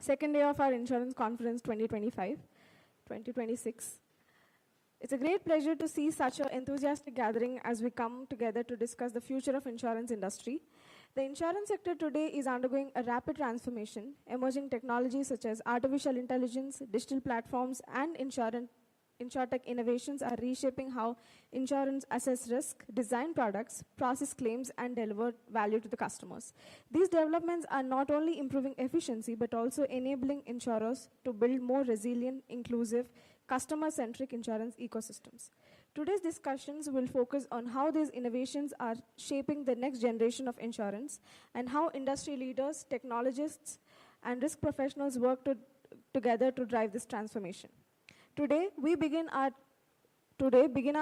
second day of our Insurance Conference 2025-2026. It's a great pleasure to see such an enthusiastic gathering as we come together to discuss the future of insurance industry. The insurance sector today is undergoing a rapid transformation. Emerging technologies such as artificial intelligence, digital platforms, and insurtech innovations are reshaping how insurance assess risk, design products, process claims, and deliver value to the customers. These developments are not only improving efficiency, but also enabling insurers to build more resilient, inclusive, customer-centric insurance ecosystems. Today's discussions will focus on how these innovations are shaping the next generation of insurance and how industry leaders, technologists, and risk professionals work together to drive this transformation. Today, begin our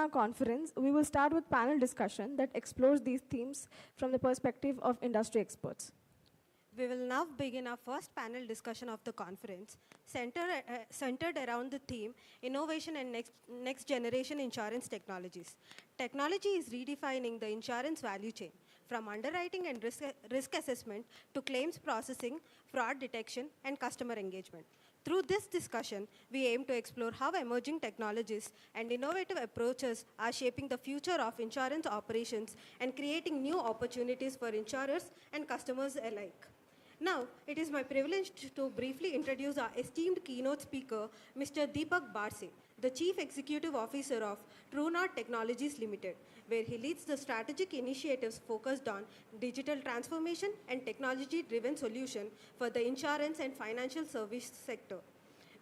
conference. We will start with panel discussion that explores these themes from the perspective of industry experts. We will now begin our first panel discussion of the conference, centered around the theme, Innovation and Next Generation Insurance Technologies. Technology is redefining the insurance value chain, from underwriting and risk assessment to claims processing, fraud detection, and customer engagement. Through this discussion, we aim to explore how emerging technologies and innovative approaches are shaping the future of insurance operations and creating new opportunities for insurers and customers alike. Now, it is my privilege to briefly introduce our esteemed keynote speaker, Mr. Deepak Barse, the Chief Executive Officer of TrueNord Technologies Limited, where he leads the strategic initiatives focused on digital transformation and technology-driven solution for the insurance and financial service sector.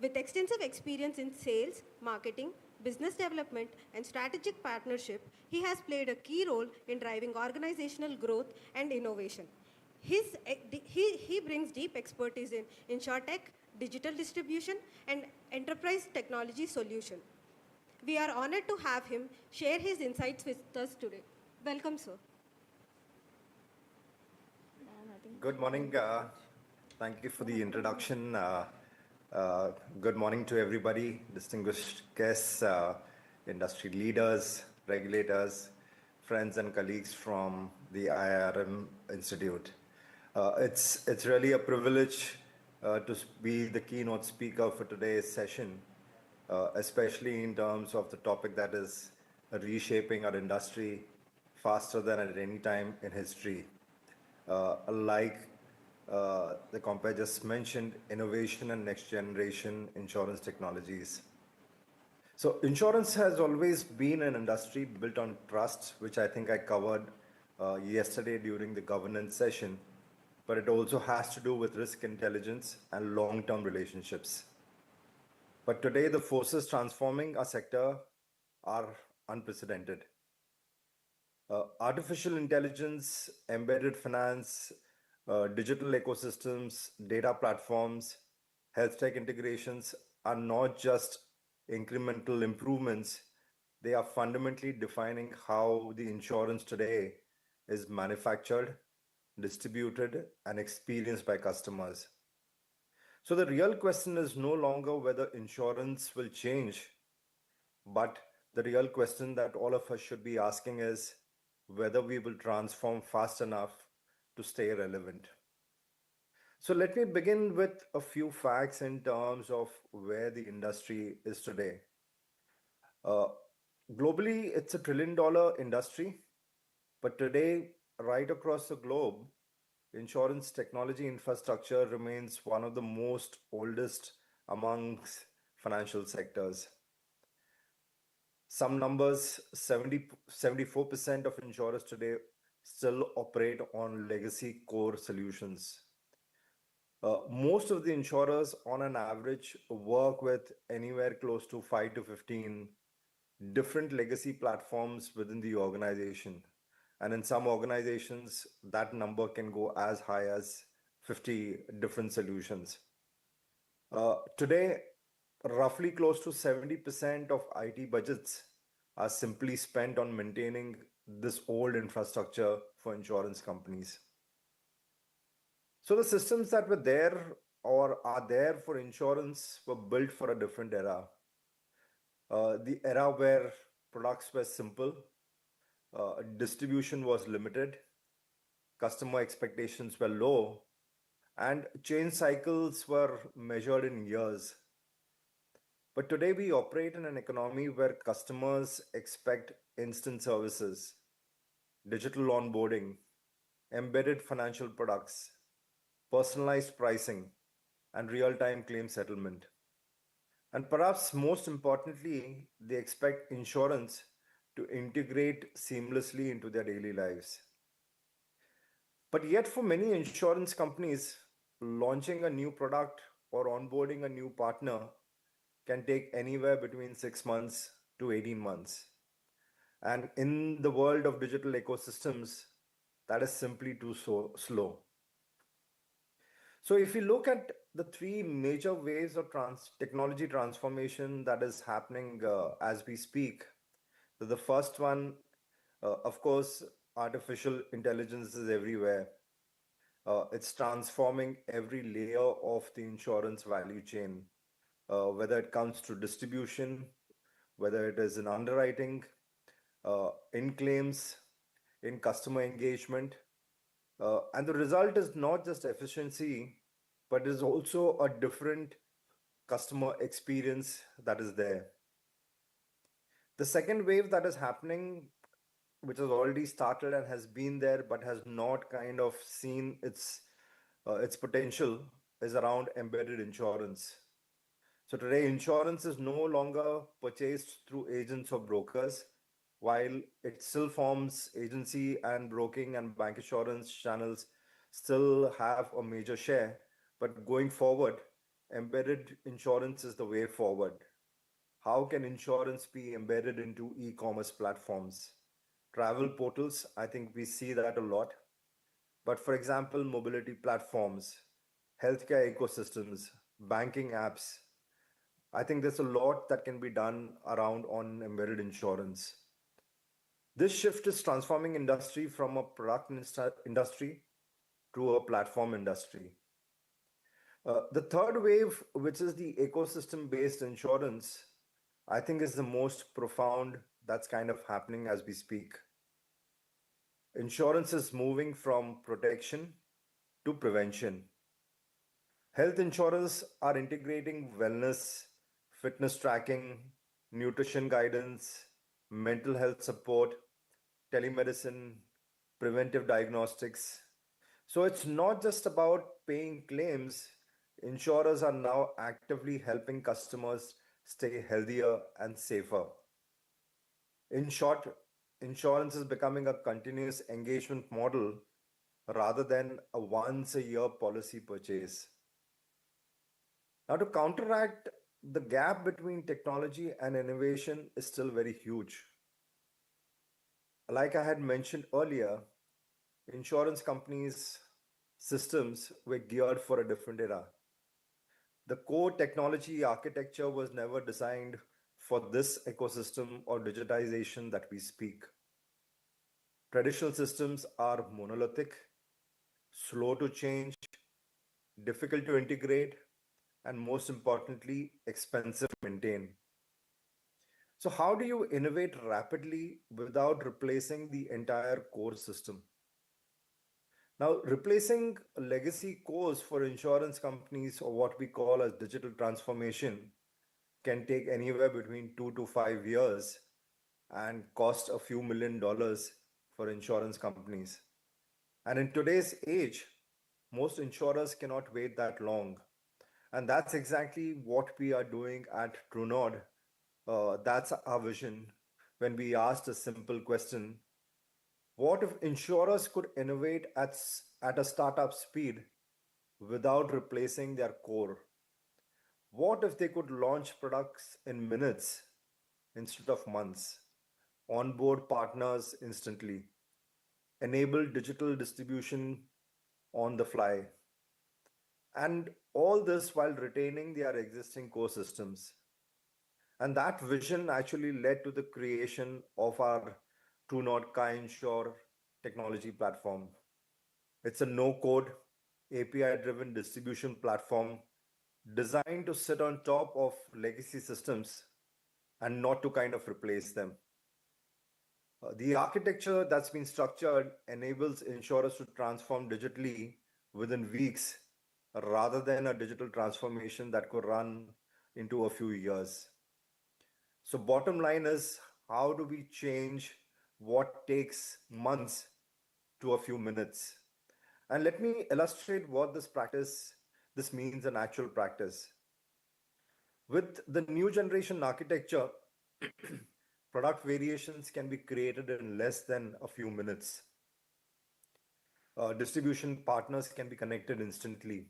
With extensive experience in sales, marketing, business development, and strategic partnership, he has played a key role in driving organizational growth and innovation. He brings deep expertise in insurtech, digital distribution, and enterprise technology solution. We are honored to have him share his insights with us today. Welcome, sir. Good morning. Thank you for the introduction. Good morning to everybody, distinguished guests, industry leaders, regulators, friends and colleagues from the Iirm Institute. It's really a privilege to be the keynote speaker for today's session, especially in terms of the topic that is reshaping our industry faster than at any time in history. Like the compere just mentioned, innovation and next generation insurance technologies. So insurance has always been an industry built on trust, which I think I covered yesterday during the governance session, but it also has to do with risk intelligence and long-term relationships. But today, the forces transforming our sector are unprecedented. Artificial intelligence, embedded finance, digital ecosystems, data platforms, health tech integrations are not just incremental improvements. They are fundamentally defining how the insurance today is manufactured, distributed, and experienced by customers. So the real question is no longer whether insurance will change, but the real question that all of us should be asking is whether we will transform fast enough to stay relevant. So let me begin with a few facts in terms of where the industry is today. Globally, it's a $1 trillion industry, but today, right across the globe, insurance technology infrastructure remains one of the most oldest amongst financial sectors. Some numbers, 74% of insurers today still operate on legacy core solutions. Most of the insurers on an average work with anywhere close to 5 to 15 different legacy platforms within the organization. And in some organizations, that number can go as high as 50 different solutions. Today, roughly close to 70% of IT budgets are simply spent on maintaining this old infrastructure for insurance companies. So the systems that were there or are there for insurance were built for a different era. The era where products were simple, distribution was limited, customer expectations were low, and change cycles were measured in years. But today we operate in an economy where customers expect instant services, digital onboarding, embedded financial products, personalized pricing, and real time claim settlement. And perhaps most importantly, they expect insurance to integrate seamlessly into their daily lives. But yet, for many insurance companies, launching a new product or onboarding a new partner can take anywhere between 6 months to 18 months. And in the world of digital ecosystems, that is simply too slow. So, if you look at the three major waves of technology transformation that is happening as we speak, so the first one, of course, artificial intelligence is everywhere. It's transforming every layer of the insurance value chain, whether it comes to distribution, whether it is in underwriting, in claims, in customer engagement. And the result is not just efficiency, but is also a different customer experience that is there. The second wave that is happening, which has already started and has been there but has not kind of seen its potential, is around embedded insurance. So today, insurance is no longer purchased through agents or brokers, while it still forms agency and broking and bank insurance channels still have a major share. But going forward, embedded insurance is the way forward. How can insurance be embedded into e-commerce platforms? Travel portals, I think we see that a lot. But for example, mobility platforms, healthcare ecosystems, banking apps, I think there's a lot that can be done around on embedded insurance. This shift is transforming industry from a product industry to a platform industry. The third wave, which is the ecosystem based insurance, I think is the most profound that's kind of happening as we speak. Insurance is moving from protection to prevention. Health insurers are integrating wellness, fitness tracking, nutrition guidance, mental health support, telemedicine, preventive diagnostics. So it's not just about paying claims. Insurers are now actively helping customers stay healthier and safer. In short, insurance is becoming a continuous engagement model rather than a once a year policy purchase. Now, to counteract the gap between technology and innovation is still very huge. Like I had mentioned earlier, insurance companies' systems were geared for a different era. The core technology architecture was never designed for this ecosystem or digitization that we speak. Traditional systems are monolithic, slow to change, difficult to integrate, and most importantly, expensive to maintain. So, how do you innovate rapidly without replacing the entire core system? Now, replacing legacy cores for insurance companies, or what we call as digital transformation, can take anywhere between 2 to 5 years and cost a few $1 million for insurance companies. And in today's age, most insurers cannot wait that long. And that's exactly what we are doing at TrueNord. That's our vision when we asked a simple question: what if insurers could innovate at a startup speed without replacing their core? What if they could launch products in minutes instead of months, onboard partners instantly, enable digital distribution on the fly, and all this while retaining their existing core systems? And that vision actually led to the creation of our TrueNord Insure technology platform. It's a no-code, API-driven distribution platform designed to sit on top of legacy systems and not to kind of replace them. The architecture that's been structured enables insurers to transform digitally within weeks rather than a digital transformation that could run into a few years. So, bottom line is, how do we change what takes months to a few minutes? And let me illustrate what this means in actual practice. With the new generation architecture, product variations can be created in less than a few minutes. Distribution partners can be connected instantly.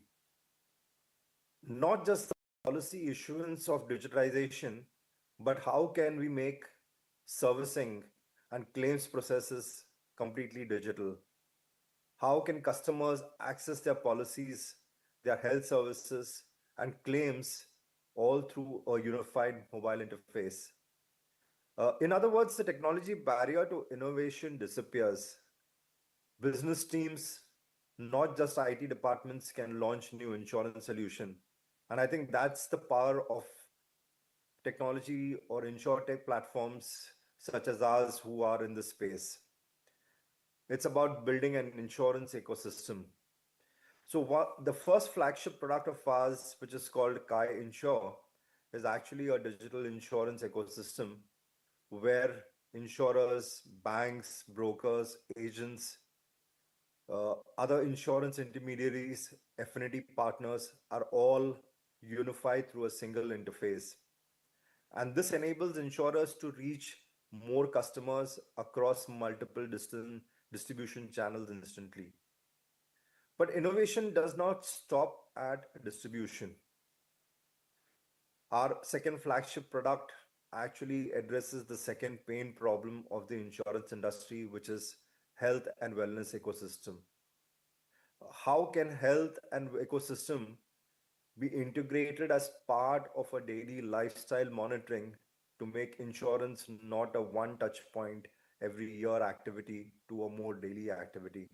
Not just the policy issuance of digitization, but how can we make servicing and claims processes completely digital? How can customers access their policies, their health services, and claims all through a unified mobile interface? In other words, the technology barrier to innovation disappears. Business teams, not just IT departments, can launch new insurance solution. And I think that's the power of technology or insurtech platforms such as ours who are in this space. It's about building an insurance ecosystem. So what the first flagship product of ours, which is called Kai Insure, is actually a digital insurance ecosystem where insurers, banks, brokers, agents, other insurance intermediaries, affinity partners are all unified through a single interface. And this enables insurers to reach more customers across multiple distant distribution channels instantly. But innovation does not stop at distribution. Our second flagship product actually addresses the second pain problem of the insurance industry, which is health and wellness ecosystem. How can health and ecosystem be integrated as part of a daily lifestyle monitoring to make insurance not a one touch point every year activity to a more daily activity?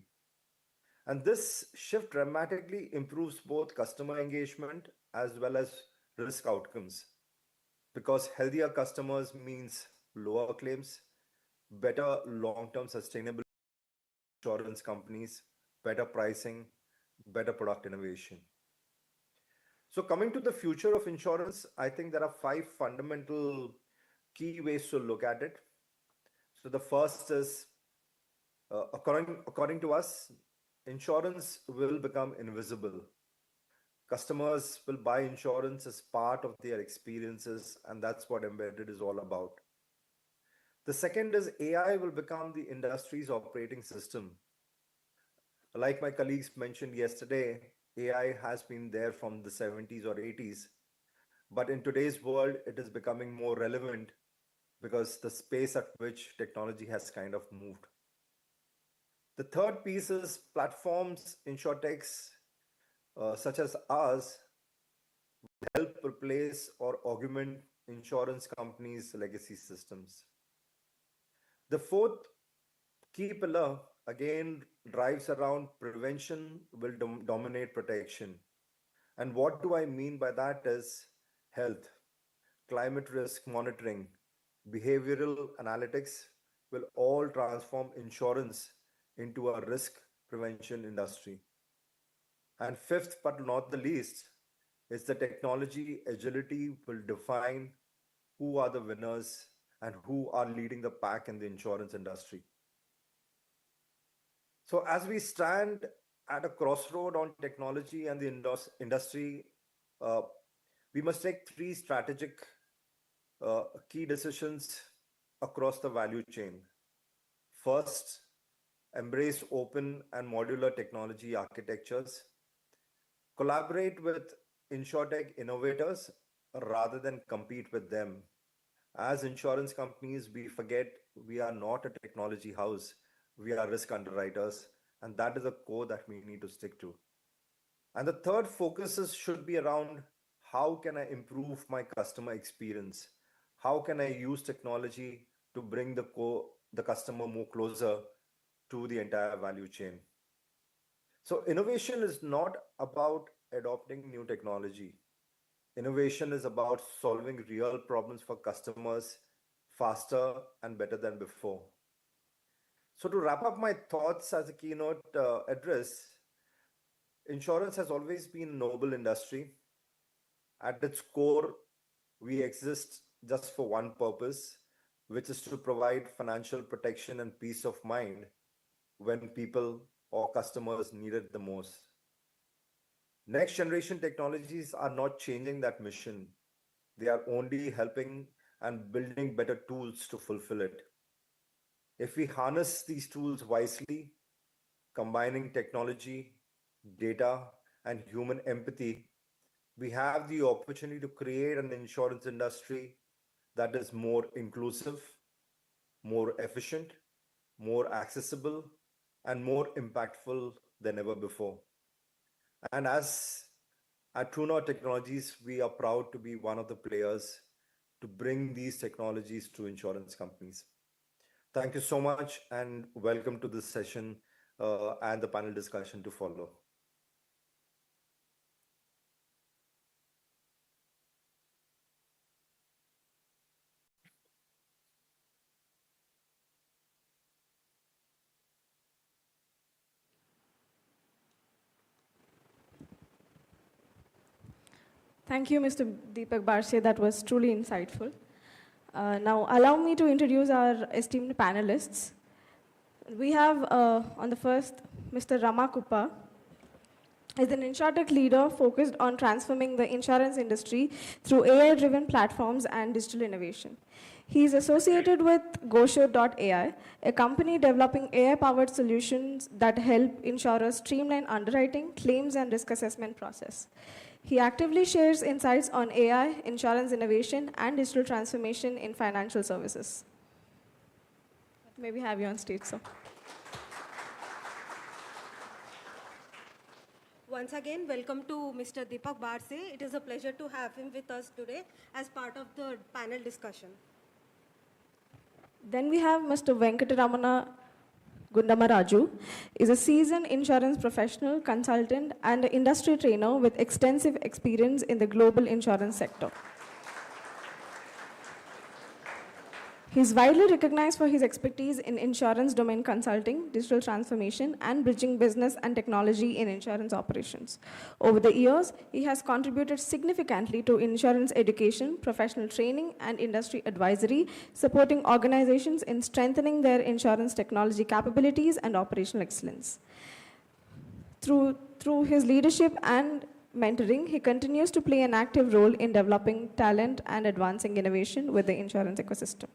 And this shift dramatically improves both customer engagement as well as risk outcomes, because healthier customers means lower claims, better long-term sustainable insurance companies, better pricing, better product innovation. So coming to the future of insurance, I think there are five fundamental key ways to look at it. So the first is, according to us, insurance will become invisible. Customers will buy insurance as part of their experiences, and that's what embedded is all about. The second is AI will become the industry's operating system. Like my colleagues mentioned yesterday, AI has been there from the 70s or 80s, but in today's world, it is becoming more relevant because the space at which technology has kind of moved. The third piece is platforms, insurtechs such as ours help replace or augment insurance companies' legacy systems. The fourth key pillar again drives around prevention will dominate protection. And what do I mean by that is health, climate risk monitoring, behavioral analytics will all transform insurance into a risk prevention industry. And fifth, but not the least, is the technology agility will define who are the winners and who are leading the pack in the insurance industry. So, as we stand at a crossroad on technology and the industry, uh, we must take three strategic key decisions across the value chain. First, embrace open and modular technology architectures, collaborate with insurtech innovators rather than compete with them. As insurance companies, we forget we are not a technology house, we are risk underwriters, and that is a core that we need to stick to. And the third focuses should be around how can I improve my customer experience? How can I use technology to bring the customer more closer to the entire value chain? So innovation is not about adopting new technology. Innovation is about solving real problems for customers faster and better than before. So, to wrap up my thoughts as a keynote address, Insurance has always been a noble industry. At its core, we exist just for one purpose, which is to provide financial protection and peace of mind when people or customers need it the most. Next generation technologies are not changing that mission. They are only helping and building better tools to fulfill it. If we harness these tools wisely, combining technology, data, and human empathy, we have the opportunity to create an insurance industry that is more inclusive, more efficient, more accessible, and more impactful than ever before. And as at True Technologies, we are proud to be one of the players to bring these technologies to insurance companies. Thank you so much and welcome to this session and the panel discussion to follow. Thank you, Mr. Deepak Barshe. That was truly insightful. Now, allow me to introduce our esteemed panelists. We have on the first, Mr. Rama Kuppa, is an insurtech leader focused on transforming the insurance industry through AI-driven platforms and digital innovation. He is associated with Gosho.ai, a company developing AI-powered solutions that help insurers streamline underwriting, claims, and risk assessment process. He actively shares insights on AI, insurance innovation, and digital transformation in financial services. Maybe have you on stage, sir. Once again, welcome to Mr. Deepak Barshe. It is a pleasure to have him with us today as part of the panel discussion. Then we have Mr. Venkataramana Gundamaraju, is a seasoned insurance professional, consultant, and industry trainer with extensive experience in the global insurance sector. He is widely recognized for his expertise in insurance domain consulting, digital transformation, and bridging business and technology in insurance operations. Over the years, he has contributed significantly to insurance education, professional training, and industry advisory, supporting organizations in strengthening their insurance technology capabilities and operational excellence. Through his leadership and mentoring, he continues to play an active role in developing talent and advancing innovation with the insurance ecosystem.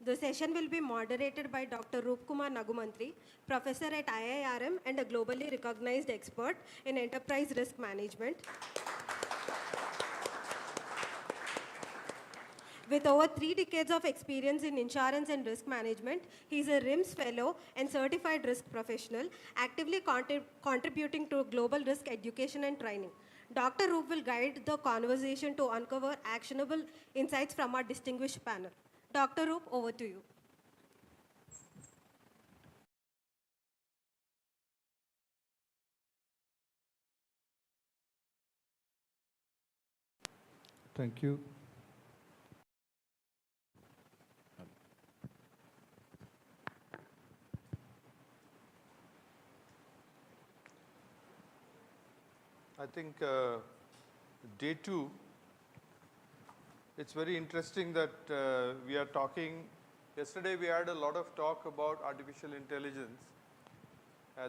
The session will be moderated by Dr. Roopkumar Nagumantri, professor at Iirm and a globally recognized expert in enterprise risk management. With over 3 decades of experience in insurance and risk management, he is a RIMS fellow and certified risk professional, actively contributing to global risk education and training. Dr. Roop will guide the conversation to uncover actionable insights from our distinguished panel. Dr. Roop, over to you. Thank you. I think day 2, it's very interesting that we are talking. Yesterday we had a lot of talk about artificial intelligence.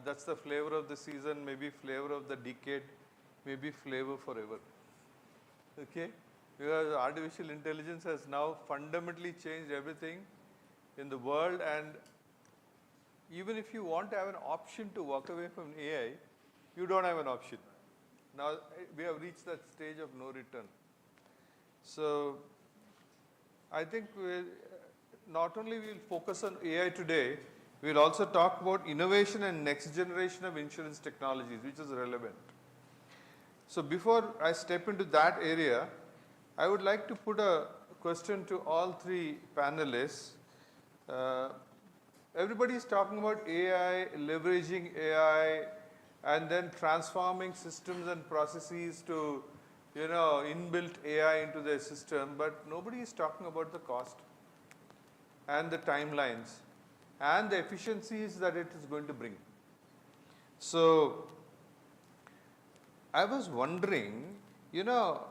That's the flavor of the season, maybe flavor of the decade, maybe flavor forever. Okay? Because artificial intelligence has now fundamentally changed everything in the world, and even if you want to have an option to walk away from AI, you don't have an option. Now we have reached that stage of no return. So I think not only we'll focus on AI today, we'll also talk about innovation and next generation of insurance technologies, which is relevant. So before I step into that area, I would like to put a question to all 3 panelists. Everybody is talking about AI, leveraging AI, and then transforming systems and processes to inbuilt AI into their system, but nobody is talking about the cost and the timelines and the efficiencies that it is going to bring. So I was wondering, you know,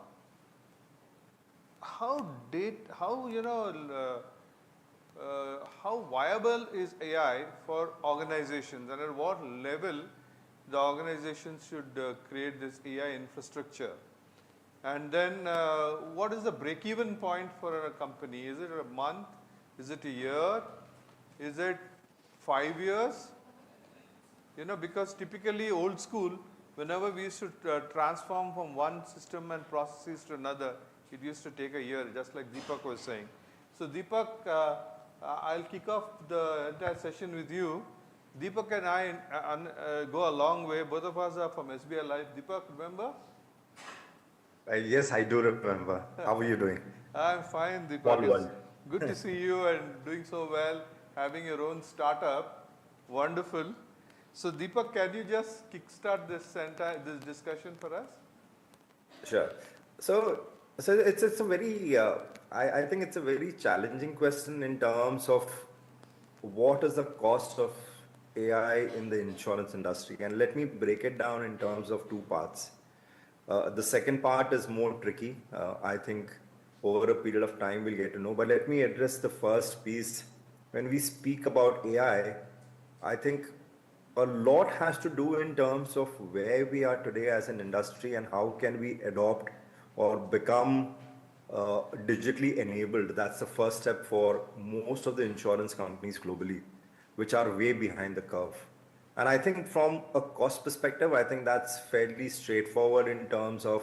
how viable is AI for organizations, and at what level the organizations should create this AI infrastructure? And then what is the break-even point for a company? Is it a month? Is it a year? Is it 5 years? You know, because typically old school, whenever we used to transform from one system and processes to another, it used to take a year, just like Deepak was saying. So Deepak, I'll kick off the entire session with you. Deepak and I go a long way. Both of us are from SBI Life. Deepak, remember? Yes, I do remember. How are you doing? I'm fine, Deepak. Small It's world. good to see you and doing so well, having your own startup. Wonderful. So Deepak, can you just kickstart this discussion for us? Sure. So it's a very I think it's a very challenging question in terms of what is the cost of AI in the insurance industry, and let me break it down in terms of two parts. The second part is more tricky. I think over a period of time we'll get to know. But let me address the first piece. When we speak about AI, I think a lot has to do in terms of where we are today as an industry and how can we adopt or become digitally enabled. That's the first step for most of the insurance companies globally, which are way behind the curve. And I think from a cost perspective, I think that's fairly straightforward in terms of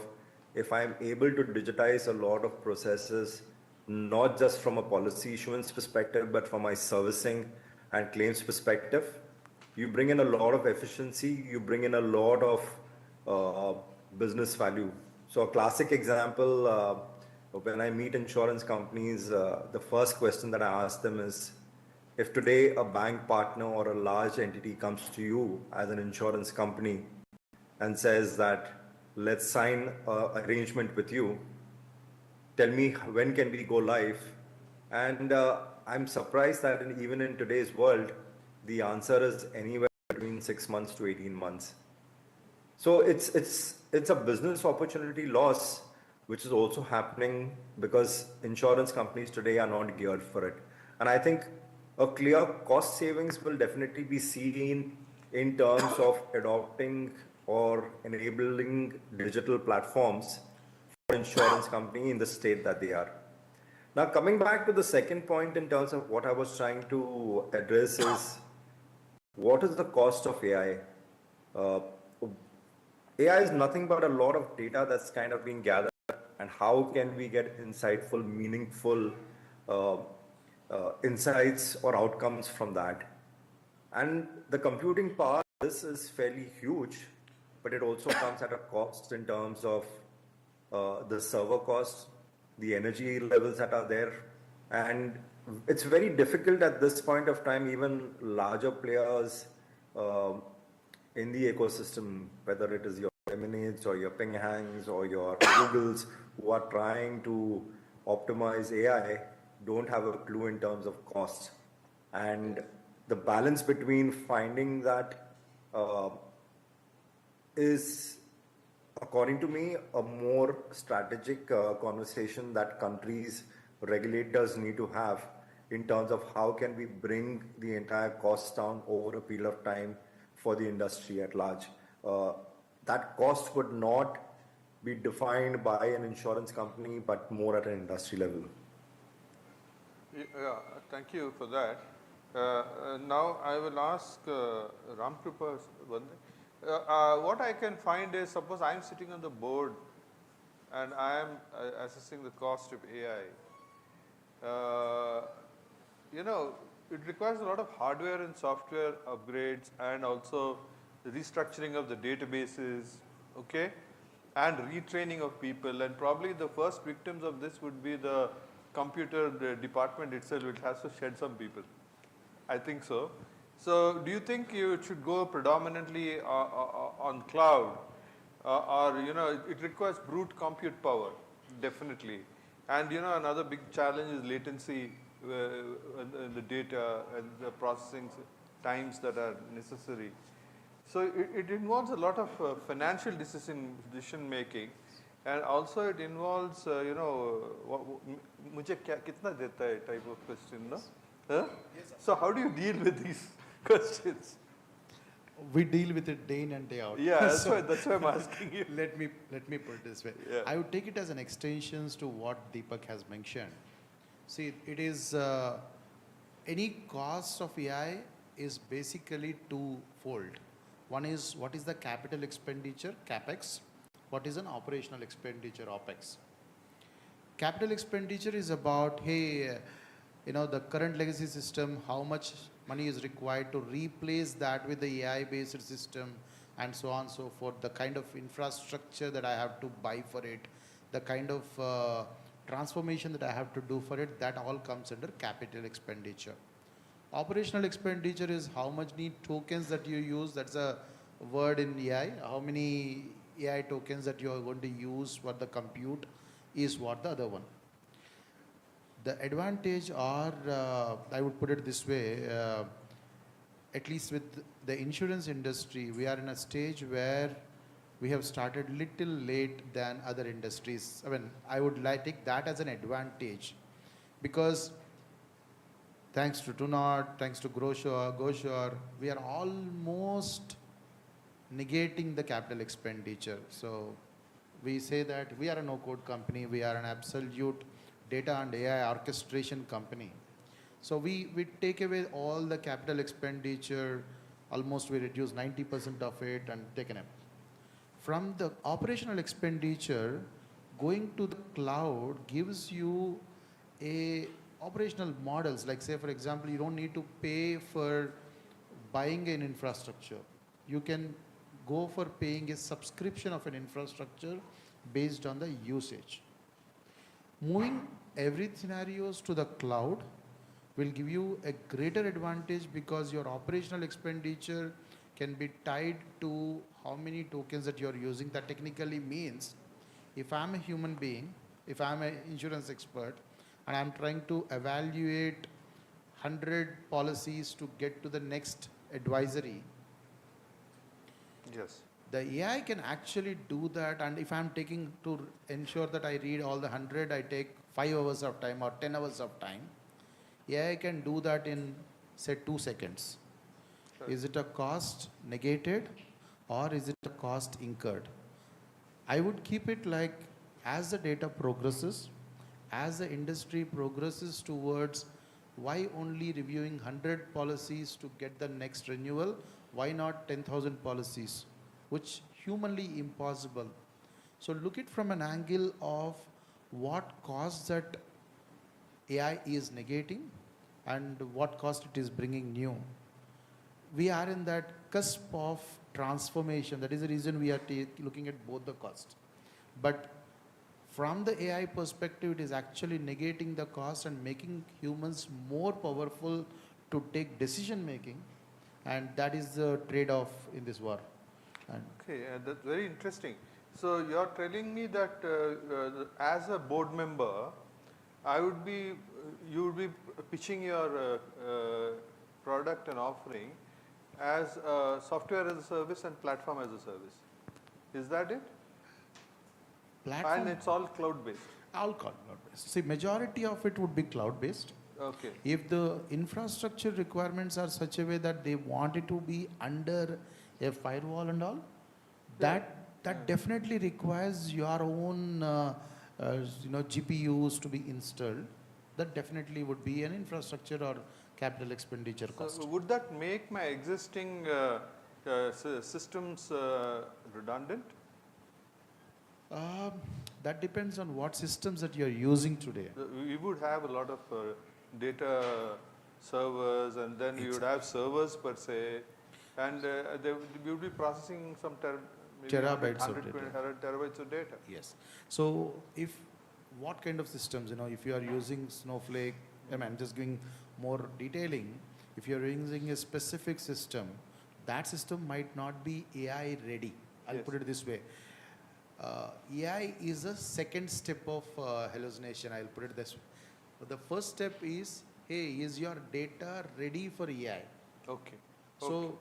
if I'm able to digitize a lot of processes, not just from a policy issuance perspective, but from my servicing and claims perspective, you bring in a lot of efficiency, you bring in a lot of business value. So a classic example, when I meet insurance companies, the first question that I ask them is, if today a bank partner or a large entity comes to you as an insurance company and says that, let's sign an arrangement with you, tell me when can we go live? And I'm surprised that even in today's world, the answer is anywhere between 6 months to 18 months. So it's a business opportunity loss, which is also happening because insurance companies today are not geared for it. And I think a clear cost savings will definitely be seen in terms of adopting or enabling digital platforms for insurance company in the state that they are. Now, coming back to the second point in terms of what I was trying to address is, what is the cost of AI? AI is nothing but a lot of data that's kind of being gathered, and how can we get insightful, meaningful insights or outcomes from that? And the computing power, this is fairly huge, but it also comes at a cost in terms of the server costs, the energy levels that are there. And it's very difficult at this point of time, even larger players in the ecosystem, whether it is your Emanates or your Ping Hangs or your Googles, who are trying to optimize AI, don't have a clue in terms of cost. And the balance between finding that is, according to me, a more strategic conversation that countries, regulators need to have in terms of how can we bring the entire cost down over a period of time for the industry at large. That cost would not be defined by an insurance company, but more at an industry level. Yeah, thank you for that. Now I will ask Ramkrupa one thing. What I can find is, suppose I am sitting on the board and I am assessing the cost of AI. You know, it requires a lot of hardware and software upgrades, and also the restructuring of the databases, okay, and retraining of people. And probably the first victims of this would be the computer department itself, which has to shed some people. I think so. So do you think you should go predominantly on cloud, or, you know, it requires brute compute power, definitely. And, you know, another big challenge is latency in the data and the processing times that are necessary. So it involves a lot of financial decision making, and also it involves मुझे क्या कितना देता है type of question, no? Huh? So how do you deal with these questions? We deal with it day in and day out. Yeah, that's why I'm asking you. Let me put it this way. Yeah. I would take it as an extension to what Deepak has mentioned. See, it is any cost of AI is basically twofold. One is what is the capital expenditure, capex. What is an operational expenditure, opex. Capital expenditure is about, hey, the current legacy system, how much money is required to replace that with the AI-based system, and so on and so forth, the kind of infrastructure that I have to buy for it, the kind of transformation that I have to do for it, that all comes under capital expenditure. Operational expenditure is how much need tokens that you use, that's a word in AI, how many AI tokens that you are going to use for the compute is what the other one. The advantage or I would put it this way, at least with the insurance industry, we are in a stage where we have started little late than other industries. I mean, I would take that as an advantage because thanks to Tunard, thanks to Goshore, we are almost negating the capital expenditure. So we say that we are a no-code company, we are an absolute data and AI orchestration company. So we take away all the capital expenditure, almost we reduce 90% of it and taken up. From the operational expenditure, going to the cloud gives you a operational models, like say for example, you don't need to pay for buying an infrastructure. You can go for paying a subscription of an infrastructure based on the usage. Moving every scenarios to the cloud will give you a greater advantage because your operational expenditure can be tied to how many tokens that you're using. That technically means if I'm a human being, if I'm an insurance expert, and I'm trying to evaluate 100 policies to get to the next advisory, Yes. the AI can actually do that, and if I'm taking to ensure that I read all the 100, I take 5 hours of time or 10 hours of time. AI can do that in say 2 seconds. Sure. Is it a cost negated or is it a cost incurred? I would keep it like as the data progresses, as the industry progresses towards why only reviewing 100 policies to get the next renewal, why not 10,000 policies, which humanly impossible. So look it from an angle of what costs that AI is negating and what cost it is bringing new. We are in that cusp of transformation. That is the reason we are looking at both the costs. But from the AI perspective, it is actually negating the cost and making humans more powerful to take decision making. And that is the trade-off in this war. And okay, that's very interesting. So you're telling me that as a board member, you would be pitching your product and offering as software as a service and platform as a service. Is that it? platform, And it's all cloud-based. all cloud-based. See, majority of it would be cloud-based. Okay. If the infrastructure requirements are such a way that they want it to be under a firewall and all, that definitely requires your own GPUs to be installed. That definitely would be an infrastructure or capital expenditure cost. So would that make my existing systems redundant? That depends on what systems that you're using today. We would have a lot of data servers, and then we would have servers per se, and we would be processing some Terabytes of data. terabytes of data. Yes. So what kind of systems, if you are using Snowflake, I'm just giving more detailing. If you're using a specific system, that system might not be AI ready. I'll Yes. put it this way. AI is a second step of hallucination. I'll put it this way. But the first step is, hey, is your data ready for AI? Okay. So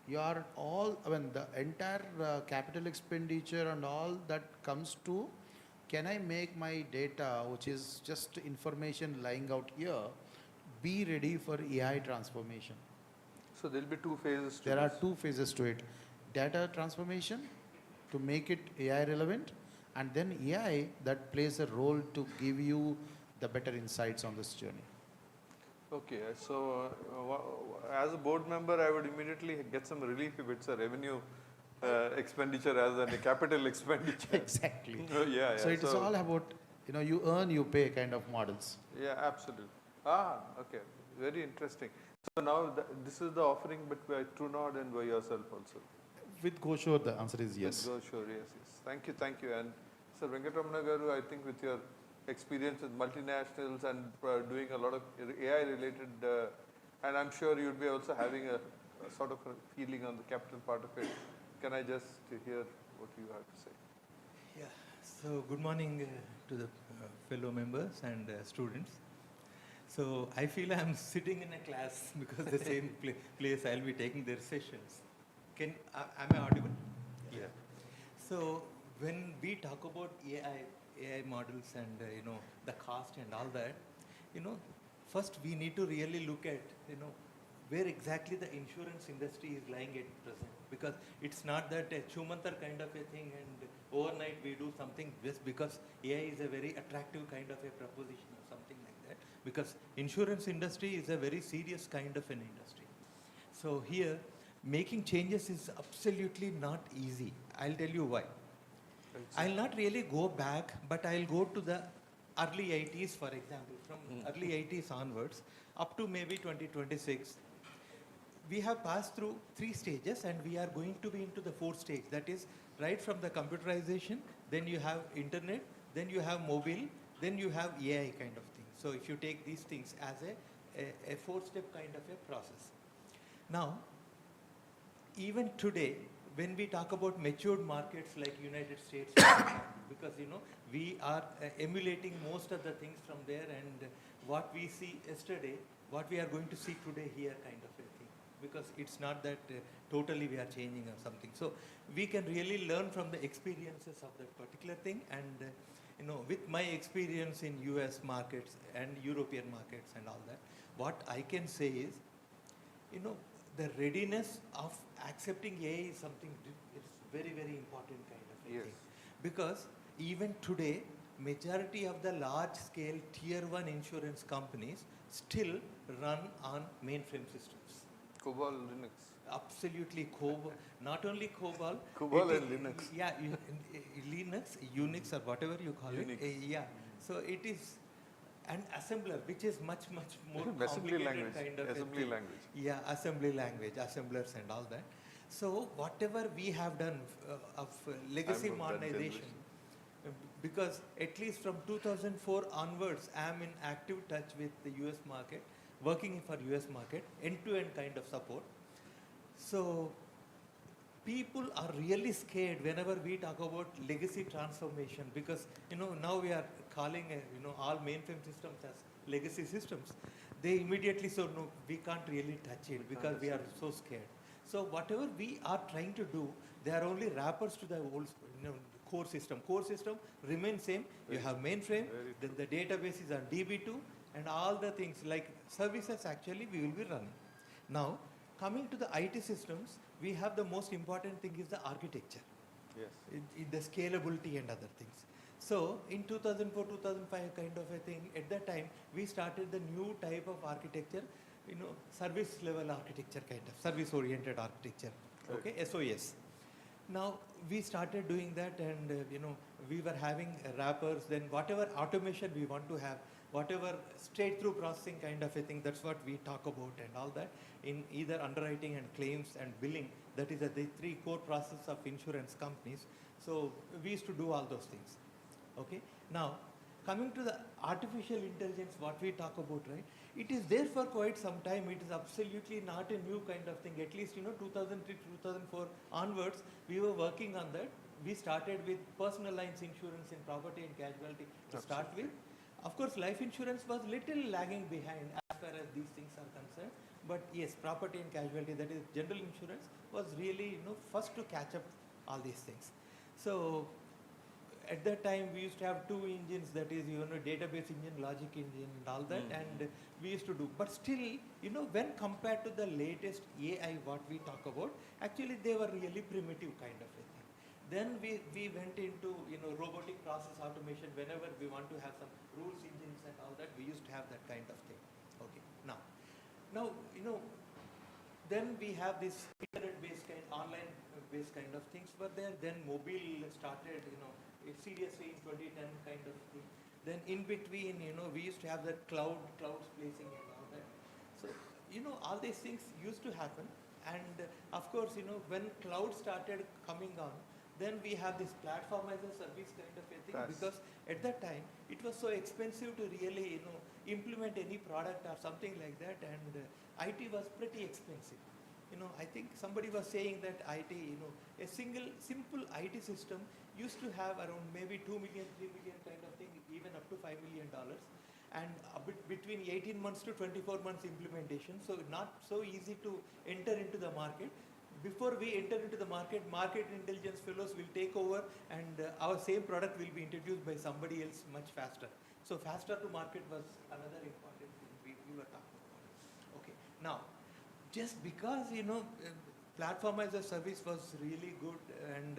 your all, the entire capital expenditure and all that comes to, can I make my data, which is just information lying out here, be ready for AI transformation? So there will be two phases to There are this. two phases to it. Data transformation to make it AI relevant, and then AI that plays a role to give you the better insights on this journey. Okay, so as a board member, I would immediately get some relief if it's a revenue expenditure as a capital expenditure. Exactly. Yeah. So it is all about, you earn, you pay kind of models. Yeah, absolutely. Okay, very interesting. So now this is the offering, but by TrueNord and by yourself also. With GoSure, the answer is yes. With GoSure, yes. Thank you. And Sir Venkatamana Garu, I think with your experience with multinationals and doing a lot of AI related, and I'm sure you'd be also having a sort of a feeling on the capital part of it. Can I just hear what you have to say? Yeah, so good morning to the fellow members and students. So I feel I'm sitting in a class because the same place I'll be taking their sessions. Am I audible? Yeah. So when we talk about AI models and the cost and all that, first we need to really look at where exactly the insurance industry is lying at present, because it's not that a chumantar kind of a thing and overnight we do something just because AI is a very attractive kind of a proposition or something like that, because insurance industry is a very serious kind of an industry. So here making changes is absolutely not easy. I'll tell you why. I'll not really go back, but I'll go to the early 80s, for example, from early 80s onwards, up to maybe 2026. We have passed through 3 stages and we are going to be into the 4th stage. That is right from the computerization, then you have internet, then you have mobile, then you have AI kind of thing. So if you take these things as a 4-step kind of a process. Now, even today, when we talk about matured markets like United States, because we are emulating most of the things from there, and what we see yesterday, what we are going to see today here kind of a thing, because it's not that totally we are changing or something. So we can really learn from the experiences of that particular thing, and with my experience in US markets and European markets and all that, what I can say is, the readiness of accepting AI is something, it's very, very important kind of a thing. Because even today, majority of the large scale tier 1 insurance companies still run on mainframe systems. COBOL, Linux. Absolutely, COBOL, not only COBOL. COBOL and Linux. Yeah, Linux, Unix or whatever you call Unix. it. Yeah, so it is an assembler, which is much, much more Assembly complicated language. kind of Assembly a thing. language. Yeah, assembly language, assemblers and all that. So whatever we have done of legacy I'm from that modernization, because at least from 2004 onwards, I am in active touch with the US market, working for US market, end-to-end kind of support. So people are really scared whenever we talk about legacy transformation, because now we are calling all mainframe systems as legacy systems. They immediately say, no, we can't really touch it because we are so scared. So whatever we are trying to do, they are only wrappers to the old core system. Core system remains same. You have mainframe, then the database is on DB2, and all the things like services actually we will be running. Now, coming to the IT systems, we have the most important thing is the architecture. Yes. In the scalability and other things. So in 2004, 2005 kind of a thing, at that time, we started the new type of architecture, service level architecture kind of, service oriented architecture, okay, SOS. Now we started doing that, and we were having wrappers, then whatever automation we want to have, whatever straight through processing kind of a thing, that's what we talk about and all that, in either underwriting and claims and billing. That is the 3 core processes of insurance companies. So we used to do all those things. Okay. Now, coming to the artificial intelligence, what we talk about, right? It is there for quite some time. It is absolutely not a new kind of thing. At least 2003, 2004 onwards, we were working on that. We started with personal lines insurance in property and casualty to start with. Of course, life insurance was little lagging behind as far as these things are concerned. But yes, property and casualty, that is general insurance, was really, first to catch up all these things. So at that time we used to have two engines, that is, database engine, logic engine and all that, and we used to do. But still, when compared to the latest AI what we talk about, actually they were really primitive kind of a thing. Then we went into, robotic process automation. Whenever we want to have some rules engines and all that, we used to have that kind of thing. Okay, now, then we have this internet-based kind, online-based kind of things were there. Then mobile started, seriously in 2010 kind of thing. Then in between, we used to have that clouds placing and all that. So, all these things used to happen. And of course, when cloud started coming on, then we have this platform as a service kind of a thing. Yes. Because at that time, it was so expensive to really, implement any product or something like that. And IT was pretty expensive. I think somebody was saying that IT, a simple IT system used to have around maybe 2 million, 3 million kind of thing, even up to $5 million. And between 18 months to 24 months implementation. So not so easy to enter into the market. Before we enter into the market, market intelligence fellows will take over, and our same product will be introduced by somebody else much faster. So faster to market was another important thing we were talking about. Okay, now, just because, platform as a service was really good, and,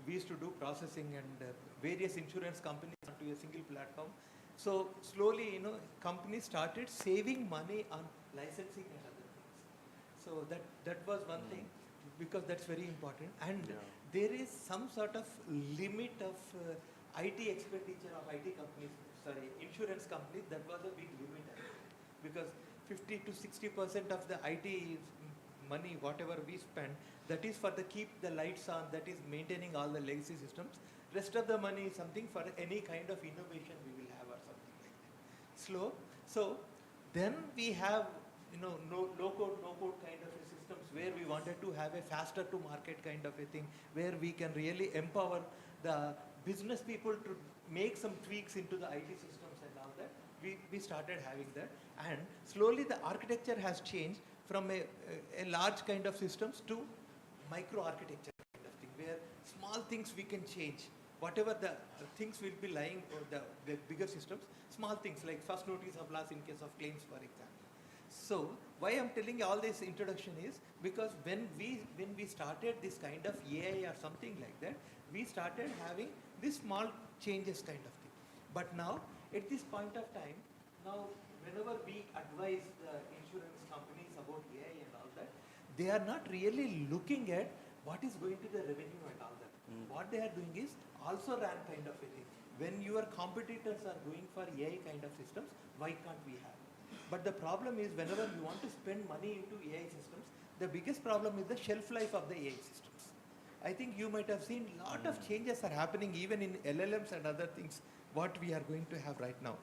we used to do processing and various insurance companies onto a single platform. So slowly, companies started saving money on licensing and other things. So that was one thing, because that's very important. And there is some sort of limit of IT expenditure of IT companies, insurance companies. That was a big limit, because 50 to 60% of the IT money, whatever we spend, that is for the keep the lights on, that is maintaining all the legacy systems. Rest of the money is something for any kind of innovation we will have or something like that. So then we have, low code, no code kind of a systems, where we wanted to have a faster to market kind of a thing, where we can really empower the business people to make some tweaks into the IT systems and all that. We started having that, and slowly the architecture has changed from a large kind of systems to micro architecture kind of thing, where small things we can change. Whatever the things will be lying, or the bigger systems, small things like first notice of loss in case of claims, for example. So why I'm telling you all this introduction is because when we started this kind of AI or something like that, we started having this small changes kind of thing. But now, at this point of time, now whenever we advise the insurance companies about AI and all that, they are not really looking at what is going to the revenue and all that. What they are doing is also ran kind of a thing. When your competitors are going for AI kind of systems, why can't we have? But the problem is, whenever you want to spend money into AI systems, the biggest problem is the shelf life of the AI systems. I think you might have seen a lot of changes are happening even in LLMs and other things, what we are going to have right now.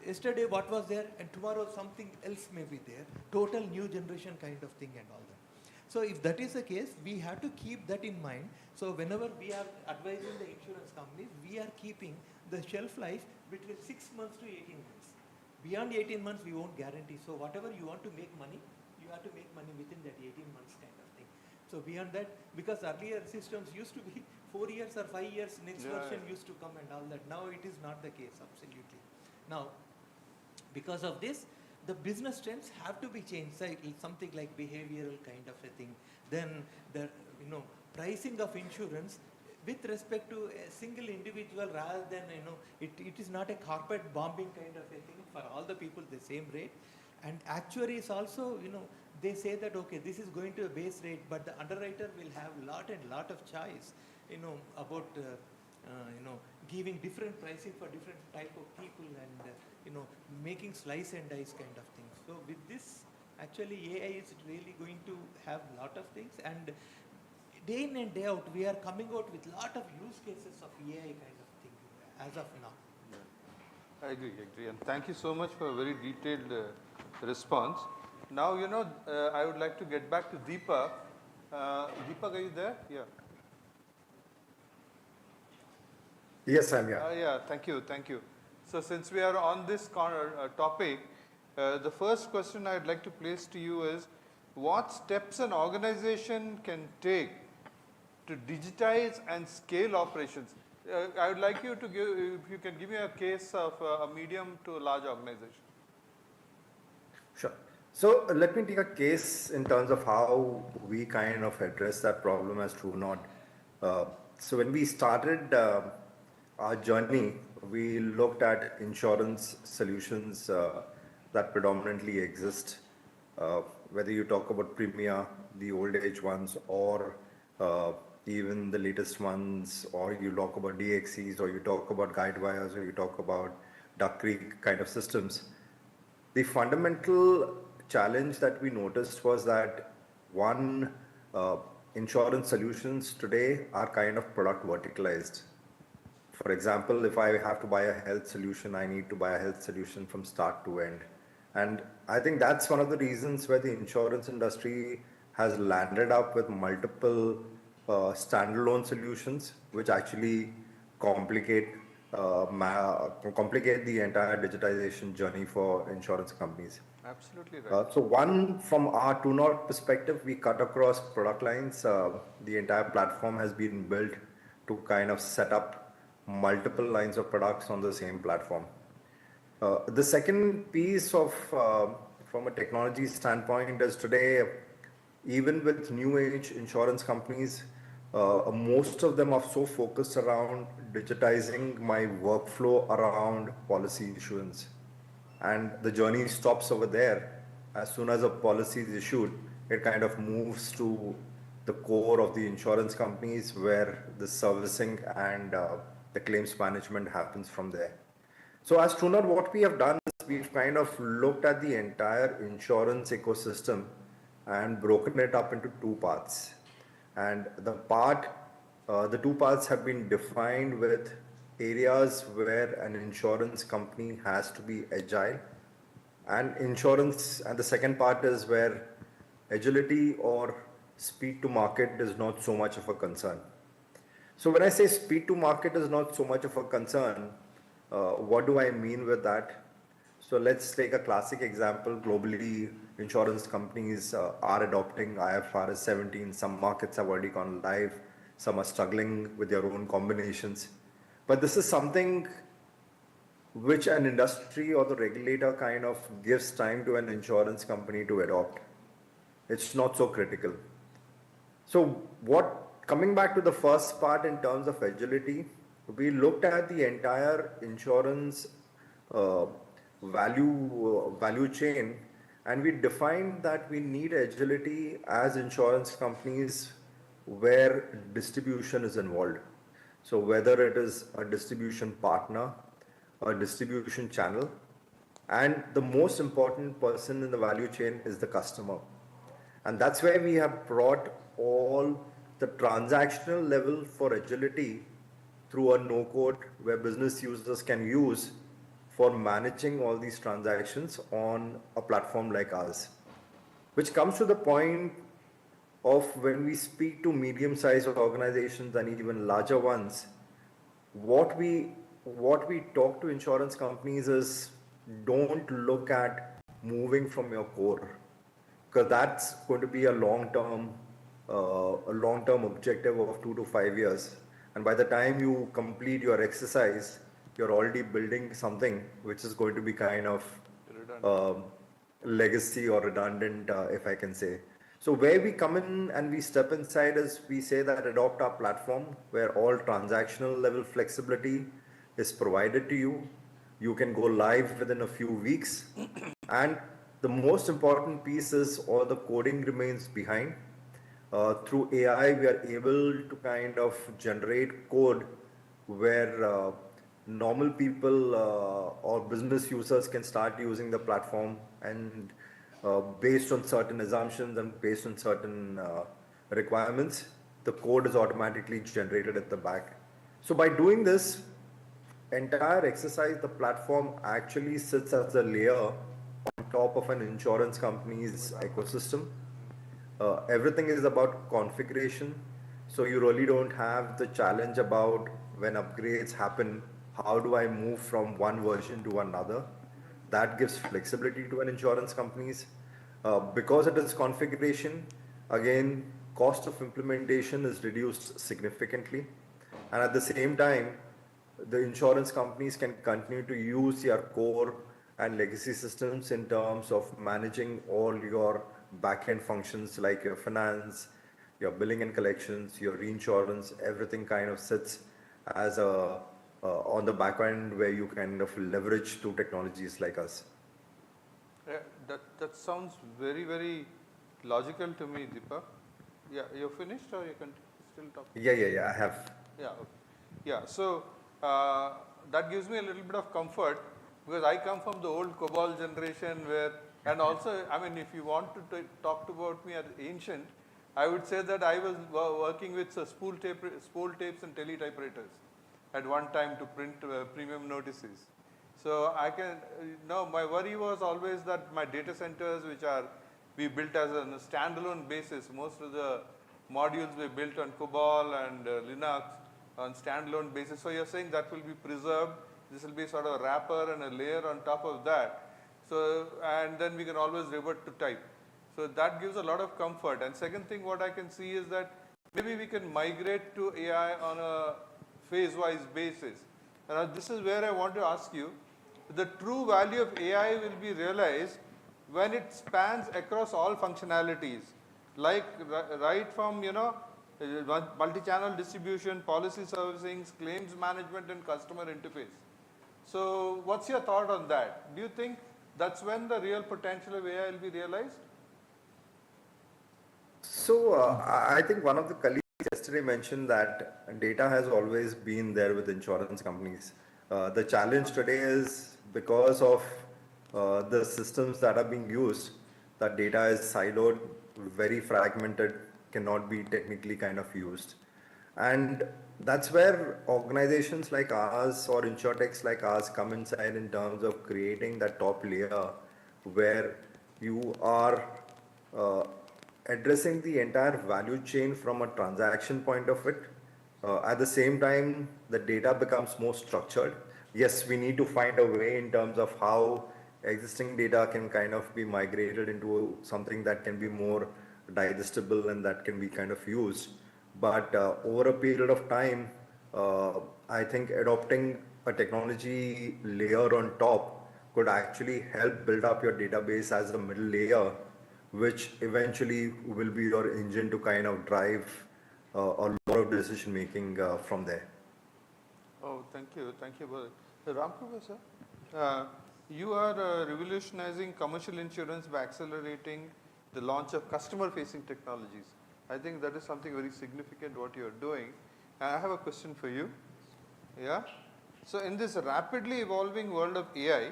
Yesterday what was there, and tomorrow something else may be there. Total new generation kind of thing and all that. So if that is the case, we have to keep that in mind. So whenever we are advising the insurance companies, we are keeping the shelf life between 6 months to 18 months. Beyond 18 months, we won't guarantee. So whatever you want to make money, you have to make money within that 18 months kind of thing. So beyond that, because earlier systems used to be 4 years or 5 years, next version used to come and all that. Now it is not the case, absolutely. Now, because of this, the business trends have to be changed, something like behavioral kind of a thing. Then the pricing of insurance with respect to a single individual, rather than it is not a carpet bombing kind of a thing for all the people the same rate. And actuaries also, they say that okay, this is going to a base rate, but the underwriter will have lot of choice, about giving different pricing for different type of people, and making slice and dice kind of things. So with this, actually AI is really going to have lot of things, and day in and day out we are coming out with lot of use cases of AI kind of thing as of now. I agree, and thank you so much for a very detailed response. Now, I would like to get back to Deepak. Deepak, are you there? Yeah. Yes, I'm here. Yeah, thank you. So since we are on this topic, The first question I'd like to place to you is, what steps an organization can take to digitize and scale operations? I would like you to give, if you can give me a case of a medium to a large organization. Sure. So let me take a case in terms of how we kind of address that problem as TrueNord. So when we started our journey, we looked at insurance solutions that predominantly exist, whether you talk about Premia, the old age ones, or even the latest ones, or you talk about DXCs, or you talk about Guidewires, or you talk about Duck Creek kind of systems. The fundamental challenge that we noticed was that one, insurance solutions today are kind of product verticalized. For example, if I have to buy a health solution, I need to buy a health solution from start to end. And I think that's one of the reasons where the insurance industry has landed up with multiple standalone solutions, which actually complicate the entire digitization journey for insurance companies. Absolutely right. So one, from our TrueNord perspective, we cut across product lines. The entire platform has been built to kind of set up multiple lines of products on the same platform. The second piece of, from a technology standpoint, is today, even with new age insurance companies, most of them are so focused around digitizing my workflow around policy issuance. And the journey stops over there. As soon as a policy is issued, it kind of moves to the core of the insurance companies, where the servicing and the claims management happens from there. So as TrueNord, what we have done is we've kind of looked at the entire insurance ecosystem and broken it up into two parts. And the two parts have been defined with areas where an insurance company has to be agile, and the second part is where agility or speed to market is not so much of a concern. So when I say speed to market is not so much of a concern, what do I mean with that? So let's take a classic example. Globally, insurance companies are adopting IFRS 17. Some markets have already gone live. Some are struggling with their own combinations. But this is something which an industry or the regulator kind of gives time to an insurance company to adopt. It's not so critical. So coming back to the first part in terms of agility, we looked at the entire insurance value chain, and we defined that we need agility as insurance companies where distribution is involved. So whether it is a distribution partner, a distribution channel, and the most important person in the value chain is the customer. And that's where we have brought all the transactional level for agility through a no-code where business users can use for managing all these transactions on a platform like ours. Which comes to the point of when we speak to medium-sized organizations and even larger ones, what we talk to insurance companies is, don't look at moving from your core, because that's going to be a long-term objective of 2 to 5 years. And by the time you complete your exercise, you're already building something which is going to be kind of legacy or redundant, if I can say. So where we come in and we step inside is, we say that adopt our platform where all transactional level flexibility is provided to you. You can go live within a few weeks. And the most important piece is all the coding remains behind. Through AI, we are able to kind of generate code where normal people or business users can start using the platform, and based on certain assumptions and based on certain requirements, the code is automatically generated at the back. So by doing this entire exercise, the platform actually sits as a layer on top of an insurance company's ecosystem. Everything is about configuration. So you really don't have the challenge about when upgrades happen, how do I move from one version to another? that gives flexibility to an insurance companies. Because it is configuration, again, cost of implementation is reduced significantly. And at the same time, the insurance companies can continue to use your core and legacy systems in terms of managing all your back-end functions like your finance, your billing and collections, your reinsurance, everything kind of sits as a on the back end where you kind of leverage to technologies like us. Yeah, that sounds very, very logical to me, Deepak. Yeah, you're finished or you can still talk? Yeah, I have. Yeah, okay. Yeah, so that gives me a little bit of comfort because I come from the old COBOL generation where, and also, I mean, if you want to talk about me as ancient, I would say that I was working with spool tapes and teletypewriters at one time to print premium notices. So I can, now my worry was always that my data centers, which are we built as a standalone basis, most of the modules we built on COBOL and Linux on standalone basis. So you're saying that will be preserved. This will be sort of a wrapper and a layer on top of that. So, and then we can always revert to type. So that gives a lot of comfort. And second thing what I can see is that maybe we can migrate to AI on a phase-wise basis. And this is where I want to ask you, the true value of AI will be realized when it spans across all functionalities, like right from, you know, multi-channel distribution, policy servicing, claims management, and customer interface. So what's your thought on that? Do you think that's when the real potential of AI will be realized? So I think one of the colleagues yesterday mentioned that data has always been there with insurance companies. The challenge today is because of the systems that are being used, that data is siloed, very fragmented, cannot be technically kind of used. And that's where organizations like ours or insurtechs like ours come inside in terms of creating that top layer where you are addressing the entire value chain from a transaction point of it. At the same time, the data becomes more structured. Yes, we need to find a way in terms of how existing data can kind of be migrated into something that can be more digestible and that can be kind of used. But over a period of time, I think adopting a technology layer on top could actually help build up your database as a middle layer, which eventually will be your engine to kind of drive a lot of decision making from there. Oh, thank you, brother. Ramprabha sir, you are revolutionizing commercial insurance by accelerating the launch of customer-facing technologies. I think that is something very significant what you are doing. And I have a question for you. Yeah. So in this rapidly evolving world of AI,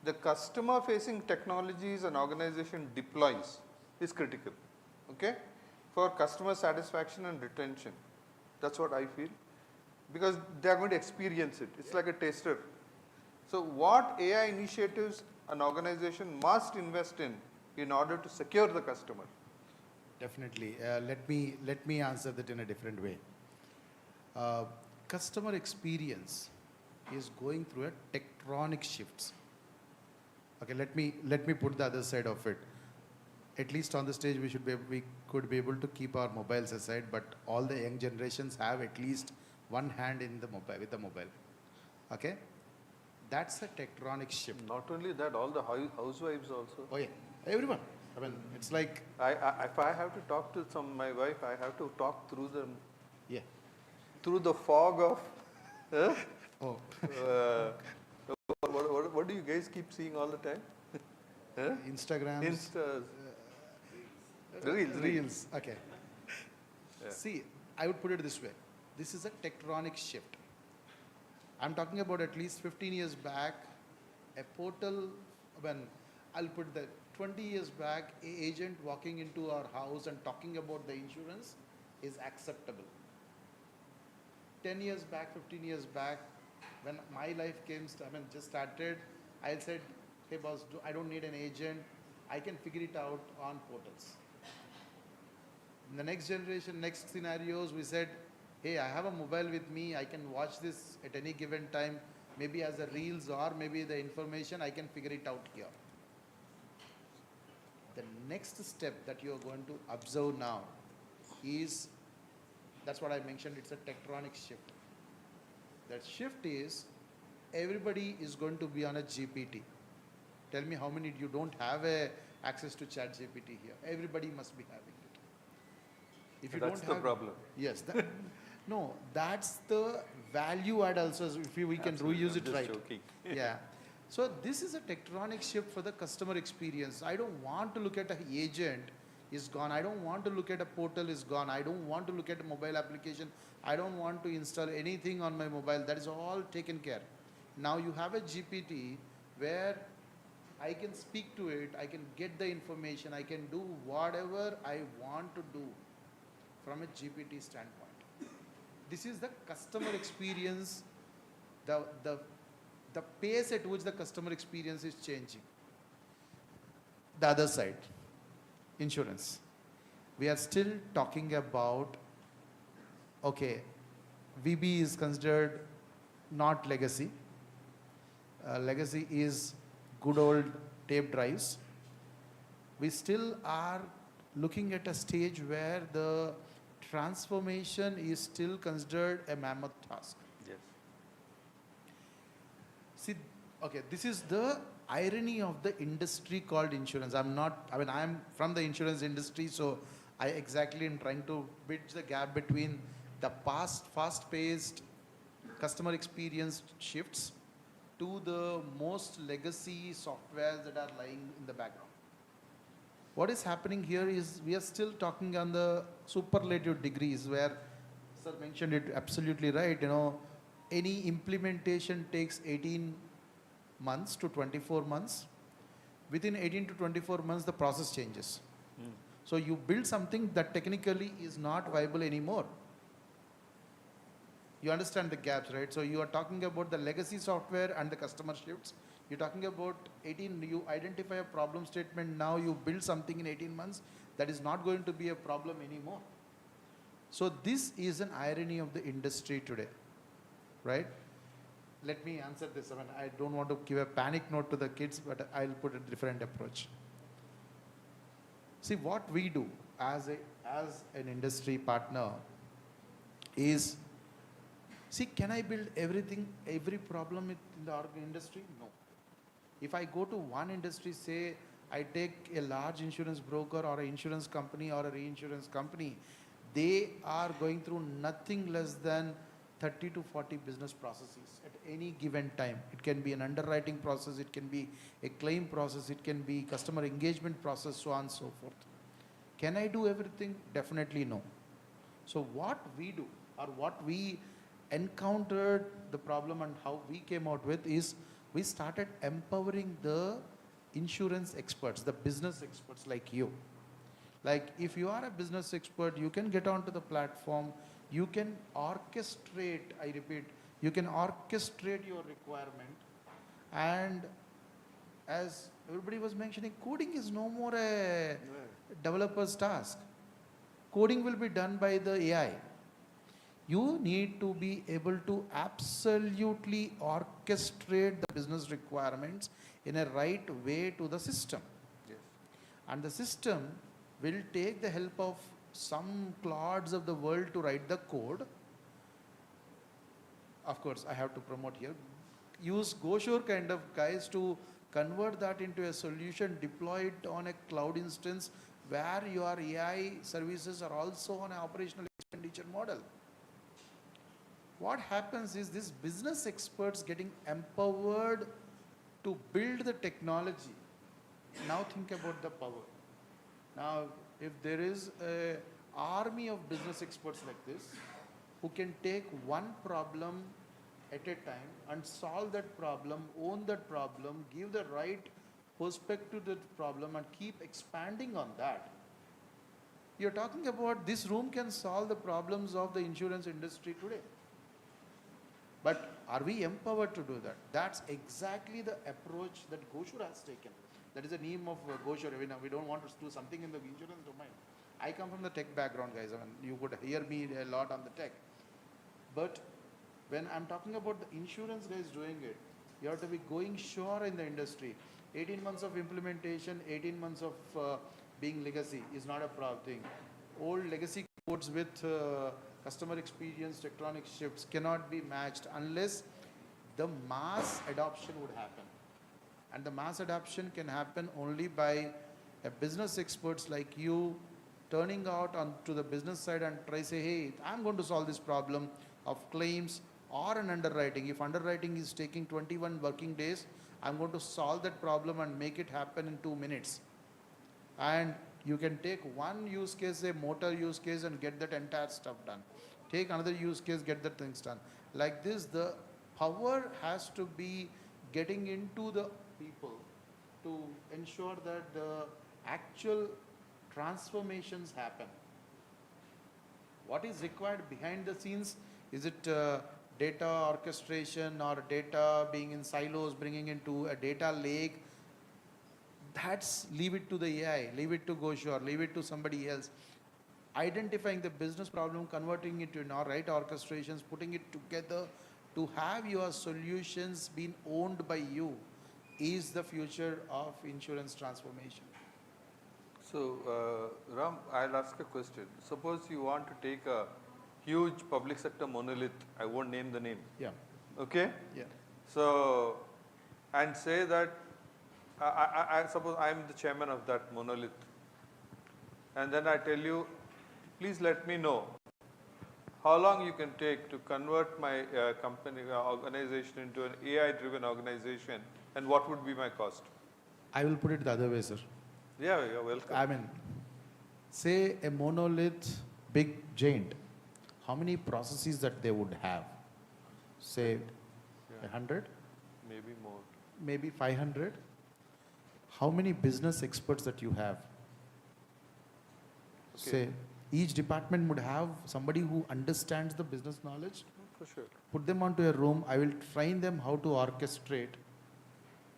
the customer-facing technologies an organization deploys is critical, okay, for customer satisfaction and retention. That's what I feel, because they are going to experience it. It's like a taster. So what AI initiatives an organization must invest in order to secure the customer? Definitely. Let me answer that in a different way. Customer experience is going through a tectonic shifts. Okay, let me put the other side of it. At least on the stage, we could be able to keep our mobiles aside, but all the young generations have at least one hand in the mobile with the mobile. Okay, that's a tectonic shift. Not only that, all the housewives also. Oh yeah, everyone. I mean, it's like if I have to talk to my wife, I have to talk through the fog of. Oh. What do you guys keep seeing all the time? Instagrams. Reels. Okay. Yeah. See, I would put it this way. This is a tectonic shift. I'm talking about at least 15 years back, a portal, when I'll put that 20 years back, an agent walking into our house and talking about the insurance is acceptable. 10 years back, 15 years back, when my life just started, I said, hey boss, I don't need an agent. I can figure it out on portals. In the next generation, next scenarios, we said, hey, I have a mobile with me. I can watch this at any given time. maybe as a reels or maybe the information, I can figure it out here. The next step that you are going to observe now is, that's what I mentioned, it's a tectonic shift. That shift is, everybody is going to be on a GPT. Tell me how many you don't have access to chat GPT here. Everybody must be having it. If you That's don't the have, problem. yes, no, that's the value add also, if we can Absolutely, reuse I'm it just right. joking. Yeah. So this is a tectonic shift for the customer experience. I don't want to look at an agent is gone. I don't want to look at a portal is gone. I don't want to look at a mobile application. I don't want to install anything on my mobile. That is all taken care. Now you have a GPT where I can speak to it. I can get the information. I can do whatever I want to do from a GPT standpoint. This is the customer experience, the pace at which the customer experience is changing. The other side, insurance. We are still talking about, okay, VB is considered not legacy. Legacy is good old tape drives. We still are looking at a stage where the transformation is still considered a mammoth task. Yes. See, okay, this is the irony of the industry called insurance. I am from the insurance industry, so I exactly am trying to bridge the gap between the past fast-paced customer experience shifts to the most legacy softwares that are lying in the background. What is happening here is we are still talking on the superlative degrees where sir mentioned it absolutely right. Any implementation takes 18 months to 24 months. Within 18 to 24 months, the process changes. So you build something that technically is not viable anymore. You understand the gaps, right? So you are talking about the legacy software and the customer shifts. You're talking about 18, you identify a problem statement, now you build something in 18 months, that is not going to be a problem anymore. So this is an irony of the industry today, right? Let me answer this. I don't want to give a panic note to the kids, but I'll put a different approach. See, what we do as an industry partner is, see, can I build everything, every problem in the industry? No. If I go to one industry, say, I take a large insurance broker or an insurance company or a reinsurance company, they are going through nothing less than 30 to 40 business processes at any given time. It can be an underwriting process, it can be a claim process, it can be customer engagement process, so on and so forth. Can I do everything? Definitely no. So what we do, or what we encountered the problem and how we came out with is, we started empowering the insurance experts, the business experts like you. Like if you are a business expert, you can get onto the platform, you can orchestrate, I repeat, you can orchestrate your requirement. And as everybody was mentioning, coding is no more a developer's task. Coding will be done by the AI. You need to be able to absolutely orchestrate the business requirements in a right way to the system. Yes. And the system will take the help of some clouds of the world to write the code. Of course, I have to promote here. Use Goshore kind of guys to convert that into a solution, deploy it on a cloud instance where your AI services are also on an operational expenditure model. What happens is these business experts getting empowered to build the technology. Now think about the power. Now, if there is an army of business experts like this, who can take one problem at a time and solve that problem, own that problem, give the right perspective to that problem and keep expanding on that. You're talking about this room can solve the problems of the insurance industry today. But are we empowered to do that? That's exactly the approach that Goshore has taken. That is the name of Goshore. We don't want to do something in the insurance domain. I come from the tech background, guys. You could hear me a lot on the tech. But When I'm talking about the insurance guys doing it, you have to be going sure in the industry. 18 months of implementation, 18 months of being legacy is not a problem thing. Old legacy codes with customer experience, tectonic shifts cannot be matched unless the mass adoption would happen. And the mass adoption can happen only by a business experts like you turning out onto the business side and try say, hey, I'm going to solve this problem of claims or an underwriting. If underwriting is taking 21 working days, I'm going to solve that problem and make it happen in 2 minutes. And you can take one use case, a motor use case, and get that entire stuff done. Take another use case, get the things done. Like this, the power has to be getting into the people to ensure that the actual transformations happen. What is required behind the scenes? Is it data orchestration or data being in silos, bringing into a data lake? That's leave it to the AI, leave it to GoSure, leave it to somebody else. Identifying the business problem, converting it into right orchestrations, putting it together to have your solutions being owned by you is the future of insurance transformation. So, Ram, I'll ask a question. Suppose you want to take a huge public sector monolith, I won't name the name. Yeah. Okay? Yeah. So, and say that, I suppose I'm the chairman of that monolith. And then I tell you, please let me know how long you can take to convert my company organization into an AI-driven organization, and what would be my cost? I will put it the other way, sir. Yeah, you're welcome. I mean, say a monolith, big giant, how many processes that they would have? Say 100? Maybe more. Maybe 500? How many business experts that you have? Okay. Say each department would have somebody who understands the business knowledge. For sure. Put them onto a room. I will train them how to orchestrate.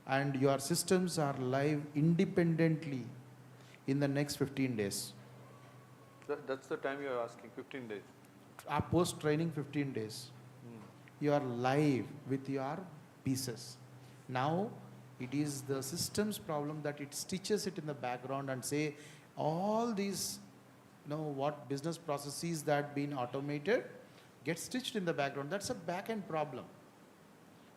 And your systems are live independently in the next 15 days. That's the time you're asking, 15 days. Post training 15 days. You are live with your pieces. Now it is the systems problem that it stitches it in the background and say all these what business processes that been automated get stitched in the background. That's a back-end problem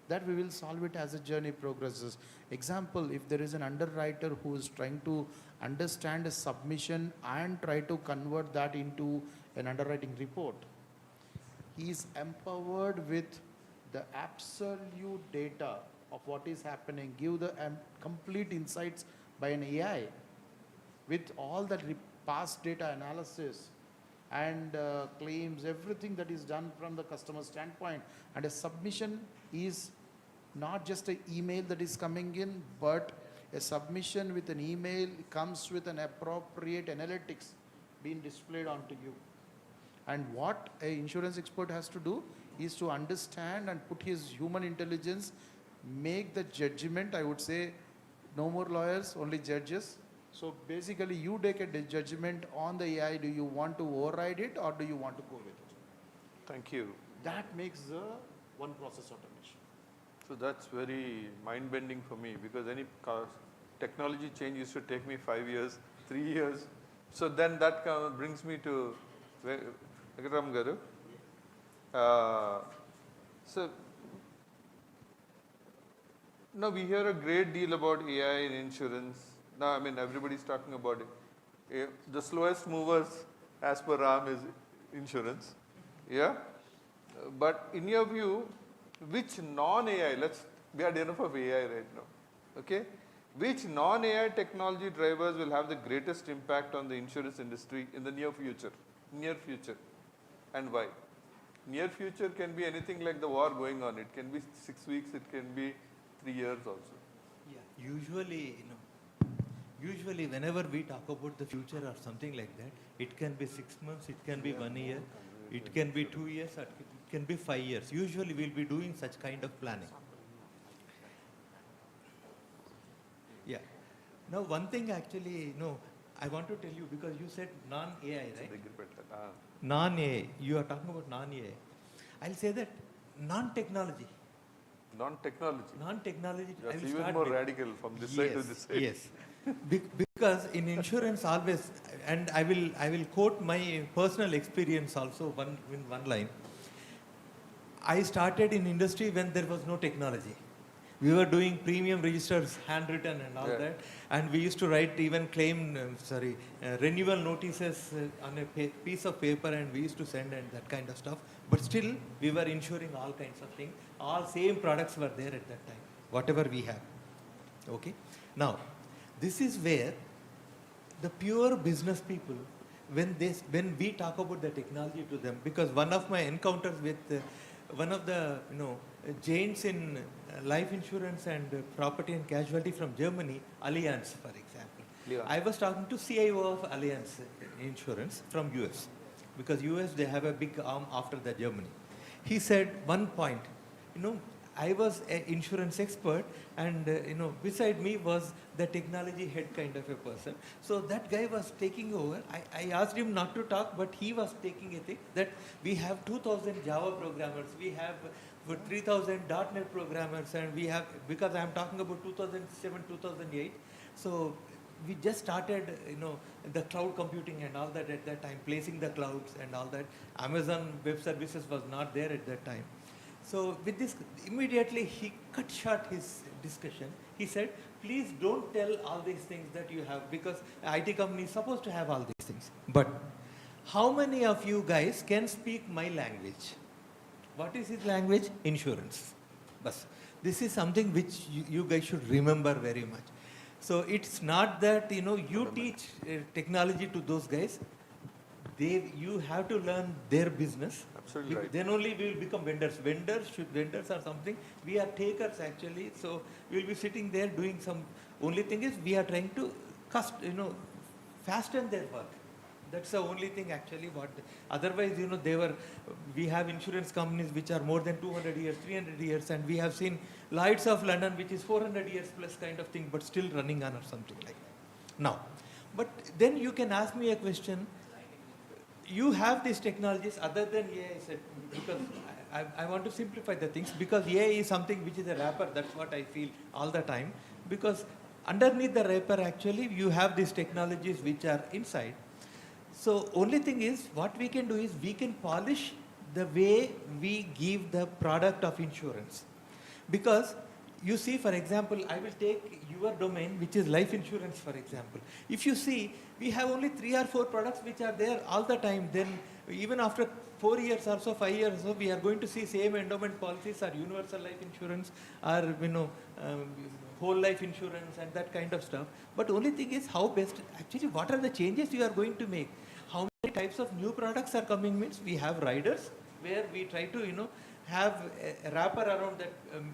that we will solve it as a journey progresses. Example, if there is an underwriter who is trying to understand a submission and try to convert that into an underwriting report, he is empowered with the absolute data of what is happening, give the complete insights by an AI with all that past data analysis and claims, everything that is done from the customer standpoint. And a submission is not just an email that is coming in, but a submission with an email comes with an appropriate analytics being displayed onto you. And what an insurance expert has to do is to understand and put his human intelligence, make the judgment. I would say no more lawyers, only judges. So basically you take a judgment on the AI. Do you want to override it or do you want to go with it? Thank you. That makes the one process automation. So that's very mind-bending for me, because any technology change used to take me 5 years, 3 years. So then that brings me to Venkatram Garu. So now we hear a great deal about AI in insurance. Now, I mean, everybody's talking about it. The slowest movers, as per Ram, is insurance. Yeah? But in your view, which non-AI, we had enough of AI right now, okay? Which non-AI technology drivers will have the greatest impact on the insurance industry in the near future, and why? Near future can be anything like the war going on. It can be 6 weeks, it can be 3 years also. Yeah, usually whenever we talk about the future or something like that, it can be 6 months, it can be 1 year, it can be 2 years, or it can be 5 years. Usually we'll be doing such kind of planning. Yeah. Now one thing actually, I want to tell you, because you said non-AI, right? Non-AI. You are talking about non-AI. I'll say that non-technology. Non-technology. Non-technology. I That's will even start more with. radical from this side to this side. Yes. Because in insurance always, and I will quote my personal experience also in one line. I started in industry when there was no technology. We were doing premium registers, handwritten and all Yeah. that, and we used to write even renewal notices on a piece of paper, and we used to send and that kind of stuff. But still, we were insuring all kinds of things. All same products were there at that time, whatever we have. Okay. Now, this is where the pure business people, when we talk about the technology to them, because one of my encounters with one of the giants in life insurance and property and casualty from Germany, Allianz, for example. Yeah. I was talking to CIO of Allianz Insurance from US, because US they have a big arm after the Germany. He said one point, I was an insurance expert, and beside me was the technology head kind of a person. So that guy was taking over. I asked him not to talk, but he was taking a thing that we have 2,000 Java programmers, we have 3,000 .NET programmers, and we have, because I am talking about 2007, 2008. So we just started, the cloud computing and all that at that time, placing the clouds and all that. Amazon Web Services was not there at that time. So with this, immediately he cut short his discussion. He said, please don't tell all these things that you have, because IT company is supposed to have all these things. But how many of you guys can speak my language? What is his language? Insurance. Bas. This is something which you guys should remember very much. So it's not that, you teach technology to those guys. You have to learn their business. Absolutely right. Then only we will become vendors. Vendors are something. We are takers actually. So we will be sitting there doing some. Only thing is we are trying to fasten their work. That's the only thing actually. Otherwise, we have insurance companies which are more than 200 years, 300 years, and we have seen Lloyd's of London, which is 400 years plus kind of thing, but still running on or something like that. Now, but then you can ask me a question. You have these technologies other than AI, because I want to simplify the things, because AI is something which is a wrapper. That's what I feel all the time. Because underneath the wrapper, actually, you have these technologies which are inside. So only thing is, what we can do is we can polish the way we give the product of insurance. Because you see, for example, I will take your domain, which is life insurance, for example. If you see, we have only 3 or 4 products which are there all the time. Then even after 4 years or so, 5 years or so, we are going to see same endowment policies or universal life insurance or, whole life insurance and that kind of stuff. But only thing is how best, actually, what are the changes you are going to make? How many types of new products are coming means we have riders where we try to, have a wrapper around that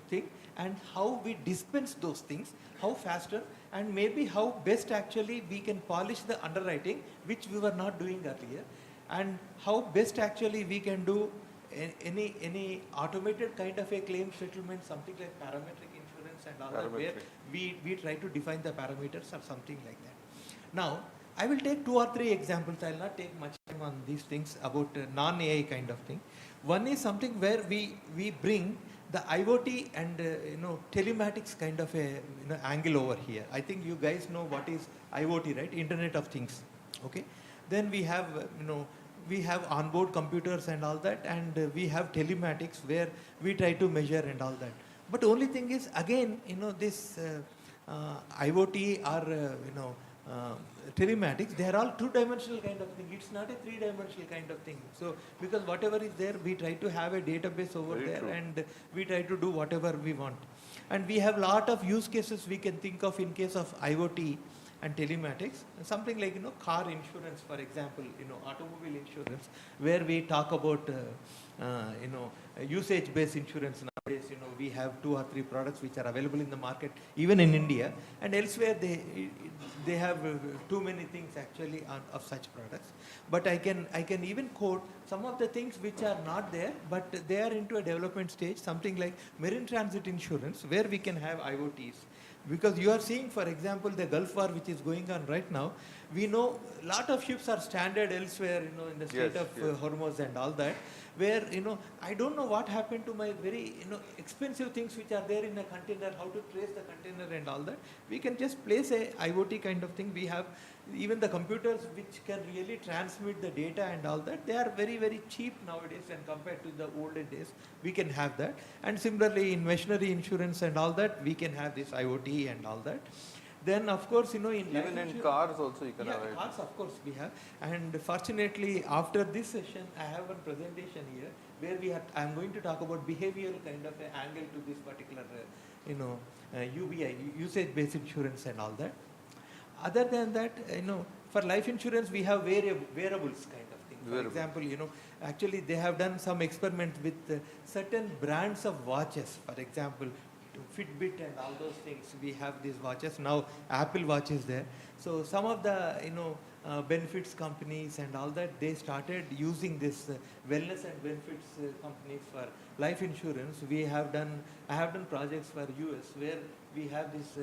thing, and how we dispense those things, how faster, and maybe how best actually we can polish the underwriting, which we were not doing earlier, and how best actually we can do any automated kind of a claim settlement, something like parametric insurance and all that, where we try to define the parameters or something like that. Now, I will take 2 or 3 examples. I will not take much time on these things about non-AI kind of thing. One is something where we bring the IoT and telematics kind of a angle over here. I think you guys know what is IoT, right? Internet of Things. Okay. Then we have we have onboard computers and all that, and we have telematics where we try to measure and all that. But only thing is, again, this IoT or telematics, they are all 2-dimensional kind of thing. It's not a 3-dimensional kind of thing. So because whatever is there, we try to have a database over Very there, true. and we try to do whatever we want. And we have lot of use cases we can think of in case of IoT and telematics. Something like car insurance, for example, automobile insurance, where we talk about usage-based insurance. Nowadays, we have 2 or 3 products which are available in the market, even in India, and elsewhere they have too many things actually of such products. But I can even quote some of the things which are not there, but they are into a development stage. Something like marine transit insurance, where we can have IoTs. Because you are seeing, for example, the Gulf War which is going on right now. We know a lot of ships are stranded elsewhere, in the Strait of Hormuz and all that. where, I don't know what happened to my very, expensive things which are there in a container, how to trace the container and all that. We can just place a IoT kind of thing. We have even the computers which can really transmit the data and all that. They are very, very cheap nowadays when compared to the olden days. We can have that. And similarly in machinery insurance and all that, we can have this IoT and all that. Then of course, in Even in cars also you can have it. Cars of course we have. And fortunately after this session, I have one presentation here where I'm going to talk about behavioral kind of an angle to this particular, UBI, usage-based insurance and all that. Other than that, for life insurance we have wearables kind of thing. For example, actually they have done some experiment with certain brands of watches. For example, Fitbit and all those things. We have these watches. Now Apple Watch is there. So some of the, benefits companies and all that, they started using this wellness and benefits companies for life insurance. I have done projects for US where we have this,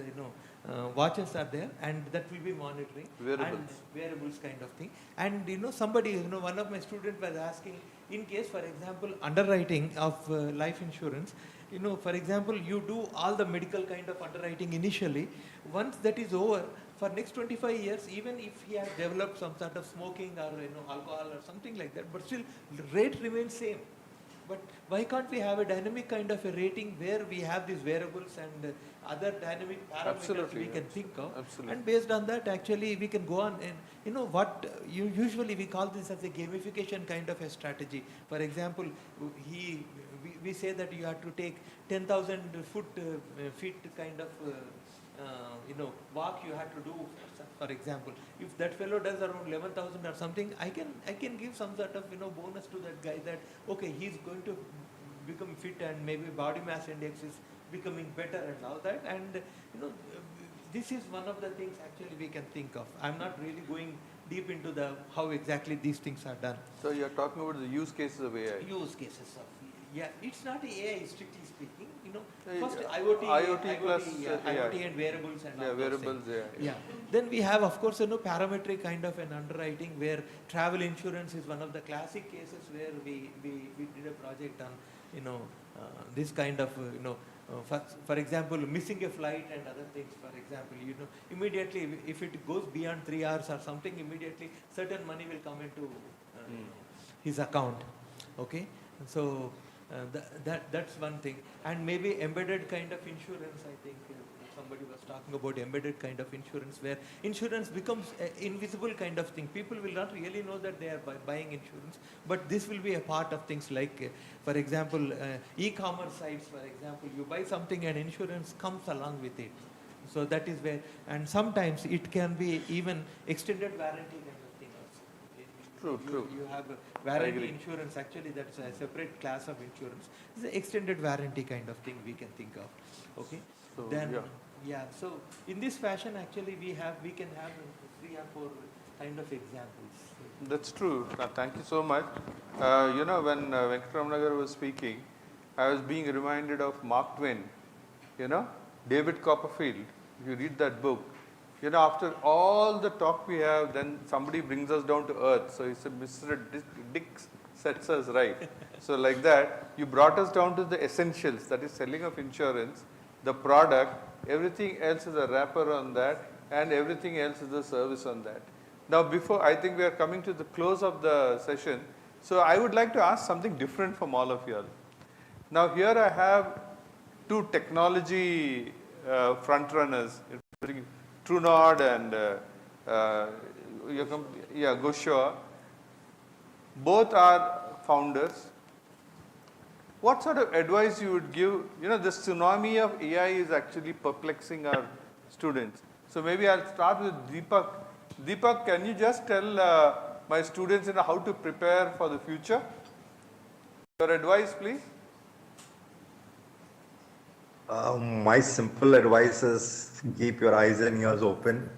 watches are there and that will be monitoring. Wearables kind of thing. And somebody, one of my students was asking, in case, for example, underwriting of life insurance, for example, you do all the medical kind of underwriting initially. Once that is over, for next 25 years, even if he has developed some sort of smoking or alcohol or something like that, but still rate remains same. But why can't we have a dynamic kind of a rating where we have these variables and other dynamic parameters we can think of? Absolutely. And based on that, actually, we can go on and, usually we call this as a gamification kind of a strategy. For example, we say that you have to take 10,000 feet kind of, walk you have to do, for example. If that fellow does around 11,000 or something, I can give some sort of, bonus to that guy that, okay, he's going to become fit and maybe body mass index is becoming better and all that. And, this is one of the things actually we can think of. I'm not really going deep into how exactly these things are done. So you're talking about the use cases of AI. Use cases of, it's not AI strictly speaking, first IoT plus IoT and wearables and all wearables, those things. Then we have, of course, parametric kind of an underwriting where travel insurance is one of the classic cases where we did a project on, this kind of, for example, missing a flight and other things, for example, immediately if it goes beyond 3 hours or something, immediately certain money will come into his account. Okay, so that's one thing. And maybe embedded kind of insurance, I think somebody was talking about embedded kind of insurance where insurance becomes an invisible kind of thing. People will not really know that they are buying insurance, but this will be a part of things like, for example, e-commerce sites, for example, you buy something and insurance comes along with it. So that is where, and sometimes it can be even extended warranty kind of thing also. True. You have a warranty insurance, actually that's a separate class of insurance. It's an extended warranty kind of thing we can think of. Okay. So, then, so in this fashion, actually, we can have 3 or 4 kind of examples. That's true. Thank you so much. When Venkatramanagar was speaking, I was being reminded of Mark Twain, David Copperfield. If you read that book, after all the talk we have, then somebody brings us down to earth. So he said, Mr. Dick sets us right. So like that, you brought us down to the essentials, that is selling of insurance, the product, everything else is a wrapper on that, and everything else is a service on that. Now before, I think we are coming to the close of the session, so I would like to ask something different from all of you all. Now here I have 2 technology front runners, TrueNord and Goshaw. Both are founders. What sort of advice you would give? This tsunami of AI is actually perplexing our students. So maybe I'll start with Deepak. Deepak, can you just tell my students how to prepare for the future? Your advice, please. My simple advice is keep your eyes and ears open.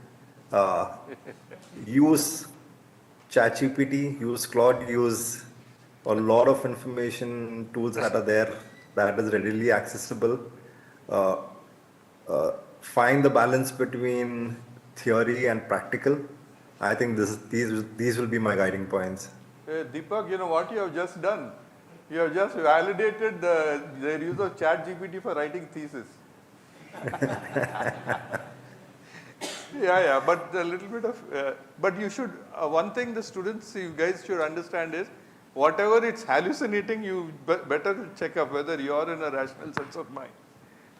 Use ChatGPT, use Claude, use a lot of information tools that are there that is readily accessible. Find the balance between theory and practical. I think these will be my guiding points. Deepak, what you have just done? You have just validated their use of ChatGPT for writing thesis. Yeah, but a little bit of, but you should, one thing the students, you guys should understand is, whatever it's hallucinating, you better check up whether you are in a rational sense of mind.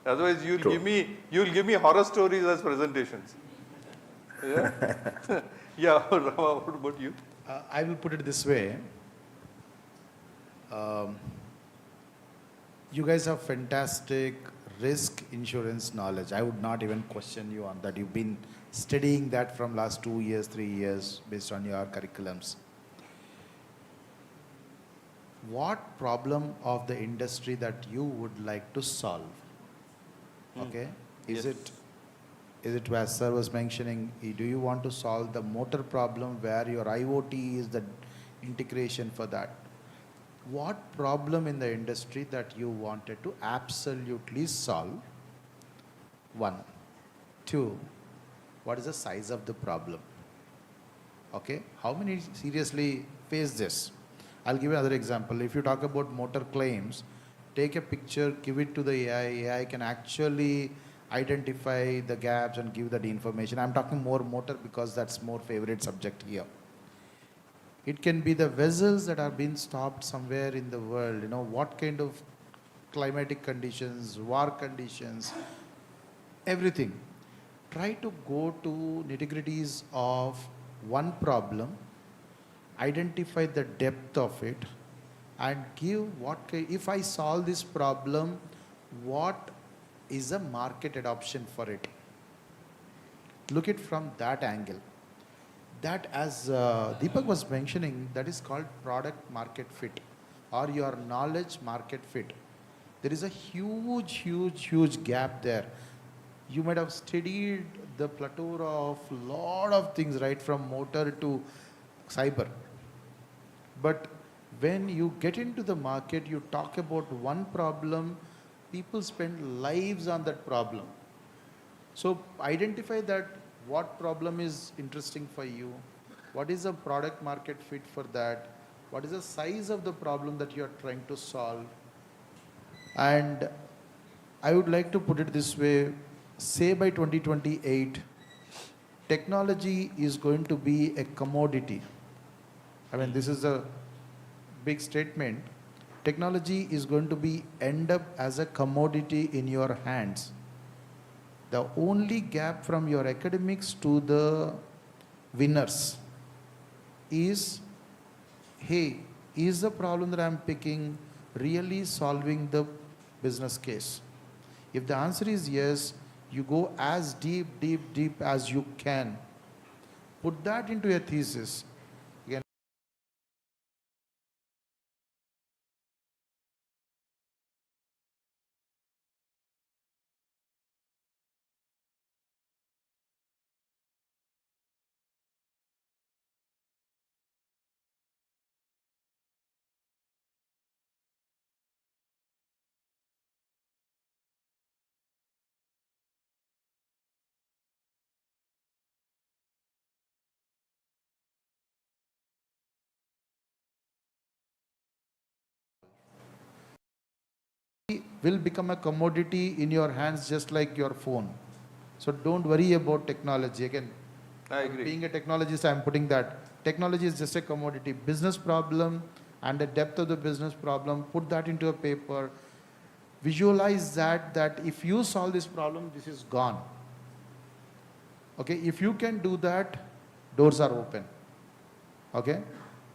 Otherwise, you'll give me horror stories as presentations. Yeah, yeah. Rama, what about you? I will put it this way. You guys have fantastic risk insurance knowledge. I would not even question you on that. You've been studying that from last 2 years, 3 years based on your curriculums. What problem of the industry that you would like to solve? Okay, is it where sir was mentioning, do you want to solve the motor problem where your IoT is the integration for that? What problem in the industry that you wanted to absolutely solve? 1. 2, what is the size of the problem? Okay, how many seriously face this? I'll give you another example. If you talk about motor claims, take a picture, give it to the AI. AI can actually identify the gaps and give that information. I'm talking more motor because that's more favorite subject here. It can be the vessels that are being stopped somewhere in the world. What kind of climatic conditions, war conditions, everything. Try to go to nitty-gritties of one problem, identify the depth of it, and give if I solve this problem, what is the market adoption for it? Look it from that angle. That, as Deepak was mentioning, that is called product market fit or your knowledge market fit. There is a huge gap there. You might have studied the plethora of lot of things, right from motor to cyber. But when you get into the market, you talk about one problem, people spend lives on that problem. So identify that what problem is interesting for you, what is the product market fit for that, what is the size of the problem that you are trying to solve. And I would like to put it this way, say by 2028, technology is going to be a commodity. I mean, this is a big statement. Technology is going to end up as a commodity in your hands. The only gap from your academics to the winners is, hey, is the problem that I'm picking really solving the business case? If the answer is yes, you go as deep as you can. Put that into a thesis. Again, will become a commodity in your hands just like your phone. So don't worry about technology. Again, I agree. Being a technologist, I'm putting that. Technology is just a commodity. Business problem and the depth of the business problem, put that into a paper. Visualize that if you solve this problem, this is gone. Okay, if you can do that, doors are open. Okay,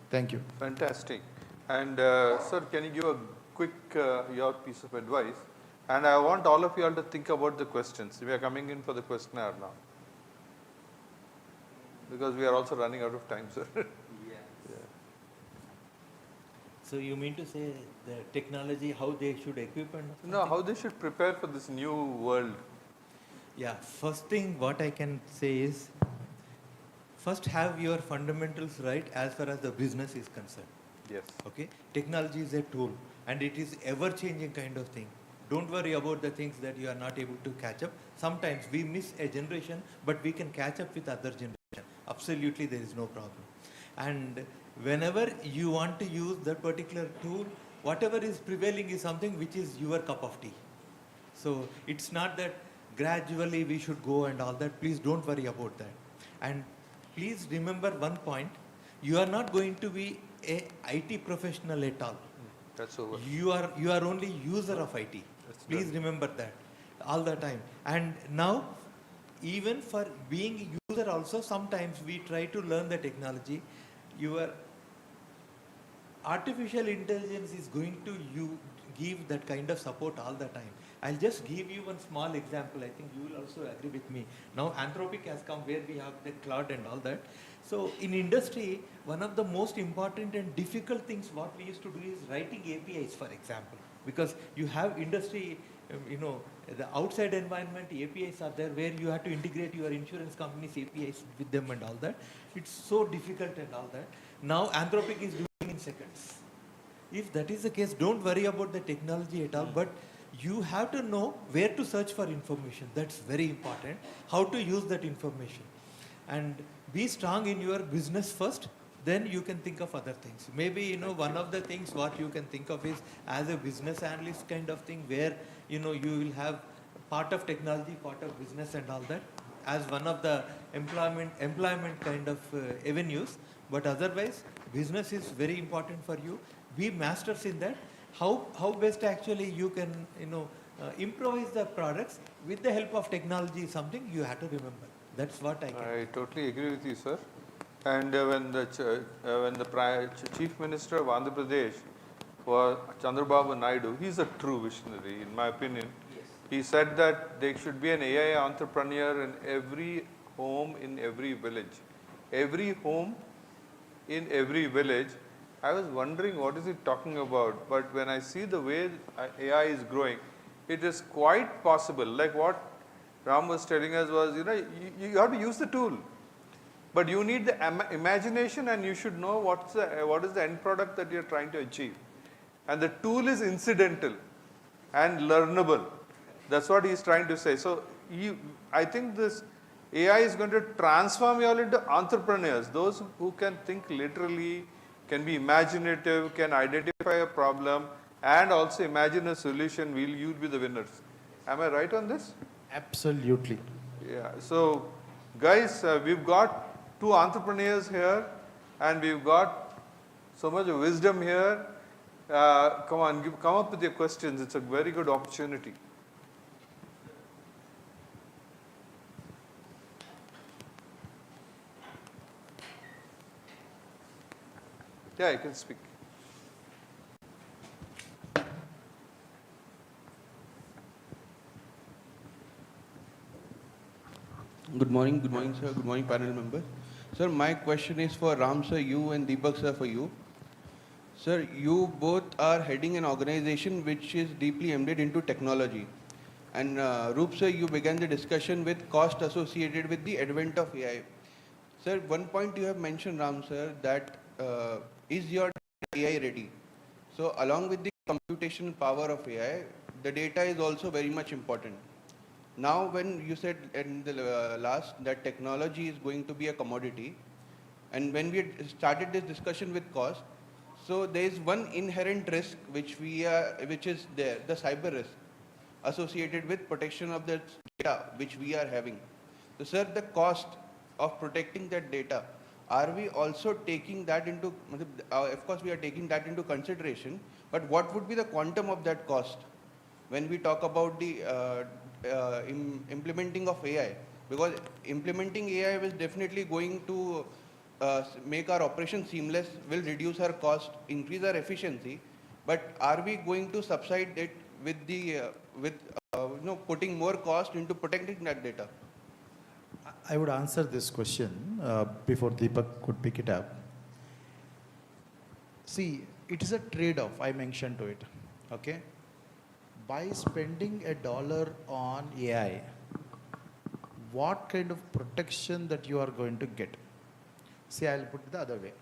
thank you. Fantastic. And sir, can you give a quick your piece of advice? And I want all of you all to think about the questions. We are coming in for the questionnaire now, because we are also running out of time, sir. Yeah. So you mean to say the technology, how they should equip and No, how they should prepare for this new world. Yeah, first thing what I can say is, first have your fundamentals right as far as the business is concerned. Yes. Okay, technology is a tool and it is ever changing kind of thing. Don't worry about the things that you are not able to catch up. Sometimes we miss a generation, but we can catch up with other generation. Absolutely, there is no problem. And whenever you want to use that particular tool, whatever is prevailing is something which is your cup of tea. So it's not that gradually we should go and all that. Please don't worry about that. And please remember one point, you are not going to be a IT professional at all. That's over. You are only user of IT. Please remember that all the time. And now, even for being user also, sometimes we try to learn the technology. Your artificial intelligence is going to give that kind of support all the time. I'll just give you one small example. I think you will also agree with me. Now Anthropic has come where we have the cloud and all that. So in industry, one of the most important and difficult things what we used to do is writing APIs, for example. Because you have industry, the outside environment APIs are there where you have to integrate your insurance company's APIs with them and all that. It's so difficult and all that. Now Anthropic is doing in seconds. If that is the case, don't worry about the technology at all, but you have to know where to search for information. That's very important. How to use that information. And be strong in your business first, then you can think of other things. Maybe, one of the things what you can think of is as a business analyst kind of thing where, you will have part of technology, part of business and all that as one of the employment kind of avenues. But otherwise, business is very important for you. Be masters in that. How best actually you can, improvise the products with the help of technology is something you have to remember. That's what I can. I totally agree with you, sir. And when the Chief Minister of Andhra Pradesh was Chandrababu Naidu, he's a true visionary, in my opinion. Yes. He said that there should be an AI entrepreneur in every home, in every village. Every home, in every village. I was wondering what is he talking about, but when I see the way AI is growing, it is quite possible. Like what Ram was telling us was, you have to use the tool, but you need the imagination, and you should know what is the end product that you're trying to achieve. And the tool is incidental and learnable. That's what he's trying to say. So I think this AI is going to transform you all into entrepreneurs, those who can think literally, can be imaginative, can identify a problem, and also imagine a solution. You'll be the winners. Am I right on this? Absolutely. Yeah. So, guys, we've got two entrepreneurs here, and we've got so much wisdom here. Come on, come up with your questions. It's a very good opportunity. Yeah, you can speak. Good morning, sir. Good morning, panel members. Sir, my question is for Ram sir, you, and Deepak sir for you. Sir, you both are heading an organization which is deeply embedded into technology. And Roop sir, you began the discussion with cost associated with the advent of AI. Sir, one point you have mentioned, Ram sir, that is your AI ready? So along with the computational power of AI, the data is also very much important. Now, when you said in the last that technology is going to be a commodity, and when we started this discussion with cost, so there is one inherent risk which is there, the cyber risk associated with protection of the data which we are having. So, sir, the cost of protecting that data, are we also taking that into? Of course, we are taking that into consideration. But what would be the quantum of that cost when we talk about the implementing of AI? Because implementing AI is definitely going to make our operation seamless, will reduce our cost, increase our efficiency. But are we going to subside it with putting more cost into protecting that data? I would answer this question before Deepak could pick it up. See, it is a trade-off, I mentioned to it, okay? By spending $1 on AI, what kind of protection that you are going to get? See, I'll put it the other way.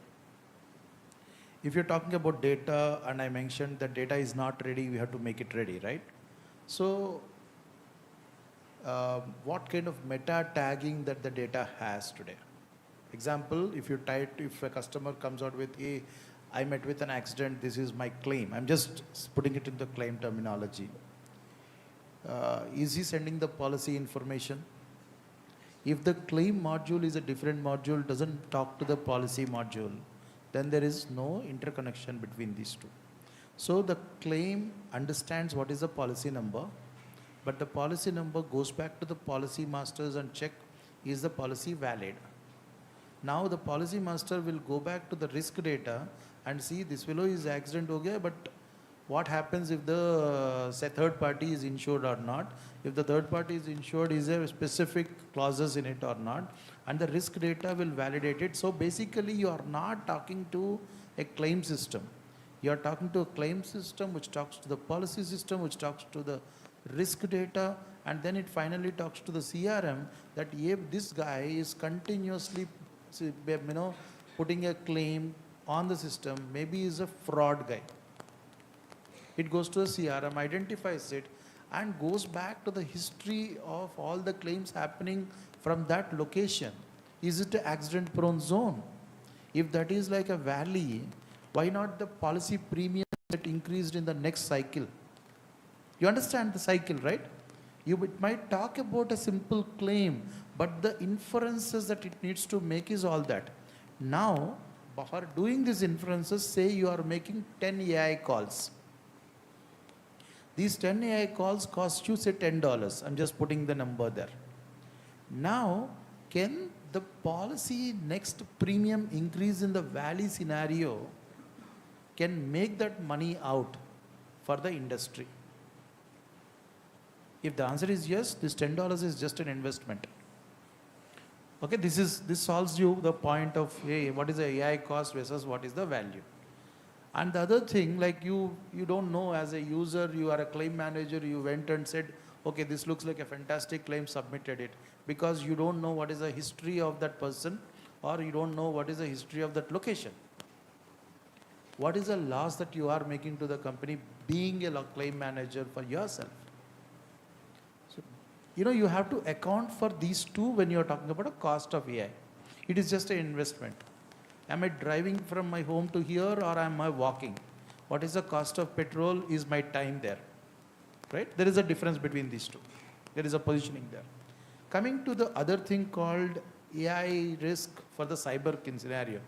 If you're talking about data, and I mentioned that data is not ready, we have to make it ready, right? So, what kind of meta tagging that the data has today? Example, if a customer comes out with, I met with an accident, this is my claim. I'm just putting it into claim terminology. Is he sending the policy information? If the claim module is a different module, doesn't talk to the policy module, then there is no interconnection between these two. So the claim understands what is the policy number, but the policy number goes back to the policy masters and check, is the policy valid? Now the policy master will go back to the risk data and see this fellow is accident ho gaya, but what happens if the third party is insured or not? If the third party is insured, is there specific clauses in it or not? And the risk data will validate it. So basically you are not talking to a claim system. You are talking to a claim system which talks to the policy system, which talks to the risk data, and then it finally talks to the CRM that this guy is continuously putting a claim on the system, maybe he's a fraud guy. It goes to the CRM, identifies it, and goes back to the history of all the claims happening from that location. Is it an accident prone zone? If that is like a valley, why not the policy premium get increased in the next cycle? You understand the cycle, right? It might talk about a simple claim, but the inferences that it needs to make is all that. Now, for doing these inferences, say you are making 10 AI calls. These 10 AI calls cost you, say, $10. I'm just putting the number there. Now, can the policy next premium increase in the valley scenario can make that money out for the industry? If the answer is yes, this $10 is just an investment. Okay, this solves you the point of, hey, what is the AI cost versus what is the value. And the other thing, like you don't know as a user, you are a claim manager, you went and said, okay, this looks like a fantastic claim, submitted it. Because you don't know what is the history of that person, or you don't know what is the history of that location. What is the loss that you are making to the company being a claim manager for yourself? So, you have to account for these two when you are talking about a cost of AI. It is just an investment. Am I driving from my home to here, or am I walking? What is the cost of petrol? Is my time there? Right? There is a difference between these two. There is a positioning there. Coming to the other thing called AI risk for the cyber scenario.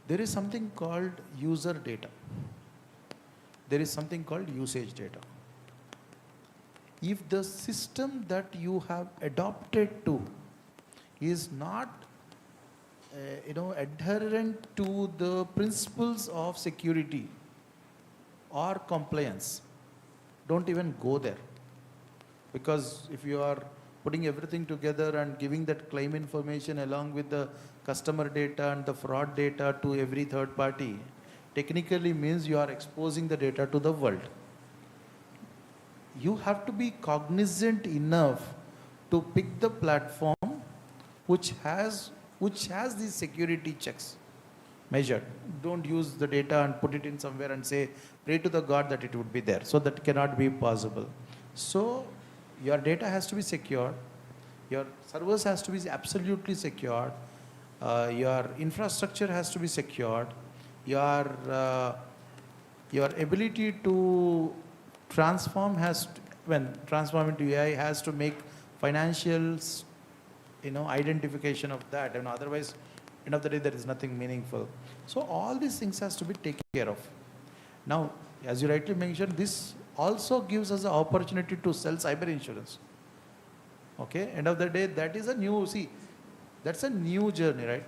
There is something called user data. There is something called usage data. If the system that you have adopted to is not adherent to the principles of security or compliance, don't even go there. Because if you are putting everything together and giving that claim information along with the customer data and the fraud data to every third party, technically means you are exposing the data to the world. You have to be cognizant enough to pick the platform which has these security checks measured. Don't use the data and put it in somewhere and say, pray to the God that it would be there. So that cannot be possible. So your data has to be secured. Your servers has to be absolutely secured. Your infrastructure has to be secured. Your ability to transform transform into AI has to make financial identification of that, and otherwise, end of the day, there is nothing meaningful. So all these things has to be taken care of. Now, as you rightly mentioned, this also gives us the opportunity to sell cyber insurance. Okay, end of the day, that is a new, that's a new journey, right?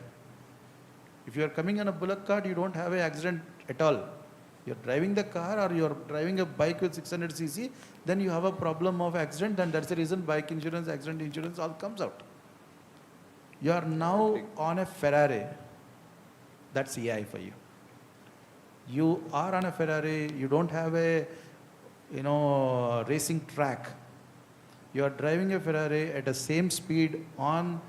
If you are coming on a bullock cart, you don't have an accident at all. You're driving the car or you're driving a bike with 600 cc, then you have a problem of accident, and that's the reason bike insurance, accident insurance all comes out. You are now on a Ferrari, that's AI for you. You are on a Ferrari, you don't have a racing track. You are driving a Ferrari at the same speed on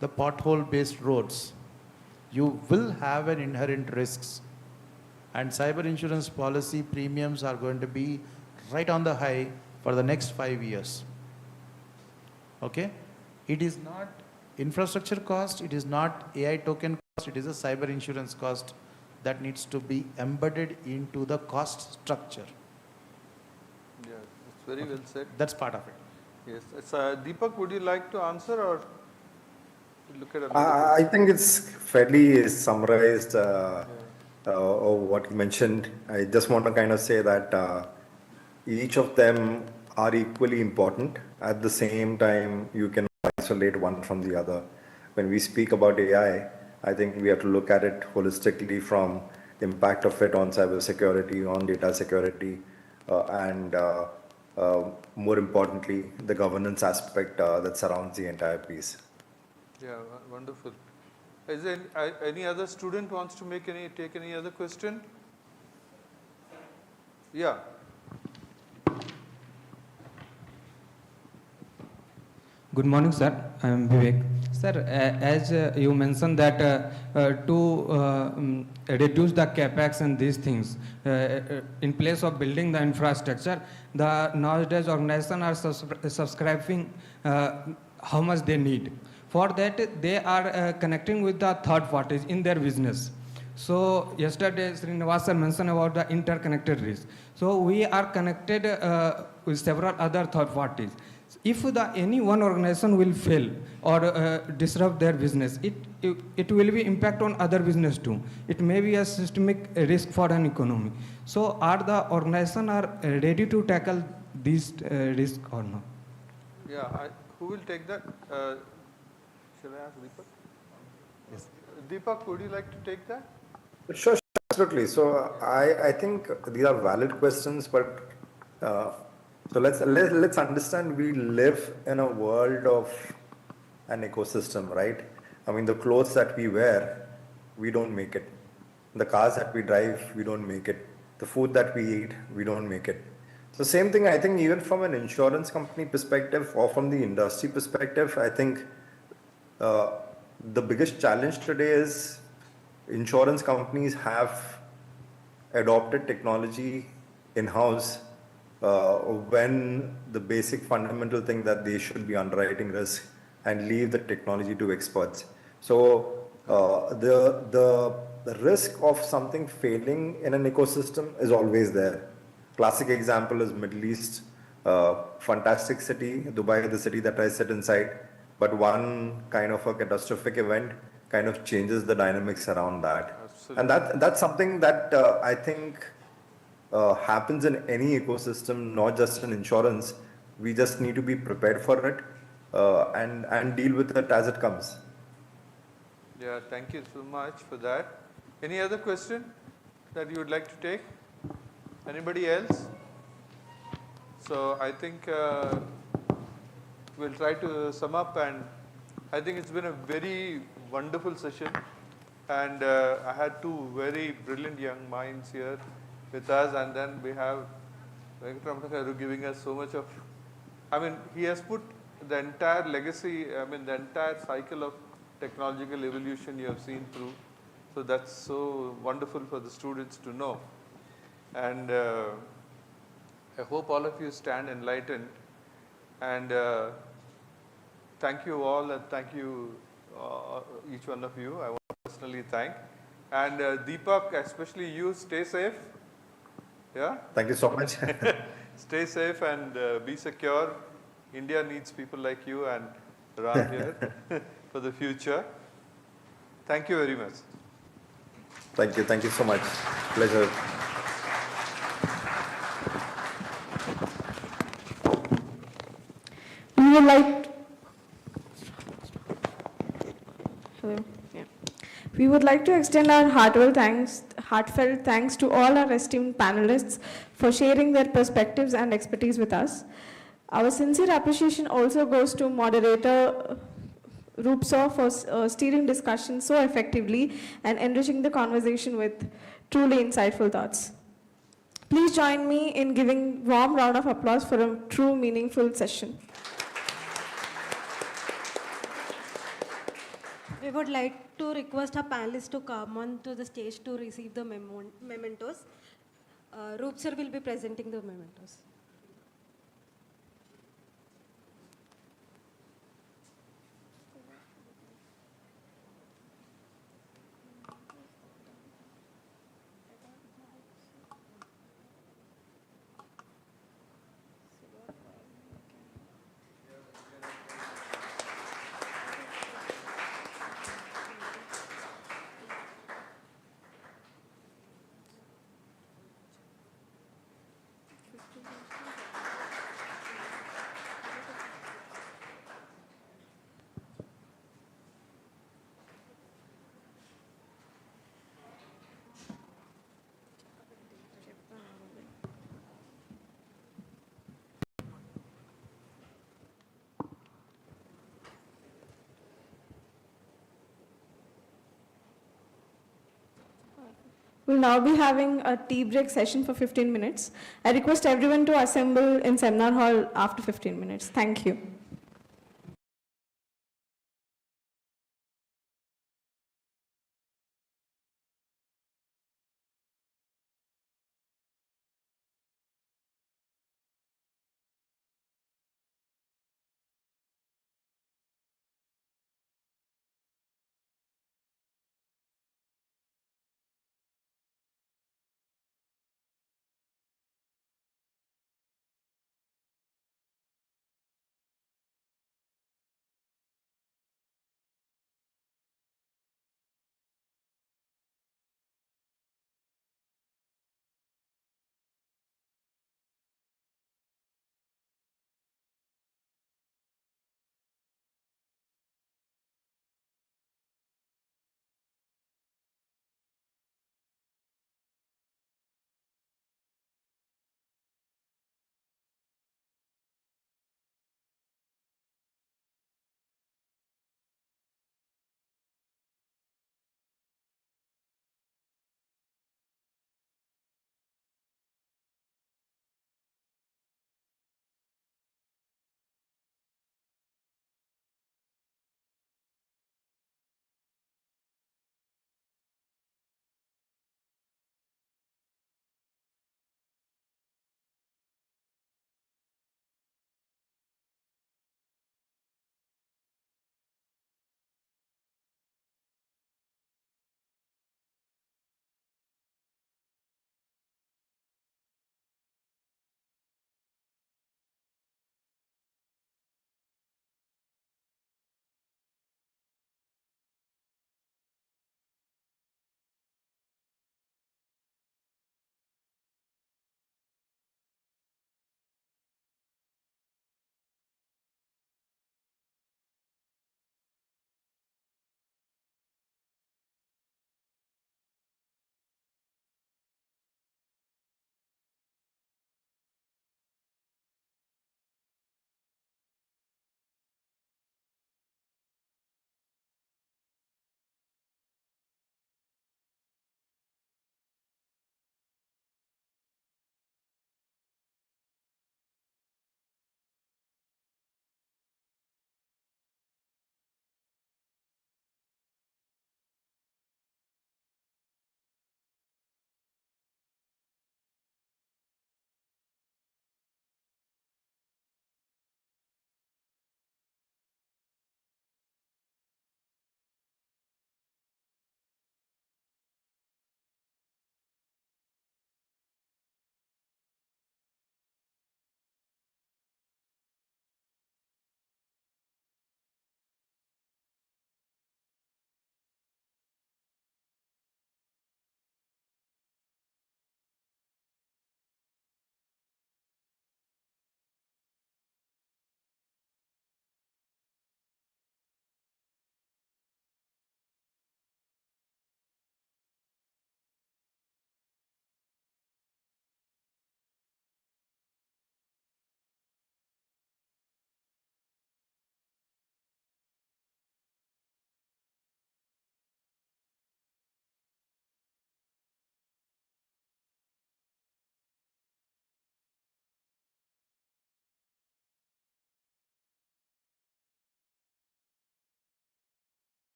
the pothole based roads. You will have an inherent risks, and cyber insurance policy premiums are going to be right on the high for the next 5 years. Okay, it is not infrastructure cost, it is not AI token it is a cyber insurance cost that needs to be embedded into the cost structure. Yeah, it's very well said. That's part of it. Yes. Deepak, would you like to answer or look at another I think it's fairly summarized of what you mentioned. I just want to kind of say that each of them are equally important. At the same time, you can isolate one from the other. When we speak about AI, I think we have to look at it holistically from the impact of it on cybersecurity, on data security, and more importantly, the governance aspect that surrounds the entire piece. Yeah, wonderful. Is there any other student wants to take any other question? Yeah. Good morning, sir. I am Vivek. Sir, as you mentioned that to reduce the capex and these things, in place of building the infrastructure, the nowadays organizations are subscribing how much they need. For that, they are connecting with the third parties in their business. So yesterday, Srinivas sir mentioned about the interconnected risk. So we are connected with several other third parties. If any one organization will fail or disrupt their business, it will be impact on other business too. It may be a systemic risk for an economy. So are the organization ready to tackle these risks or not? Yeah, who will take that? Shall I ask Deepak? Yes. Deepak, would you like to take that? Sure, absolutely. So I think these are valid questions, but so let's understand we live in a world of an ecosystem, right? I mean, the clothes that we wear, we don't make it. The cars that we drive, we don't make it. The food that we eat, we don't make it. So same thing, I think even from an insurance company perspective or from the industry perspective, I think the biggest challenge today is insurance companies have adopted technology in-house when the basic fundamental thing that they should be underwriting risk and leave the technology to experts. So the risk of something failing in an ecosystem is always there. Classic example is Middle East, fantastic city, Dubai, the city that I sit inside, but one kind of a catastrophic event kind of changes the dynamics around that. Absolutely. And that's something that I think happens in any ecosystem, not just in insurance. We just need to be prepared for it and deal with it as it comes. Yeah, thank you so much for that. Any other question that you would like to take? Anybody else? So I think we'll try to sum up, and I think it's been a very wonderful session, and I had two very brilliant young minds here with us, and then we have Venkatramana giving us so much of, I mean, he has put the entire legacy, I mean, the entire cycle of technological evolution you have seen through. So that's so wonderful for the students to know. And I hope all of you stand enlightened. And thank you all, and thank you each one of you. I want to personally thank. And Deepak, especially you, stay safe. Yeah? Thank you so much. Stay safe and be secure. India needs people like you and Ram here for the future. Thank you very much. Thank you so much. Pleasure. We would like Hello. Yeah. We would like to extend our heartfelt thanks to all our esteemed panelists for sharing their perspectives and expertise with us. Our sincere appreciation also goes to moderator Roopsaw for steering discussion so effectively and enriching the conversation with truly insightful thoughts. Please join me in giving warm round of applause for a true meaningful session. We would like to request our panelists to come on to the stage to receive the mementos. Roop sir will be presenting the mementos. We'll now be having a tea break session for 15 minutes. I request everyone to assemble in seminar hall after 15 minutes. Thank you.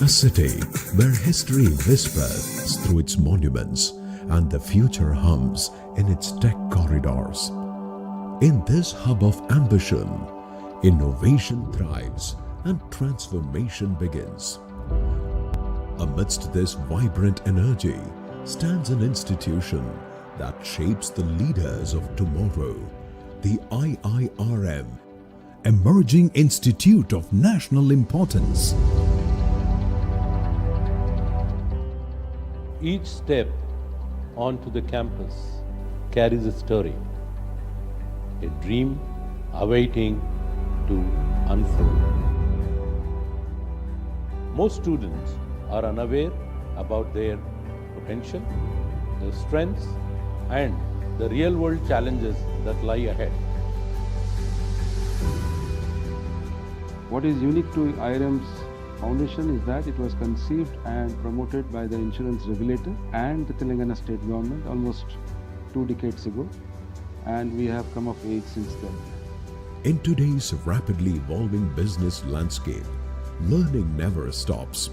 A city where history whispers through its monuments and the future hums in its tech corridors. In this hub of ambition, innovation thrives and transformation begins. Amidst this vibrant energy stands an institution that shapes the leaders of tomorrow, the Iirm, Emerging Institute of National Importance. Each step onto the campus carries a story, a dream awaiting to unfold. Most students are unaware about their potential, their strengths, and the real-world challenges that lie ahead. What is unique to Iirm's foundation is that it was conceived and promoted by the insurance regulator and the Telangana state government almost 2 decades ago, and we have come of age since then. In today's rapidly evolving business landscape, learning never stops.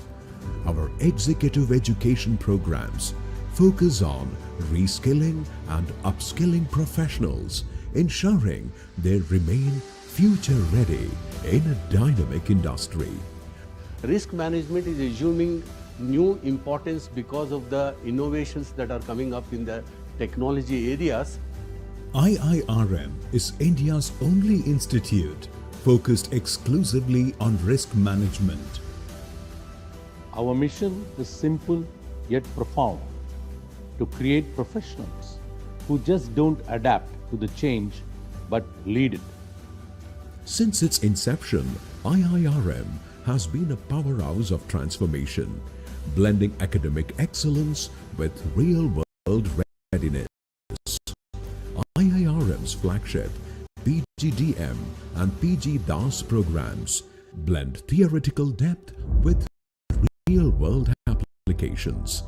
Our executive education programs focus on reskilling and upskilling professionals, ensuring they remain future-ready in a dynamic industry. Risk management is assuming new importance because of the innovations that are coming up in the technology areas. Iirm is India's only institute focused exclusively on risk management. Our mission is simple yet profound: to create professionals who just don't adapt to the change but lead it. Since its inception, Iirm has been a powerhouse of transformation, blending academic excellence with real-world readiness. Iirm's flagship PGDM and PG DAS programs blend theoretical depth with real-world applications,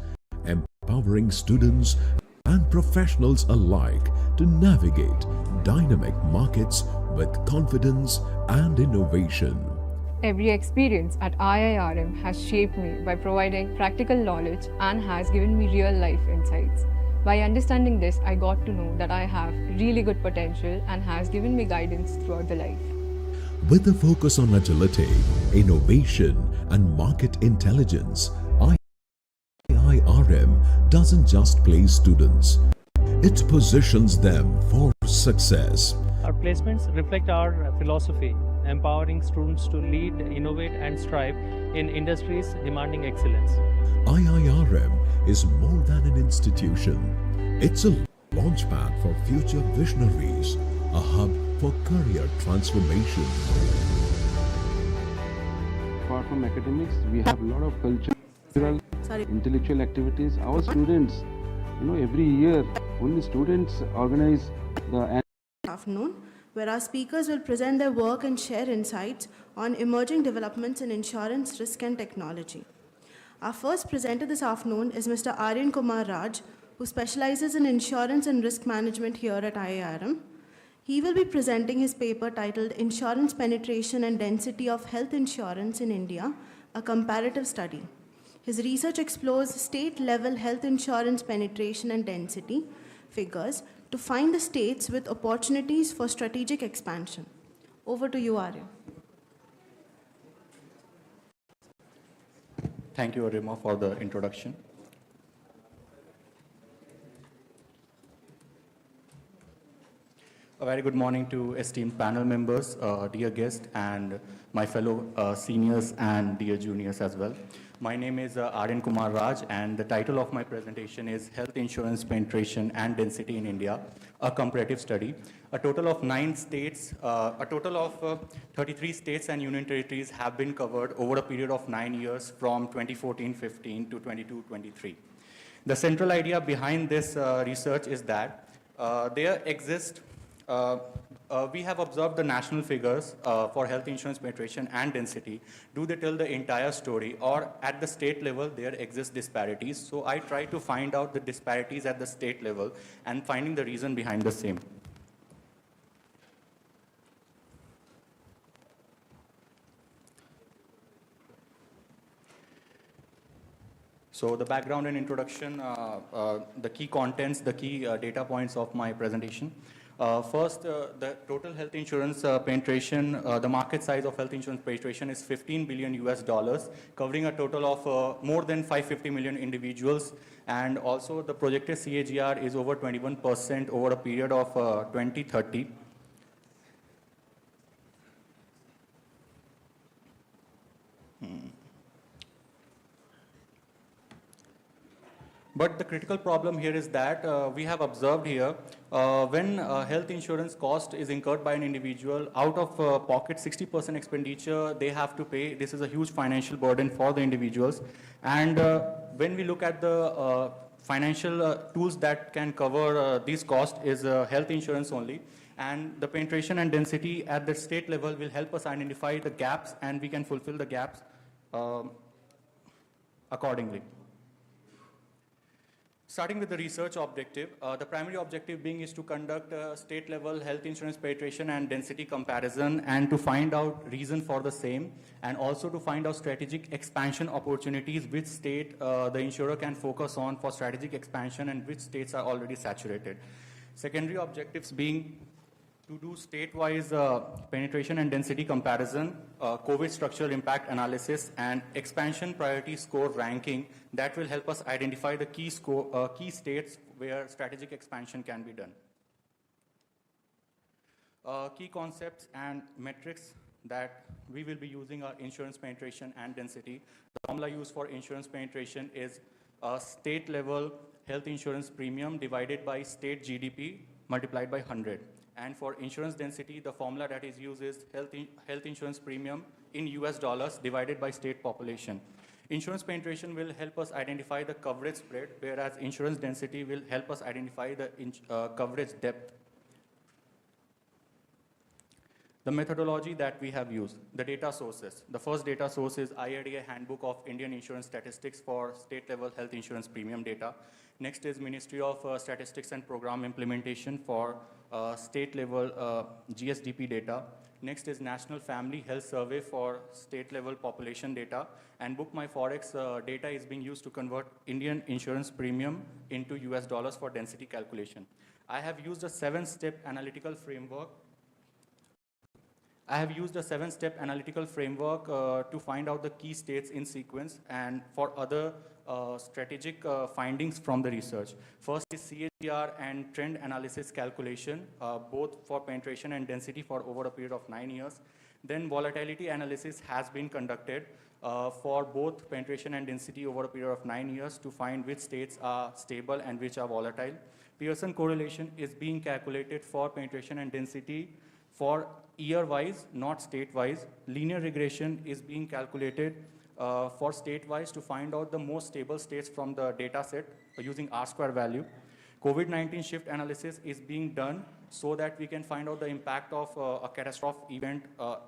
empowering students and professionals alike to navigate dynamic markets with confidence and innovation. Every experience at Iirm has shaped me by providing practical knowledge and has given me real-life insights. By understanding this, I got to know that I have really good potential and has given me guidance throughout the life. With a focus on agility, innovation, and market intelligence, Iirm doesn't just place students, it positions them for success. Our placements reflect our philosophy, empowering students to lead, innovate, and strive in industries demanding excellence. Iirm is more than an institution. It's a launchpad for future visionaries, a hub for career transformation. Apart from academics, we have a lot of cultural, intellectual activities. Our students, every year, only students organize the afternoon, where our speakers will present their work and share insights on emerging developments in insurance, risk, and technology. Our first presenter this afternoon is Mr. Aryan Raj, who specializes in insurance and risk management here at Iirm. He will be presenting his paper titled Insurance Penetration and Density of Health Insurance in India, a Comparative Study. His research explores state-level health insurance penetration and density figures to find the states with opportunities for strategic expansion. Over to you, Arya. Thank you, Rima, for the introduction. A very good morning to esteemed panel members, dear guests, and my fellow seniors and dear juniors as well. My name is Aryan Kumar Raj, and the title of my presentation is Health Insurance Penetration and Density in India, a Comparative Study. A total of 9 states, a total of 33 states and union territories have been covered over a period of 9 years from 2014-15 to 22-23. The central idea behind this research is that there exists we have observed the national figures for health insurance penetration and density. Do they tell the entire story, or at the state level there exist disparities? So I try to find out the disparities at the state level and finding the reason behind the same. So the background and introduction, the key contents, the key data points of my presentation. First, the total health insurance penetration, the market size of health insurance penetration is $15 billion US, covering a total of more than 550 million individuals. And also the projected CAGR is over 21% over a period of 2030. But the critical problem here is that we have observed here when health insurance cost is incurred by an individual, out of pocket 60% expenditure they have to pay. This is a huge financial burden for the individuals. And when we look at the financial tools that can cover these costs is health insurance only. And the penetration and density at the state level will help us identify the gaps, and we can fulfill the gaps accordingly. Starting with the research objective, the primary objective being is to conduct a state-level health insurance penetration and density comparison and to find out reason for the same, and also to find out strategic expansion opportunities, which state the insurer can focus on for strategic expansion and which states are already saturated. Secondary objectives being to do state-wise penetration and density comparison, COVID structural impact analysis, and expansion priority score ranking that will help us identify the key states where strategic expansion can be done. Key concepts and metrics that we will be using are insurance penetration and density. The formula used for insurance penetration is state-level health insurance premium divided by state GDP multiplied by 100. And for insurance density, the formula that is used is health insurance premium in US dollars divided by state population. Insurance penetration will help us identify the coverage spread, whereas insurance density will help us identify the coverage depth. The methodology that we have used, the data sources. The first data source is IRDA Handbook of Indian Insurance Statistics for state-level health insurance premium data. Next is Ministry of Statistics and Program Implementation for state-level GSDP data. Next is National Family Health Survey for state-level population data. And Book My Forex data is being used to convert Indian insurance premium into US dollars for density calculation. I have used a seven-step analytical framework to find out the key states in sequence and for other strategic findings from the research. First is CAGR and trend analysis calculation, both for penetration and density for over a period of 9 years. Then volatility analysis has been conducted for both penetration and density over a period of 9 years to find which states are stable and which are volatile. Pearson correlation is being calculated for penetration and density for year-wise, not state-wise. Linear regression is being calculated for state-wise to find out the most stable states from the data set using R-square value. COVID-19 shift analysis is being done so that we can find out the impact of a catastrophic event,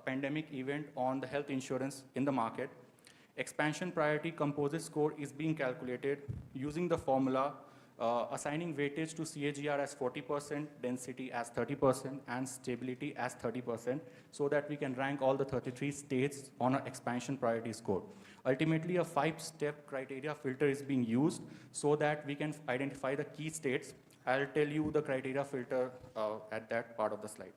pandemic event on the health insurance in the market. Expansion priority composite score is being calculated using the formula assigning weightage to CAGR as 40%, density as 30%, and stability as 30%, so that we can rank all the 33 states on an expansion priority score. Ultimately, a 5-step criteria filter is being used so that we can identify the key states. I'll tell you the criteria filter at that part of the slide.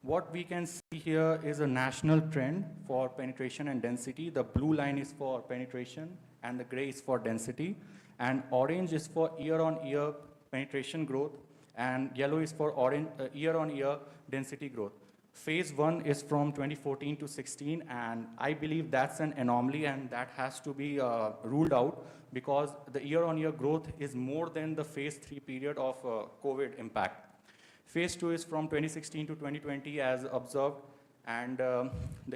What we can see here is a national trend for penetration and density. The blue line is for penetration and the gray is for density. And orange is for year-on-year penetration growth, and yellow is for year-on-year density growth. Phase 1 is from 2014 to 16, and I believe that's an anomaly, and that has to be ruled out because the year-on-year growth is more than the phase 3 period of COVID impact. Phase 2 is from 2016 to 2020 as observed, and the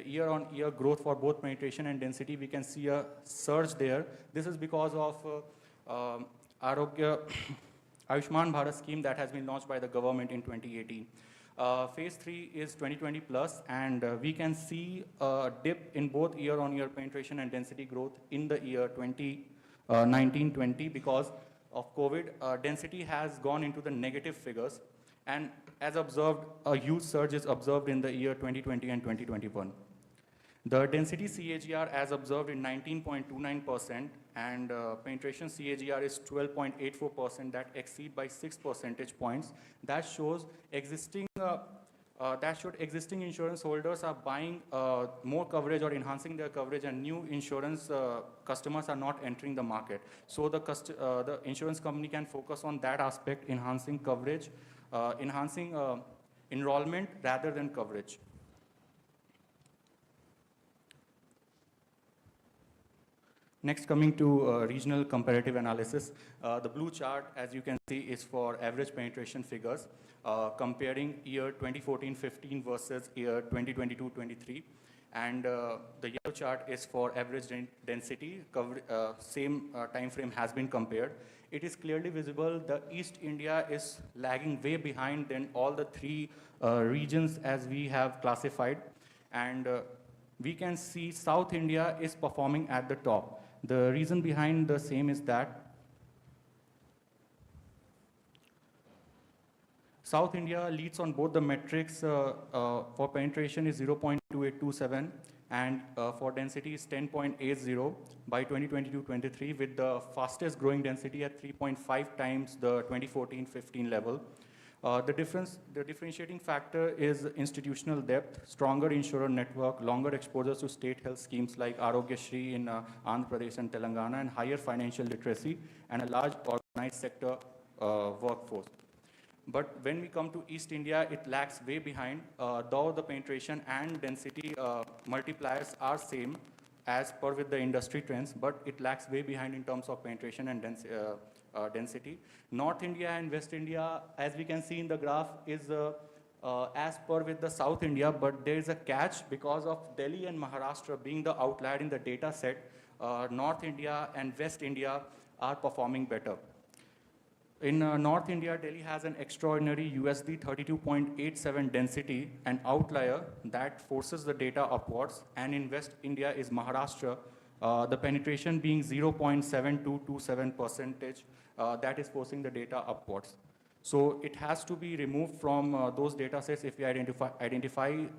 year-on-year growth for both penetration and density, we can see a surge there. This is because of Ayushman Bharat scheme that has been launched by the government in 2018. Phase 3 is 2020 plus, and we can see a dip in both year-on-year penetration and density growth in the year 2019-20 because of COVID. Density has gone into the negative figures, and as observed, a huge surge is observed in the year 2020 and 2021. The density CAGR as observed in 19.29% and penetration CAGR is 12.84% that exceed by 6 percentage points. That shows existing existing insurance holders are buying more coverage or enhancing their coverage, and new insurance customers are not entering the market. So the insurance company can focus on that aspect, enhancing coverage, enhancing enrollment rather than coverage. Next, coming to regional comparative analysis, the blue chart, as you can see, is for average penetration figures, comparing year 2014-15 versus year 2022-23. And the yellow chart is for average density, same time frame has been compared. It is clearly visible the East India is lagging way behind than all the three regions as we have classified. And we can see South India is performing at the top. The reason behind the same is that South India leads on both the metrics. For penetration is 0.2827 and for density is 10.80 by 2022-23, with the fastest growing density at 3.5 times the 2014-15 level. The differentiating factor is institutional depth, stronger insurer network, longer exposures to state health schemes like Arogya Shri in Andhra Pradesh and Telangana, and higher financial literacy, and a large organized sector workforce. But when we come to East India, it lags way behind, though the penetration and density multipliers are same as per with the industry trends, but it lags way behind in terms of penetration and density. North India and West India, as we can see in the graph, is as per with the South India, but there is a catch because of Delhi and Maharashtra being the outlier in the data set. North India and West India are performing better. In North India, Delhi has an extraordinary USD 32.87 density, an outlier that forces the data upwards, and in West India is Maharashtra, the penetration being 0.7227%, that is forcing the data upwards. So it has to be removed from those data sets if we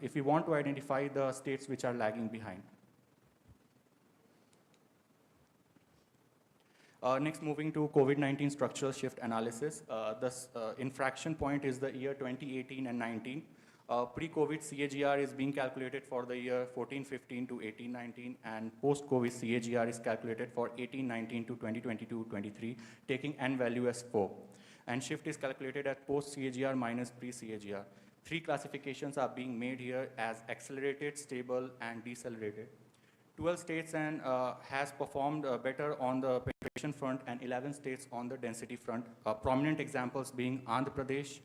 if we want to identify the states which are lagging behind. Next, moving to COVID-19 structural shift analysis. The infraction point is the year 2018 and 19. Pre-COVID CAGR is being calculated for the year 14-15 to 18-19, and post-COVID CAGR is calculated for 18-19 to 2022-23, taking N value as 4. And shift is calculated at post-CAGR minus pre-CAGR. Three classifications are being made here as accelerated, stable, and decelerated. 12 states has performed better on the penetration front, and 11 states on the density front. Prominent examples being Andhra Pradesh,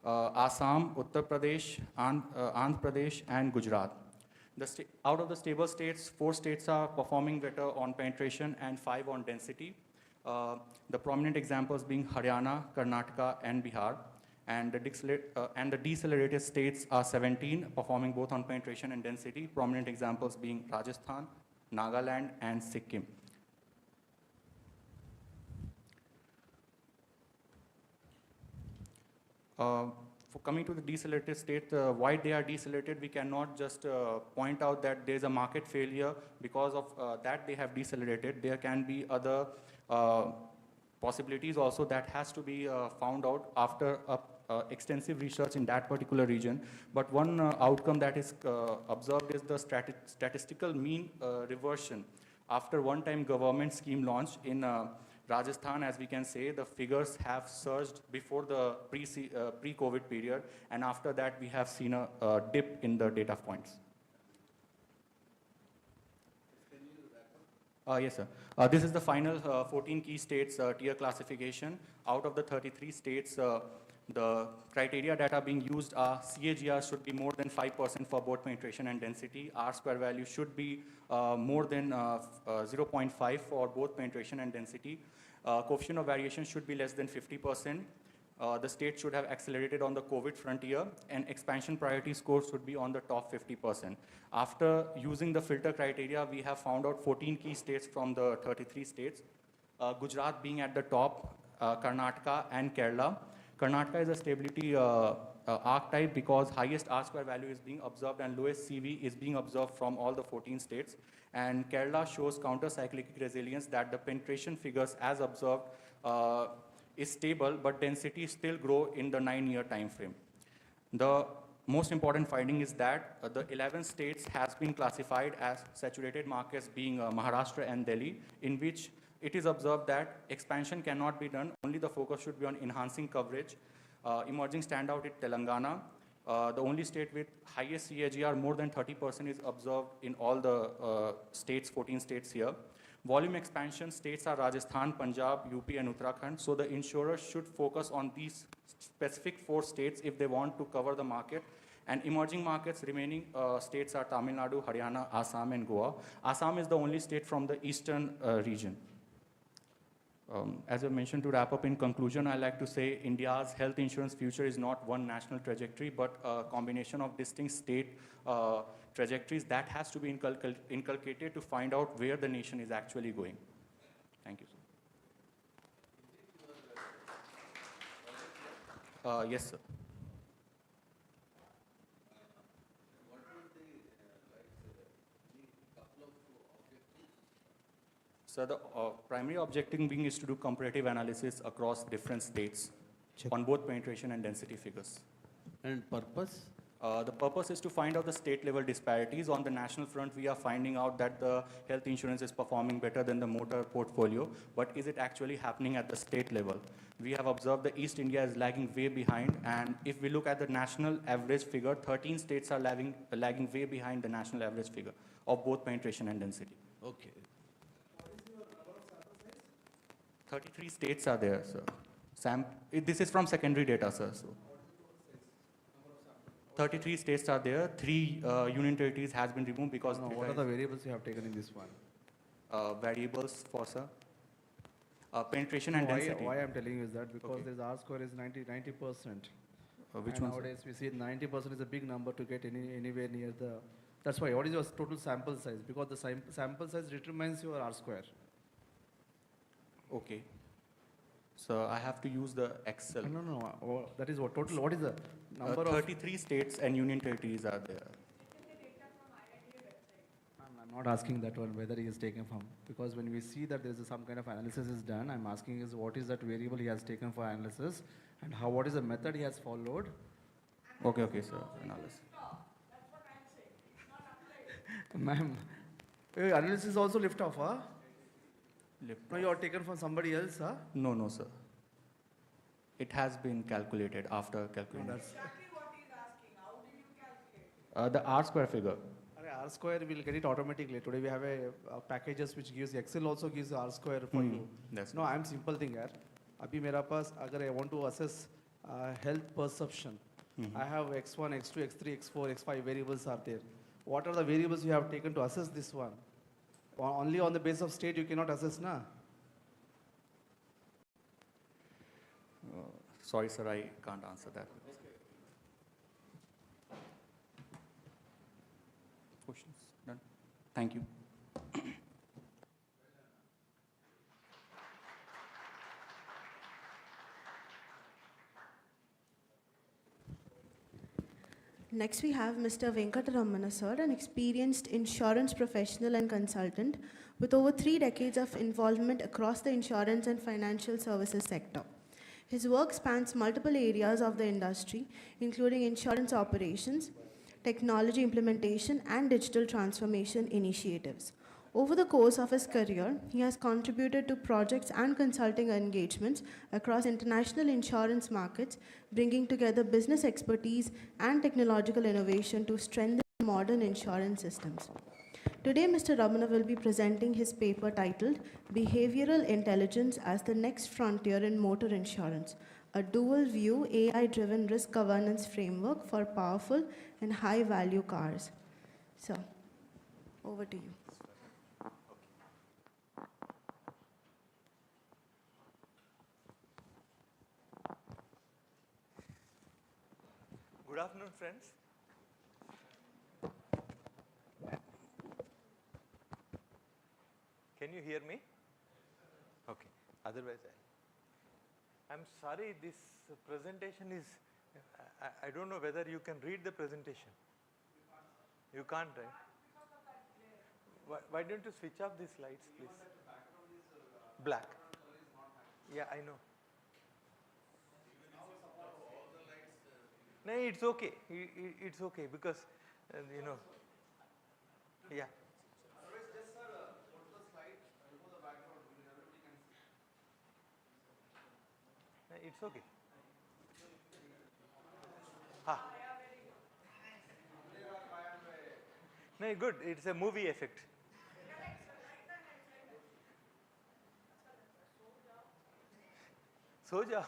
Assam, Uttar Pradesh, Andhra Pradesh, and Gujarat. Out of the stable states, 4 states are performing better on penetration and 5 on density. The prominent examples being Haryana, Karnataka, and Bihar. And the decelerated states are 17, performing both on penetration and density. Prominent examples being Rajasthan, Nagaland, and Sikkim. For coming to the decelerated state, why they are decelerated, we cannot just point out that there is a market failure because of that they have decelerated. There can be other possibilities also that has to be found out after extensive research in that particular region. But one outcome that is observed is the statistical mean reversion. After one-time government scheme launch in Rajasthan, as we can say, the figures have surged before the pre-COVID period, and after that we have seen a dip in the data points. Yes, sir. This is the final 14 key states tier classification. Out of the 33 states, the criteria that are being used are CAGR should be more than 5% for both penetration and density. R-square value should be more than 0.5 for both penetration and density. Coefficient of variation should be less than 50%. The state should have accelerated on the COVID frontier, and expansion priority score should be on the top 50%. After using the filter criteria, we have found out 14 key states from the 33 states. Gujarat being at the top, Karnataka and Kerala. Karnataka is a stability archetype because highest R square value is being observed and lowest CV is being observed from all the 14 states. And Kerala shows counter-cyclic resilience that the penetration figures as observed is stable, but density still grow in the 9-year time frame. The most important finding is that the 11 states has been classified as saturated markets being Maharashtra and Delhi, in which it is observed that expansion cannot be done, only the focus should be on enhancing coverage. Emerging standout is Telangana, the only state with highest CAGR, more than 30% is observed in all the states, 14 states here. Volume expansion states are Rajasthan, Punjab, UP, and Uttarakhand. So the insurers should focus on these specific 4 states if they want to cover the market. And emerging markets remaining states are Tamil Nadu, Haryana, Assam, and Goa. Assam is the only state from the eastern region. As I mentioned, to wrap up in conclusion, I like to say India's health insurance future is not one national trajectory, but a combination of distinct state trajectories that has to be inculcated to find out where the nation is actually going. Thank you, sir. Yes, sir. So the primary objective being is to do comparative analysis across different states on both penetration and density figures. And purpose? The purpose is to find out the state level disparities. On the national front, we are finding out that the health insurance is performing better than the motor portfolio, but is it actually happening at the state level? We have observed that East India is lagging way behind, and if we look at the national average figure, 13 states are lagging way behind the national average figure of both penetration and density. Okay. 33 states are there, sir. This is from secondary data, sir. So 33 states are there. 3 union territories has been removed because. No, what are the variables you have taken in this one? Variables for, sir? Penetration and density. Why I'm telling you is that because there's R square is 90%. Which and one, nowadays we see 90% is a big number to get anywhere near the. That's why. What is your total sample size? Because the sample size determines your R square. Okay. So I have to use the Excel. No. That is what total. What is the number of 33 states and union territories are there. I'm not asking that one whether he is taken from, because when we see that there is some kind of analysis is done, I'm asking is what is that variable he has taken for analysis and what is the method he has followed. Okay, sir. Analysis. Ma'am, analysis is also lift off, huh? No, you are taken from somebody else, huh? No, sir. It has been calculated after calculating. No, that's Exactly what he's asking. How did you calculate? The R square figure. R square will get it automatically. Today we have a packages which gives Excel also gives R square for you. That's no, I'm simple thing here. Abhi mera paas, agar I want to assess health perception, I have X1, X2, X3, X4, X5 variables are there. What are the variables you have taken to assess this one? Only on the basis of state you cannot assess, na? Sorry, sir, I can't answer that. Questions? Done? Thank you. Next, we have Mr. Venkataramana, sir, an experienced insurance professional and consultant with over 3 decades of involvement across the insurance and financial services sector. His work spans multiple areas of the industry, including insurance operations, technology implementation, and digital transformation initiatives. Over the course of his career, he has contributed to projects and consulting engagements across international insurance markets, bringing together business expertise and technological innovation to strengthen modern insurance systems. Today, Mr. Ramana will be presenting his paper titled Behavioral Intelligence as the Next Frontier in Motor Insurance, a dual-view AI-driven risk governance framework for powerful and high-value cars. So, over to you. Good afternoon, friends. Can you hear me? Okay. Otherwise, I'm sorry, this presentation is I don't know whether you can read the presentation. You can't, right? Why don't you switch off these lights, please? Black. Yeah, I know. No, it's okay. It's okay because, you know, yeah. It's okay. Ah. No, good. It's a movie effect. Soja.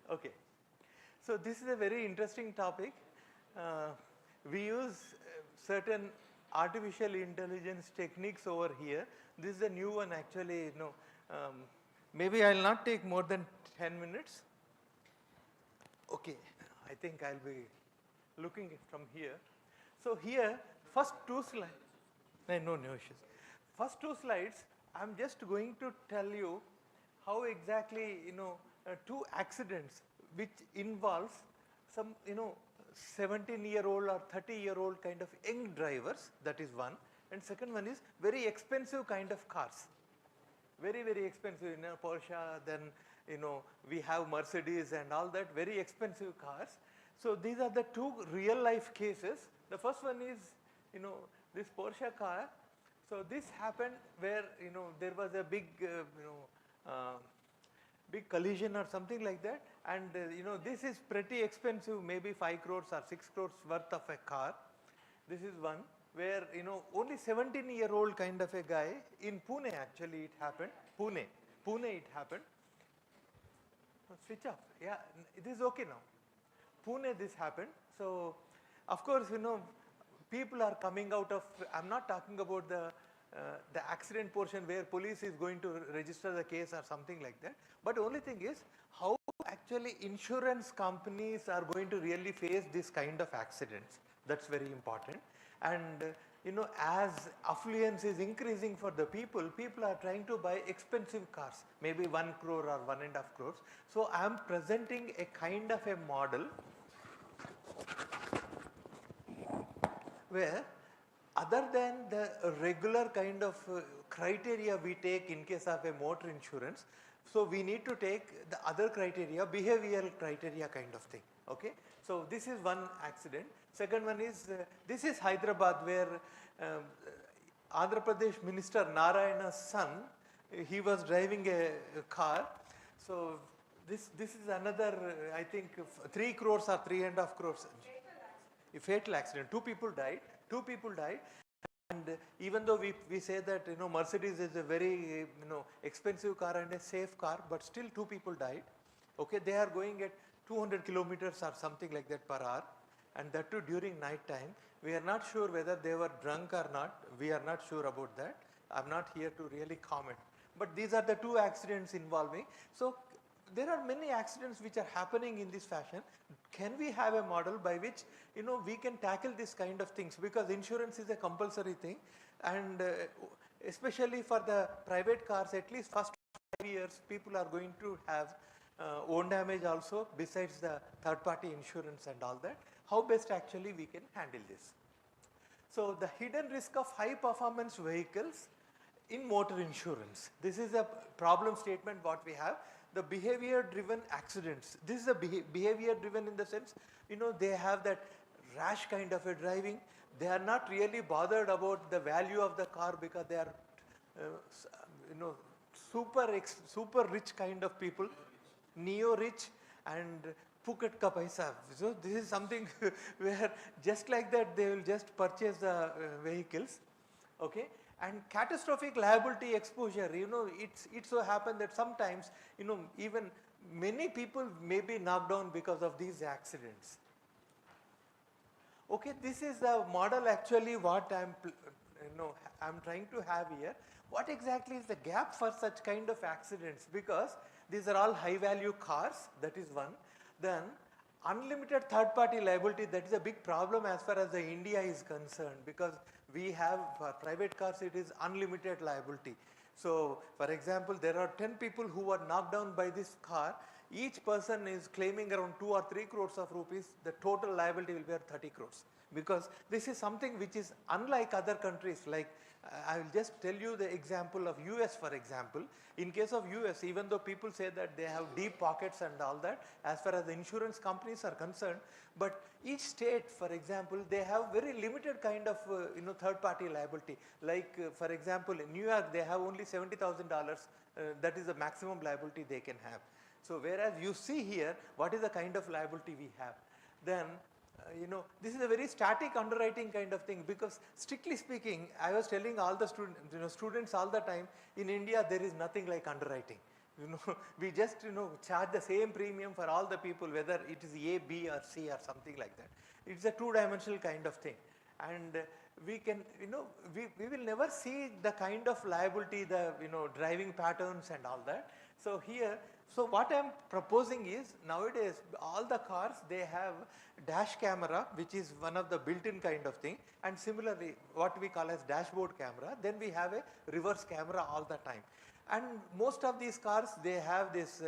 Okay. So this is a very interesting topic. We use certain artificial intelligence techniques over here. This is a new one actually. Maybe I'll not take more than 10 minutes. Okay, I think I'll be looking from here. So here, first two slides, no issues. First two slides, I'm just going to tell you how exactly, two accidents which involves some, 17-year-old or 30-year-old kind of young drivers, that is one. And second one is very expensive kind of cars. Very, very expensive, Porsche, then, we have Mercedes and all that, very expensive cars. So these are the two real life cases. The first one is, this Porsche car. So this happened where, there was a big, big collision or something like that. And, this is pretty expensive, maybe 5 crores or 6 crores worth of a car. This is one where, only 17-year-old kind of a guy in Pune actually it happened. Pune it happened. Switch off. Yeah, it is okay now. Pune this happened. So, of course, people are coming out of, I'm not talking about the accident portion where police is going to register the case or something like that. But only thing is how actually insurance companies are going to really face this kind of accidents. That's very important. And as affluence is increasing for the people are trying to buy expensive cars, maybe 1 crore or 1.5 crores. So I am presenting a kind of a model where other than the regular kind of criteria we take in case of a motor insurance, so we need to take the other criteria, behavioral criteria kind of thing. Okay. So this is one accident. Second one is, this is Hyderabad where Andhra Pradesh Minister Narayana's son, he was driving a car. So this is another, I think 3 crores or 3.5 crores. A fatal accident. Two people died. And even though we say that Mercedes is a very expensive car and a safe car, but still 2 people died. Okay, they are going at 200 kilometers or something like that per hour, and that too during night time. We are not sure whether they were drunk or not. We are not sure about that. I'm not here to really comment. But these are the two accidents involving. So there are many accidents which are happening in this fashion. Can we have a model by which we can tackle this kind of things, because insurance is a compulsory thing, and especially for the private cars, at least first 5 years people are going to have own damage also besides the third party insurance and all that. How best actually we can handle this? So the hidden risk of high performance vehicles in motor insurance. This is a problem statement what we have. The behavior driven accidents. This is a behavior driven in the sense, they have that rash kind of a driving. They are not really bothered about the value of the car because they are, super rich kind of people, neo-rich and Phuket ka paisa. So this is something where just like that they will just purchase the vehicles. Okay. And catastrophic liability exposure, it so happens that sometimes, even many people may be knocked down because of these accidents. Okay, this is the model actually what I'm trying to have here. What exactly is the gap for such kind of accidents? Because these are all high value cars, that is one. Then unlimited third party liability, that is a big problem as far as the India is concerned, because we have for private cars it is unlimited liability. So for example, there are 10 people who were knocked down by this car. each person is claiming around 2 or 3 crores of rupees, the total liability will be at 30 crores. Because this is something which is unlike other countries. Like I will just tell you the example of US, for example. In case of US, even though people say that they have deep pockets and all that, as far as the insurance companies are concerned, but each state, for example, they have very limited kind of third party liability. Like for example, in New York, they have only $70,000. That is the maximum liability they can have. So whereas you see here, what is the kind of liability we have? Then this is a very static underwriting kind of thing, because strictly speaking, I was telling all the students all the time, in India there is nothing like underwriting. We just charge the same premium for all the people, whether it is A, B or C or something like that. It's a two-dimensional kind of thing, and we can we will never see the kind of liability, the driving patterns and all that. So here, so what I am proposing is, nowadays all the cars, they have dash camera, which is one of the built-in kind of thing, and similarly what we call as dashboard camera. Then we have a reverse camera all the time. And most of these cars, they have this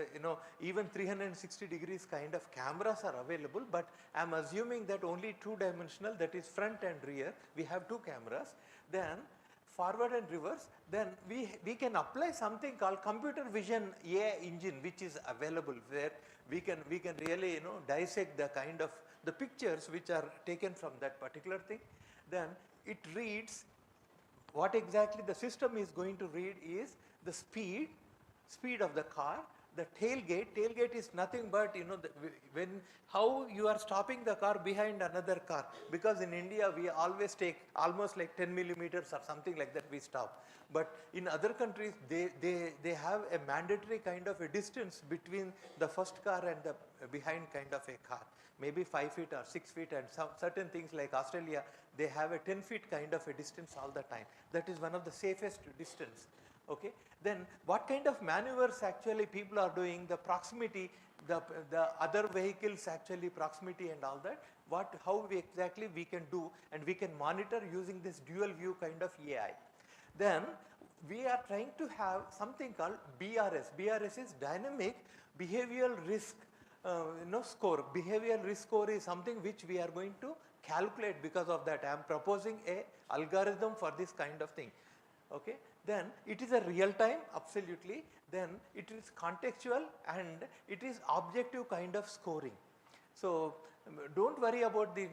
even 360 degrees kind of cameras are available, but I am assuming that only two-dimensional, that is front and rear. We have two cameras. Then forward and reverse, then we can apply something called computer vision AI engine, which is available, where we can really dissect the kind of the pictures which are taken from that particular thing. Then it reads what exactly the system is going to read is the speed of the car. The tailgate is nothing but how you are stopping the car behind another car, because in India we always take almost like 10 millimeters or something like that we stop. But in other countries they have a mandatory kind of a distance between the first car and the behind kind of a car, maybe 5 feet or 6 feet, and some certain things like Australia, they have a 10 feet kind of a distance all the time. That is one of the safest distance. Okay. Then what kind of maneuvers actually people are doing, the proximity, the other vehicles actually proximity and all that, how exactly we can do, and we can monitor using this dual view kind of AI. Then we are trying to have something called BRS. BRS is dynamic behavioral risk score. Behavioral risk score is something which we are going to calculate. Because of that, I am proposing a algorithm for this kind of thing. Okay. Then it is a real time, absolutely. Then it is contextual, and it is objective kind of scoring. So don't worry about the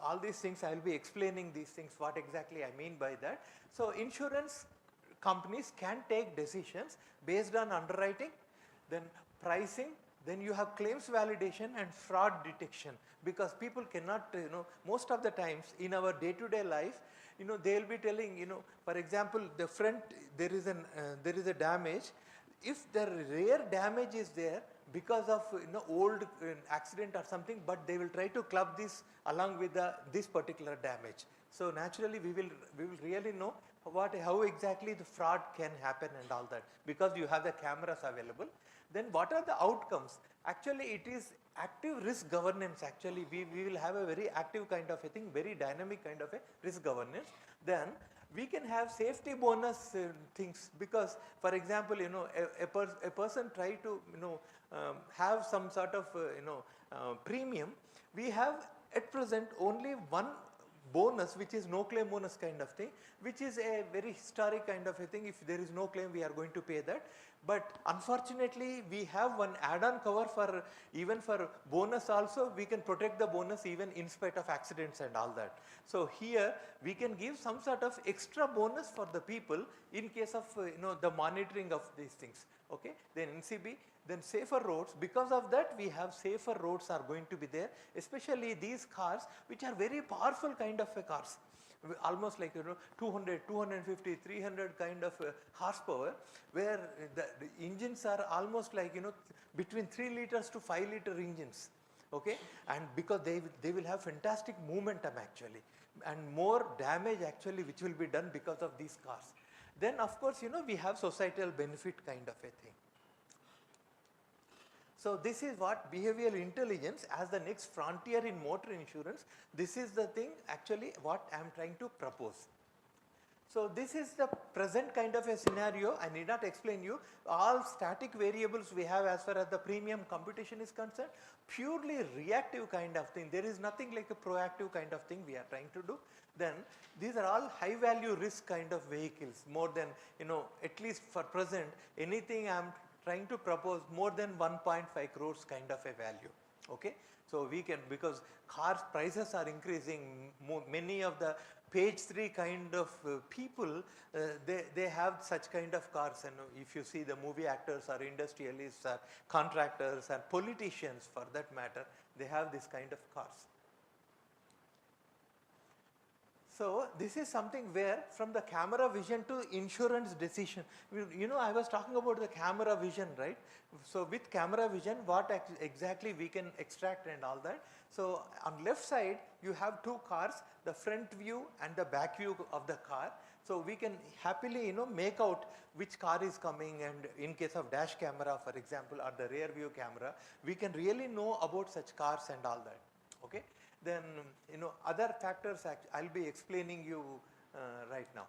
all these things. I will be explaining these things, what exactly I mean by that. So insurance companies can take decisions based on underwriting, then pricing, then you have claims validation and fraud detection, because people cannot most of the times in our day-to-day life, they will be telling, for example, the front, there is a damage. If the rare damage is there because of old accident or something, but they will try to club this along with this particular damage. So naturally we will really know how exactly the fraud can happen and all that, because you have the cameras available. Then what are the outcomes? Actually it is active risk governance. Actually we will have a very active kind of a thing, very dynamic kind of a risk governance. Then we can have safety bonus things, because for example a person try to have some sort of premium. We have at present only one bonus, which is no claim bonus kind of thing, which is a very historic kind of a thing. If there is no claim, we are going to pay that. But unfortunately we have one add-on cover for even for bonus also. We can protect the bonus even in spite of accidents and all that. So here we can give some sort of extra bonus for the people in case of the monitoring of these things. Okay. Then NCB, then safer roads. Because of that we have safer roads are going to be there, especially these cars which are very powerful kind of cars, almost like 200, 250, 300 kind of horsepower, where the engines are almost like between 3 liters to 5 liter engines. Okay. And because they will have fantastic momentum actually, and more damage actually which will be done because of these cars. Then of course we have societal benefit kind of a thing. So this is what behavioral intelligence as the next frontier in motor insurance. This is the thing actually what I am trying to propose. So this is the present kind of a scenario. I need not explain you. All static variables we have as far as the premium computation is concerned, purely reactive kind of thing. There is nothing like a proactive kind of thing we are trying to do. Then these are all high value risk kind of vehicles, more than, at least for present, anything I am trying to propose more than 1.5 crores kind of a value. Okay. So we can, because car prices are increasing, many of the page 3 kind of people, they have such kind of cars, and if you see the movie actors or industrialists or contractors or politicians for that matter, they have this kind of cars. So this is something where from the camera vision to insurance decision, I was talking about the camera vision, right? So with camera vision, what exactly we can extract and all that. So on left side, you have two cars, the front view and the back view of the car. So we can happily, make out which car is coming, and in case of dash camera, for example, or the rear view camera, we can really know about such cars and all that. Okay. Then, other factors I'll be explaining you right now.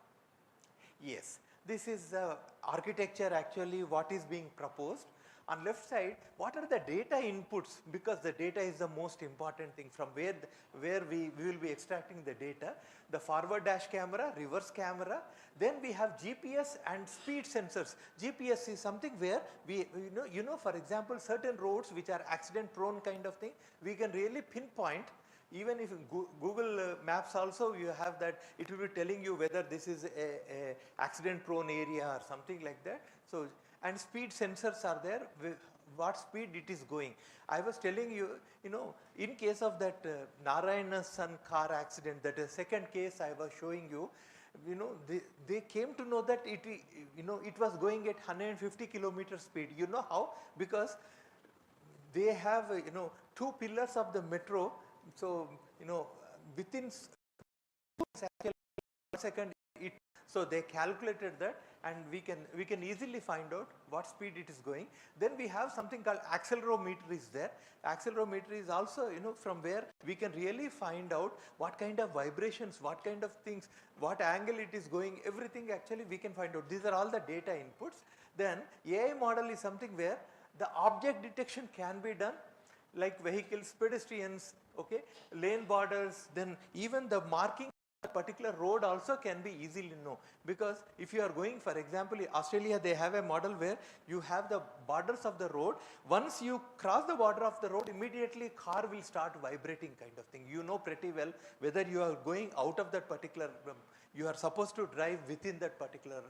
Yes, this is architecture actually what is being proposed. On left side, what are the data inputs, because the data is the most important thing, from where we will be extracting the data. The forward dash camera, reverse camera, then we have GPS and speed sensors. GPS is something where we, for example, certain roads which are accident prone kind of thing, we can really pinpoint. Even if Google Maps also, you have that, it will be telling you whether this is a accident prone area or something like that. So, and speed sensors are there, what speed it is going. I was telling you, in case of that Narayana's son car accident, that is second case I was showing you, they came to know that it was going at 150 kilometer speed. You know how? Because they have, two pillars of the metro. So, within 1 second, so they calculated that, and we can easily find out what speed it is going. Then we have something called accelerometer is there. Accelerometer is also, from where we can really find out what kind of vibrations, what kind of things, what angle it is going, everything actually we can find out. These are all the data inputs. Then AI model is something where the object detection can be done, like vehicles, pedestrians, okay, lane borders, then even the marking of a particular road also can be easily known. Because if you are going, for example, in Australia, they have a model where you have the borders of the road. Once you cross the border of the road, immediately car will start vibrating kind of thing. You know pretty well whether you are going out of that particular, you are supposed to drive within that particular,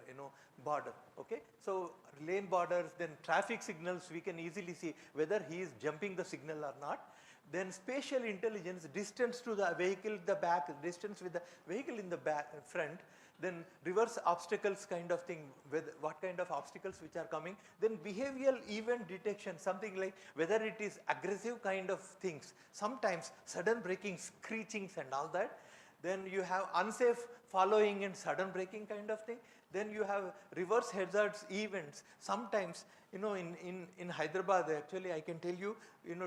border. Okay. So lane borders, then traffic signals, we can easily see whether he is jumping the signal or not. Then spatial intelligence, distance to the vehicle, the back, distance with the vehicle in the back, front. Then reverse obstacles kind of thing, with what kind of obstacles which are coming. Then behavioral event detection, something like whether it is aggressive kind of things, sometimes sudden braking, screechings and all that. Then you have unsafe following and sudden braking kind of thing. Then you have reverse hazards events. Sometimes, in Hyderabad, actually I can tell you,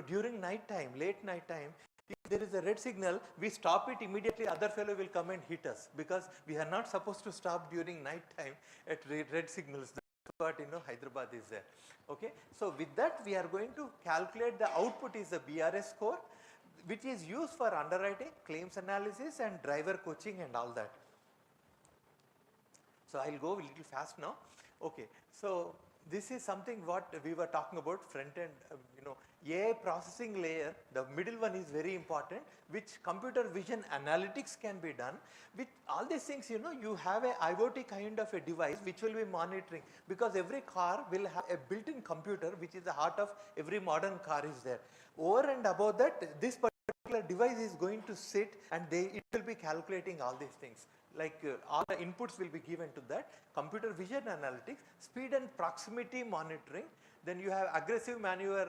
during night time, late night time, if there is a red signal, we stop it immediately, other fellow will come and hit us, because we are not supposed to stop during night time at red signals. That's what, Hyderabad is there. Okay. So with that, we are going to calculate the output is the BRS score, which is used for underwriting, claims analysis and driver coaching and all that. So I'll go a little fast now. Okay. So this is something what we were talking about, front end, AI processing layer. The middle one is very important, which computer vision analytics can be done. With all these things, you have a IoT kind of a device which will be monitoring, because every car will have a built-in computer, which is the heart of every modern car is there. Over and above that, this particular device is going to sit and it will be calculating all these things. Like all the inputs will be given to that. Computer vision analytics, speed and proximity monitoring, then you have aggressive maneuver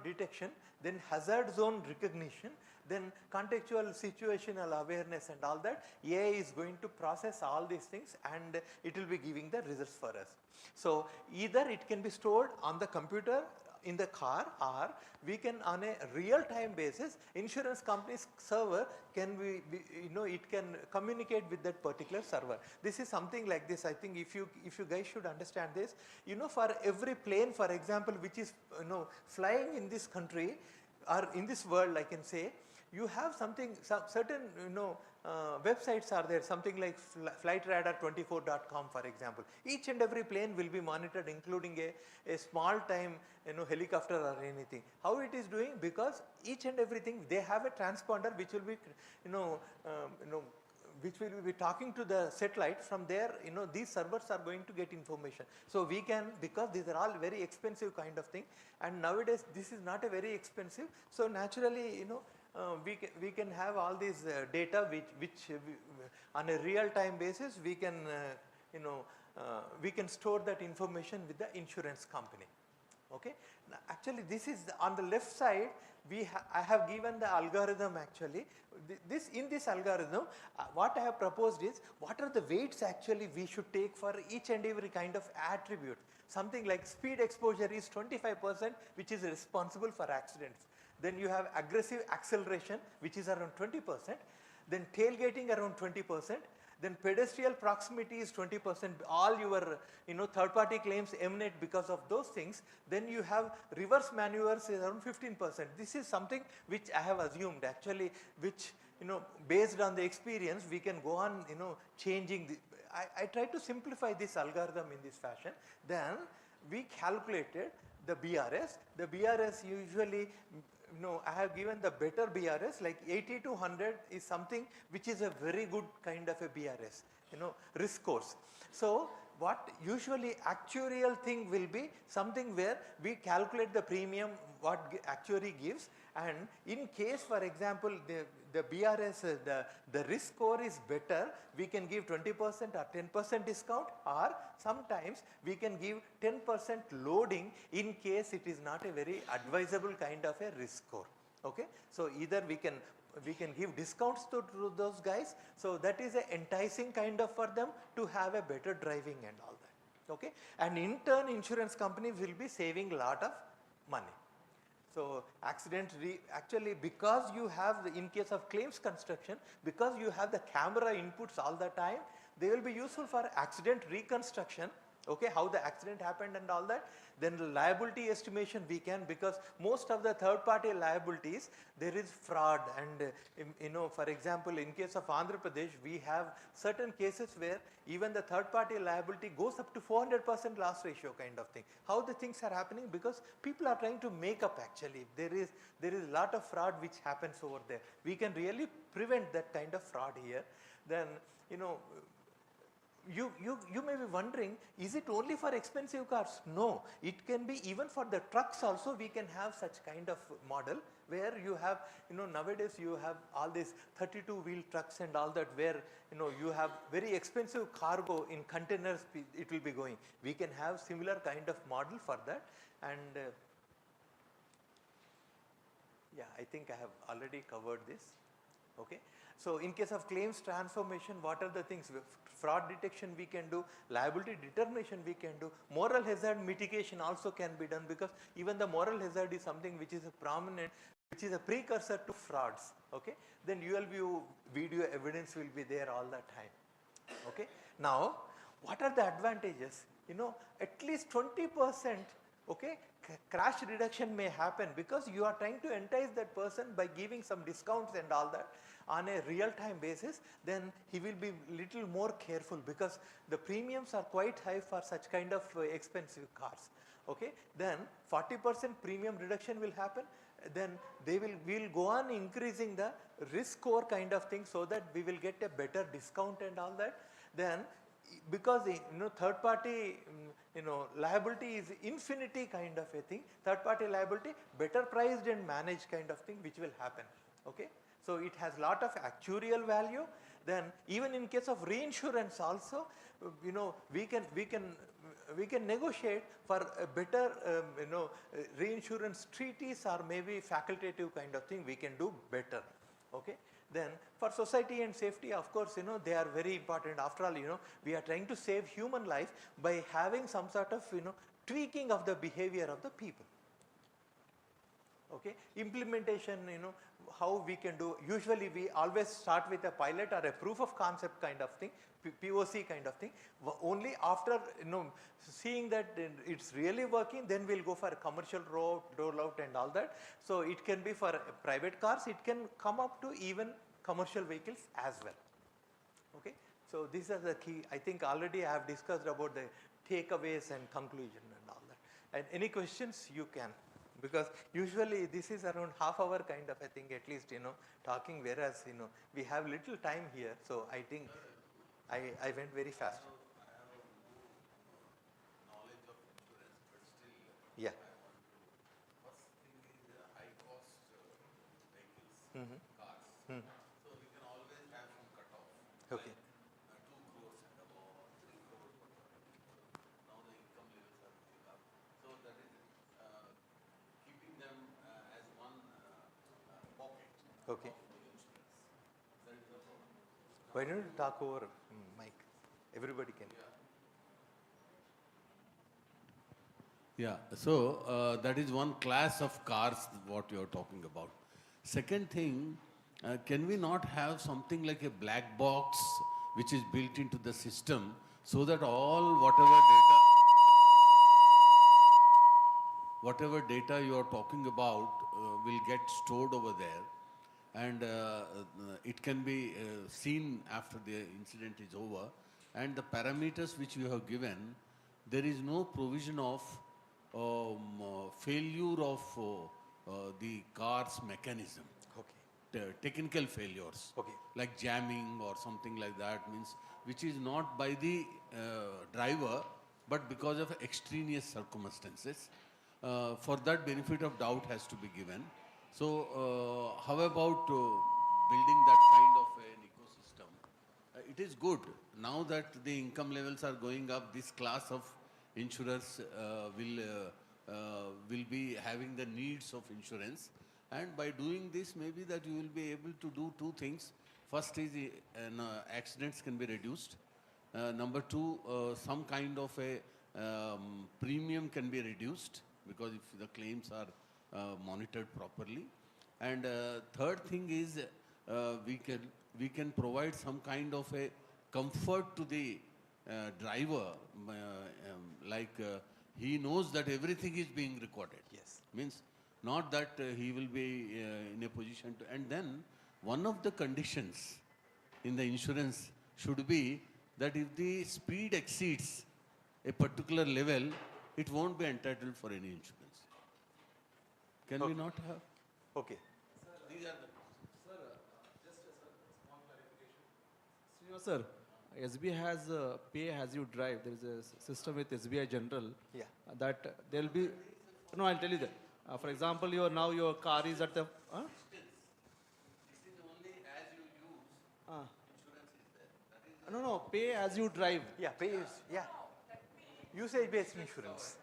detection, then hazard zone recognition, then contextual situational awareness and all that. AI is going to process all these things and it will be giving the results for us. So either it can be stored on the computer in the car, or we can on a real time basis, insurance company's server can it can communicate with that particular server. This is something like this. I think if you guys should understand this, for every plane, for example, which is flying in this country or in this world, I can say, you have certain websites are there, something like flightradar24.com, for example. Each and every plane will be monitored, including a small time helicopter or anything. How it is doing? Because each and everything, they have a transponder which will be which will be talking to the satellite. From there, these servers are going to get information. So we can, because these are all very expensive kind of thing, and nowadays this is not a very expensive. So naturally, we can have all these data which on a real time basis we can we can store that information with the insurance company. Okay. Now, actually, this is on the left side. I have given the algorithm actually. In this algorithm, what I have proposed is, what are the weights actually we should take for each and every kind of attribute. Something like speed exposure is 25%, which is responsible for accidents. Then you have aggressive acceleration, which is around 20%. Then tailgating around 20%. Then pedestrian proximity is 20%. All your third party claims emanate because of those things. Then you have reverse maneuvers is around 15%. This is something which I have assumed actually, which based on the experience we can go on changing. I try to simplify this algorithm in this fashion. Then we calculated the BRS. The BRS usually, I have given the better BRS, like 80 to 100 is something which is a very good kind of a BRS, risk scores. So what usually actuarial thing will be something where we calculate the premium what actuary gives, and in case, for example, the BRS, the risk score is better, we can give 20% or 10% discount, or sometimes we can give 10% loading in case it is not a very advisable kind of a risk score. Okay. So either we can give discounts to those guys, so that is a enticing kind of for them to have a better driving and all that. Okay. And in turn, insurance company will be saving a lot of money. So actually, because you have in case of claims construction, because you have the camera inputs all the time, they will be useful for accident reconstruction. Okay, how the accident happened and all that. Then the liability estimation we can, because most of the third party liabilities there is fraud, and for example, in case of Andhra Pradesh, we have certain cases where even the third party liability goes up to 400% loss ratio kind of thing. How the things are happening? Because people are trying to make up actually. There is a lot of fraud which happens over there. We can really prevent that kind of fraud here. Then you may be wondering, is it only for expensive cars? No, it can be even for the trucks also. We can have such kind of model where you have, nowadays you have all these 32-wheel trucks and all that, where you have very expensive cargo in containers, it will be going. We can have similar kind of model for that. And yeah, I think I have already covered this. Okay. So in case of claims transformation, what are the things? Fraud detection we can do, liability determination we can do, moral hazard mitigation also can be done, because even the moral hazard is something which is a prominent, which is a precursor to frauds. Okay. Then ULV video evidence will be there all the time. Okay. Now, what are the advantages? At least 20%, okay, crash reduction may happen, because you are trying to entice that person by giving some discounts and all that on a real time basis. Then he will be little more careful, because the premiums are quite high for such kind of expensive cars. Okay. Then 40% premium reduction will happen. Then we'll go on increasing the risk score kind of thing, so that we will get a better discount and all that. Then because third party liability is infinity kind of a thing, third party liability better priced and managed kind of thing which will happen. Okay. So it has lot of actuarial value. Then even in case of reinsurance also, we can negotiate for a better reinsurance treaties, or maybe facultative kind of thing we can do better. Okay. Then for society and safety, of course, they are very important. After all, we are trying to save human life by having some sort of tweaking of the behavior of the people. Okay, implementation, how we can do, usually we always start with a pilot or a proof of concept kind of thing, POC kind of thing. Only after, seeing that it's really working, then we'll go for a commercial rollout and all that. So it can be for private cars, it can come up to even commercial vehicles as well. Okay, so these are the key. I think already I have discussed about the takeaways and conclusion and all that. And any questions you can, because usually this is around half-hour kind of a thing, at least, talking, whereas, we have little time here. So I think I went very fast. Yeah. Cars. So we can always have some cutoff. Okay. Like, 2 crores and above, 3 crores. Now the income levels are going up. So that is keeping them as one pocket. Okay. Of the insurance. That is the problem. Why don't you talk over mic? Everybody can. Yeah, so that is one class of cars what you are talking about. Second thing, can we not have something like a black box which is built into the system so that all whatever data you are talking about will get stored over there, and it can be seen after the incident is over, and the parameters which you have given, there is no provision of failure of the car's mechanism. Okay. Technical failures. Okay. Like jamming or something like that, means which is not by the driver, but because of extraneous circumstances. For that, benefit of doubt has to be given. So how about building that kind of an ecosystem? It is good. Now that the income levels are going up, this class of insurers will be having the needs of insurance, and by doing this, maybe that you will be able to do 2 things. First is accidents can be reduced. Number 2, some kind of a premium can be reduced, because if the claims are monitored properly. And third thing is we can provide some kind of a comfort to the driver, like he knows that everything is being recorded. Yes. Means not that he will be in a position to, and then one of the conditions in the insurance should be that if the speed exceeds a particular level, it won't be entitled for any insurance. Can we not have? Okay. Sir, these are the... Sir, just a small clarification. Sir, SBI has pay as you drive. There is a system with SBI General. Yeah. That there will be. No, I'll tell you that. For example, your car is at the. It is only as you use, insurance is there. That is No, pay as you drive. Yeah, pay is, yeah. Usage-based insurance.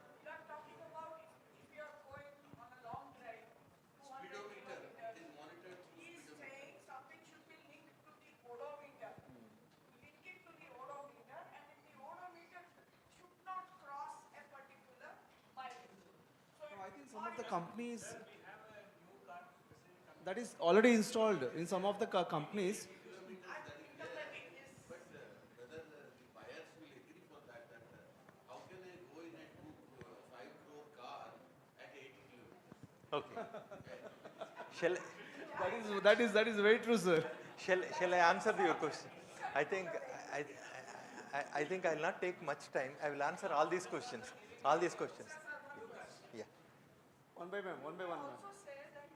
Some of the companies that is already installed in some of the companies. but whether the buyers will agree for that, how can I go in a 5 crore car at 80 kilometers? Okay. That is very true, sir. Shall I answer your question? I think I'll not take much time. I will answer all these questions. Yeah. One by one, ma'am. Also say that,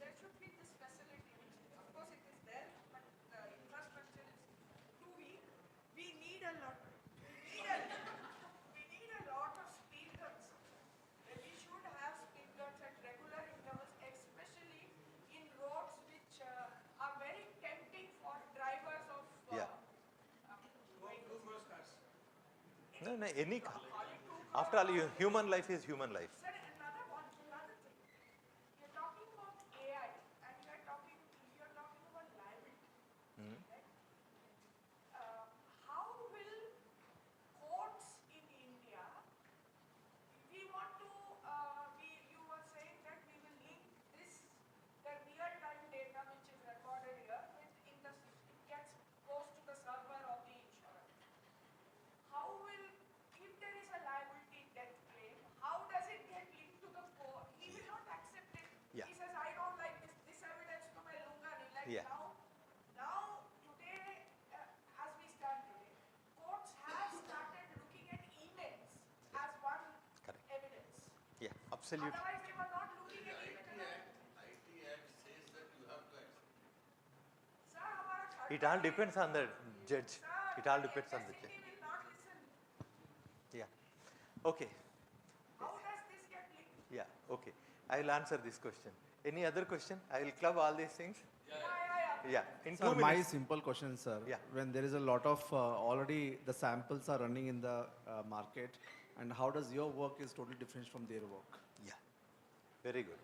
there should be this facility, which of course it is there, but the infrastructure is too weak. We need a lot of speed guns. We should have speed guns at regular intervals, especially in roads which are very tempting for drivers of cars. No, any car. After all, human life is human life. Sir, another thing. You're talking about AI and you're talking about liability. Right? How will courts in India, we want to, you were saying that we Absolutely. Otherwise, they were not looking at it. Sir, हमारा It all depends on the judge. It all depends on the judge. SCB will not listen. Yeah. Okay. How does this get linked? Yeah. Okay. I will answer this question. Any other question? I will club all these things. Yeah. In Sir, 2 my minutes. simple question, sir. Yeah. When there is a lot of already the samples are running in the market, and how does your work is totally different from their work? Yeah. Very good.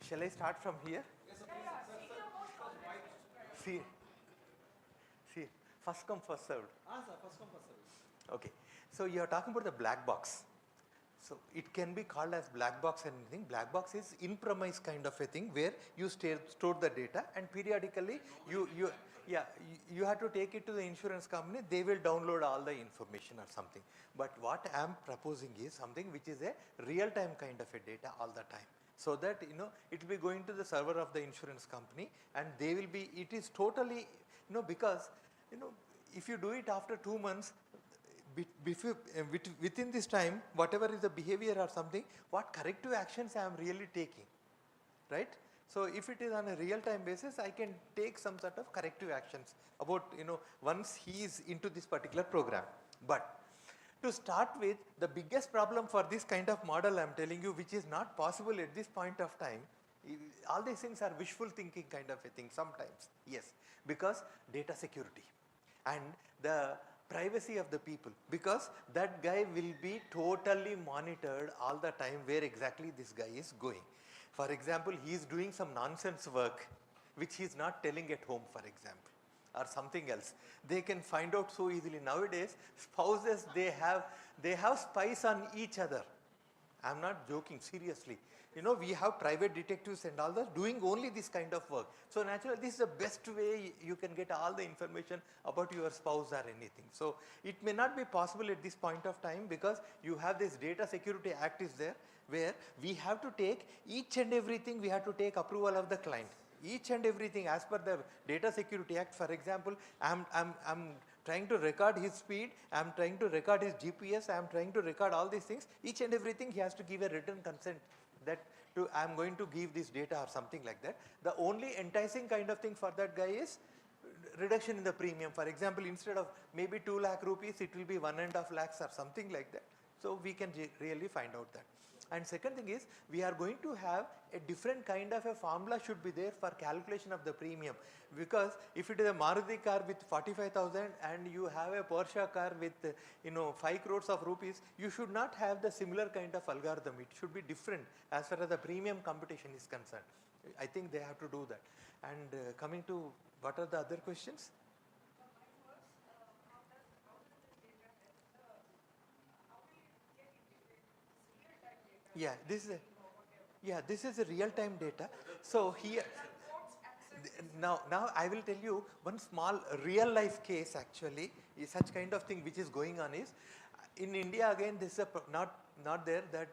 Shall I start from here? See, first come, first served. Sir, first come, first served. Okay. So you are talking about the black box. So it can be called as black box and anything. Black box is in-premise kind of a thing where you store the data, and periodically you have to take it to the insurance company. They will download all the information or something. But what I am proposing is something which is a real-time kind of a data all the time. So that it will be going to the server of the insurance company, and they will be. It is totally because if you do it after 2 months. Within this time, whatever is the behavior or something, what corrective actions I am really taking, right? So if it is on a real-time basis, I can take some sort of corrective actions about, once he is into this particular program. But to start with, the biggest problem for this kind of model I am telling you, which is not possible at this point of time, all these things are wishful thinking kind of a thing sometimes, yes, because data security and the privacy of the people, because that guy will be totally monitored all the time where exactly this guy is going. For example, he is doing some nonsense work which he is not telling at home, for example, or something else. They can find out so easily. Nowadays, spouses, they have spies on each other. I am not joking, seriously. We have private detectives and all that doing only this kind of work. So naturally, this is the best way you can get all the information about your spouse or anything. So it may not be possible at this point of time, because you have this Data Security Act is there, where we have to take each and everything, we have to take approval of the client. Each and everything as per the Data Security Act. For example, I'm trying to record his speed, I am trying to record his GPS, I am trying to record all these things. Each and everything he has to give a written consent that I am going to give this data or something like that. The only enticing kind of thing for that guy is reduction in the premium. For example, instead of maybe 2 lakh rupees, it will be 1.5 lakhs or something like that. So we can really find out that. And second thing is, we are going to have a different kind of a formula should be there for calculation of the premium. Because if it is a Maruti car with 45,000 and you have a Porsche car with 5 crores of rupees, you should not have the similar kind of algorithm. It should be different as far as the premium competition is concerned. I think they have to do that. And coming to what are the other questions? Yeah, this is a real-time data. So here, now I will tell you one small real-life case actually, is such kind of thing which is going on is, in India again this is not there that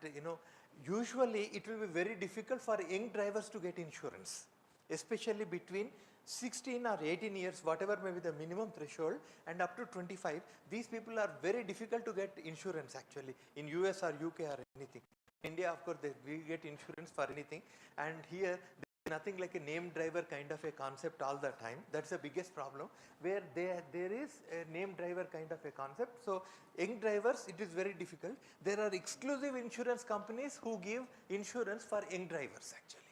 usually it will be very difficult for young drivers to get insurance, especially between 16 or 18 years, whatever may be the minimum threshold, and up to 25. These people are very difficult to get insurance actually in US or UK or anything. India, of course, we get insurance for anything, and here there is nothing like a named driver kind of a concept all the time. That's the biggest problem, where there is a named driver kind of a concept. So young drivers, it is very difficult. There are exclusive insurance companies who give insurance for young drivers actually.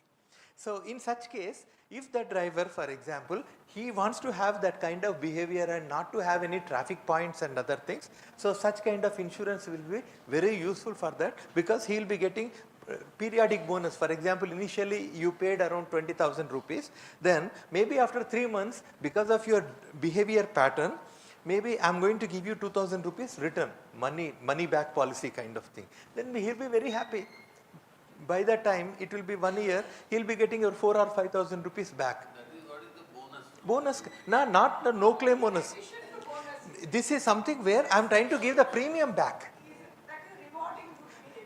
So in such case, if the driver, for example, he wants to have that kind of behavior and not to have any traffic points and other things, so such kind of insurance will be very useful for that, because he will be getting periodic bonus. For example, initially you paid around 20,000 rupees, then maybe after 3 months, because of your behavior pattern, maybe I am going to give you 2,000 rupees return, money back policy kind of thing. Then he will be very happy. By that time, it will be 1 year, he will be getting your 4,000 or 5,000 rupees back. That is what is the bonus? Bonus, not the no claim bonus. This is something where I am trying to give the premium back.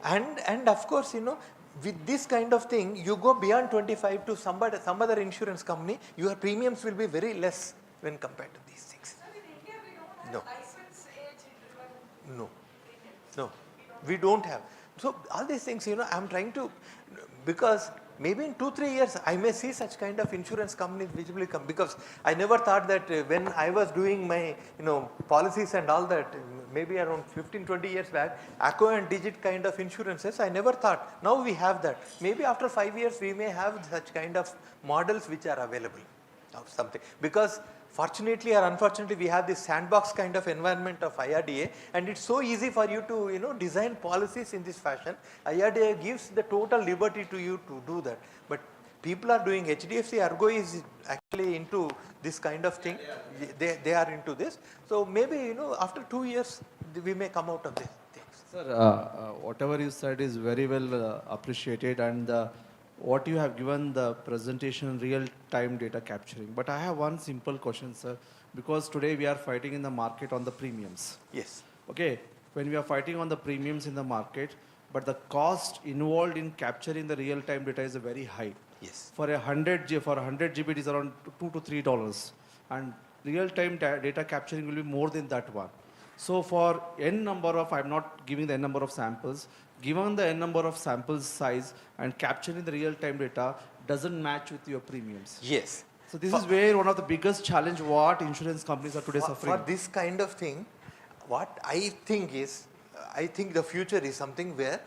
And of course, with this kind of thing, you go beyond 25 to some other insurance company, your premiums will be very less when compared to these things. So in India, we don't have license age driven. No, we don't have. So all these things, I'm trying to, because maybe in 2-3 years I may see such kind of insurance companies which will come, because I never thought that when I was doing my policies and all that, maybe around 15-20 years back, Acco and Digit kind of insurances, I never thought. Now we have that. Maybe after 5 years we may have such kind of models which are available of something, because fortunately or unfortunately we have this sandbox kind of environment of IRDA, and it's so easy for you to design policies in this fashion. IRDA gives the total liberty to you to do that, but people are doing, HDFC Ergo is actually into this kind of thing. They are into this. So maybe after 2 years we may come out of this things. Sir, whatever you said is very well appreciated, and what you have given the presentation, real-time data capturing. But I have one simple question, sir, because today we are fighting in the market on the premiums. Yes. Okay, when we are fighting on the premiums in the market, but the cost involved in capturing the real-time data is very high. Yes. For 100 GB it is around $2 to $3, and real-time data capturing will be more than that one. So for n number of, I'm not giving the n number of samples, given the n number of samples size and capturing the real-time data doesn't match with your premiums. Yes. So this is where one of the biggest challenge what insurance companies are today suffering. For this kind of thing, what I think is, I think the future is something where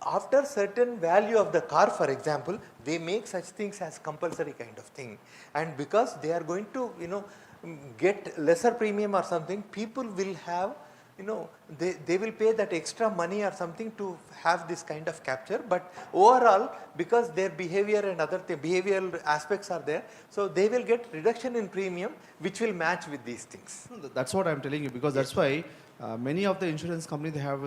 after certain value of the car, for example, they make such things as compulsory kind of thing. And because they are going to, get lesser premium or something, people will have, they will pay that extra money or something to have this kind of capture. But overall, because their behavior and other behavioral aspects are there, so they will get reduction in premium which will match with these things. That's what I'm telling you, because that's why many of the insurance companies, they have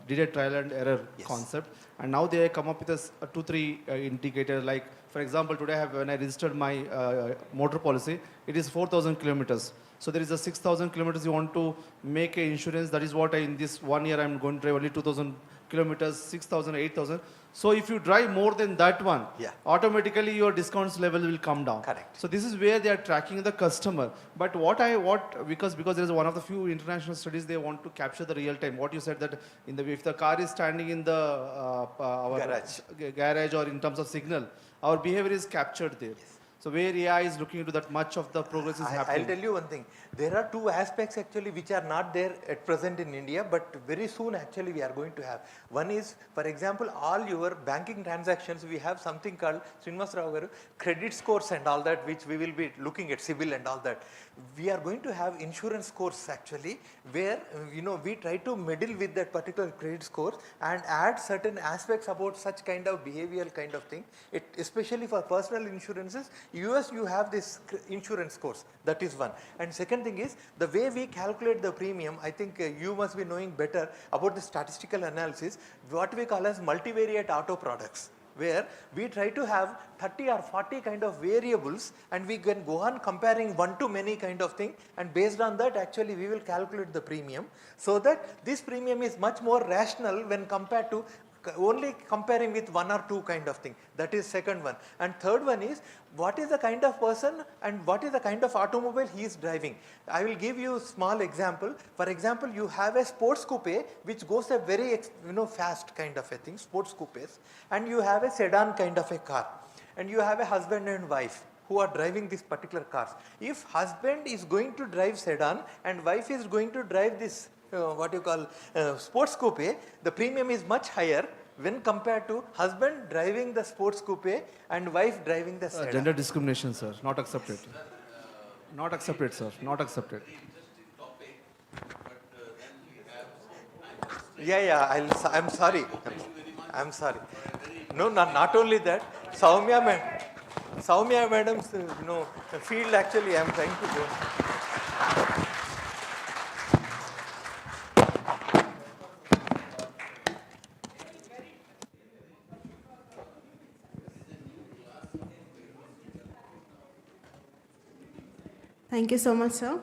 did a trial and error concept, and now they come up with a 2-3 indicator. Like for example, today when I registered my motor policy, it is 4,000 kilometers. So there is a 6,000 kilometers you want to make a insurance. That is what in this 1 year I'm going to drive only 2,000 kilometers, 6,000, 8,000. So if you drive more than that one, automatically your discounts level will come down. Correct. So this is where they are tracking the customer. But because there is one of the few international studies, they want to capture the real time. What you said that if the car is standing in the garage or in terms of signal, our behavior is captured there. Yes. So where AI is looking into that, much of the progress is happening. I'll tell you one thing. There are two aspects actually which are not there at present in India, but very soon actually we are going to have. One is, for example, all your banking transactions, we have something called Srinivas Rao garu, credit scores and all that, which we will be looking at, CIBIL and all that. We are going to have insurance scores actually, where we try to meddle with that particular credit score and add certain aspects about such kind of behavioral kind of thing. Especially for personal insurances, US you have this insurance scores. That is one. And second thing is, the way we calculate the premium, I think you must be knowing better about the statistical analysis, what we call as multivariate auto products, where we try to have 30 or 40 kind of variables, and we can go on comparing one to many kind of thing, and based on that actually we will calculate the premium, so that this premium is much more rational when compared to only comparing with one or two kind of thing. That is second one. And third one is, what is the kind of person and what is the kind of automobile he is driving. I will give you a small example. For example, you have a sports coupe which goes a very fast kind of a thing, sports coupes, and you have a sedan kind of a car, and you have a husband and wife who are driving this particular cars. If husband is going to drive sedan and wife is going to drive this sports coupe, the premium is much higher when compared to husband driving the sports coupe and wife driving the sedan. Gender discrimination, sir, not accepted. Not accepted, sir, not accepted. I'm sorry. I'm sorry. No, not only that. Soumya madam's field actually I'm trying to go. Thank you so much, sir.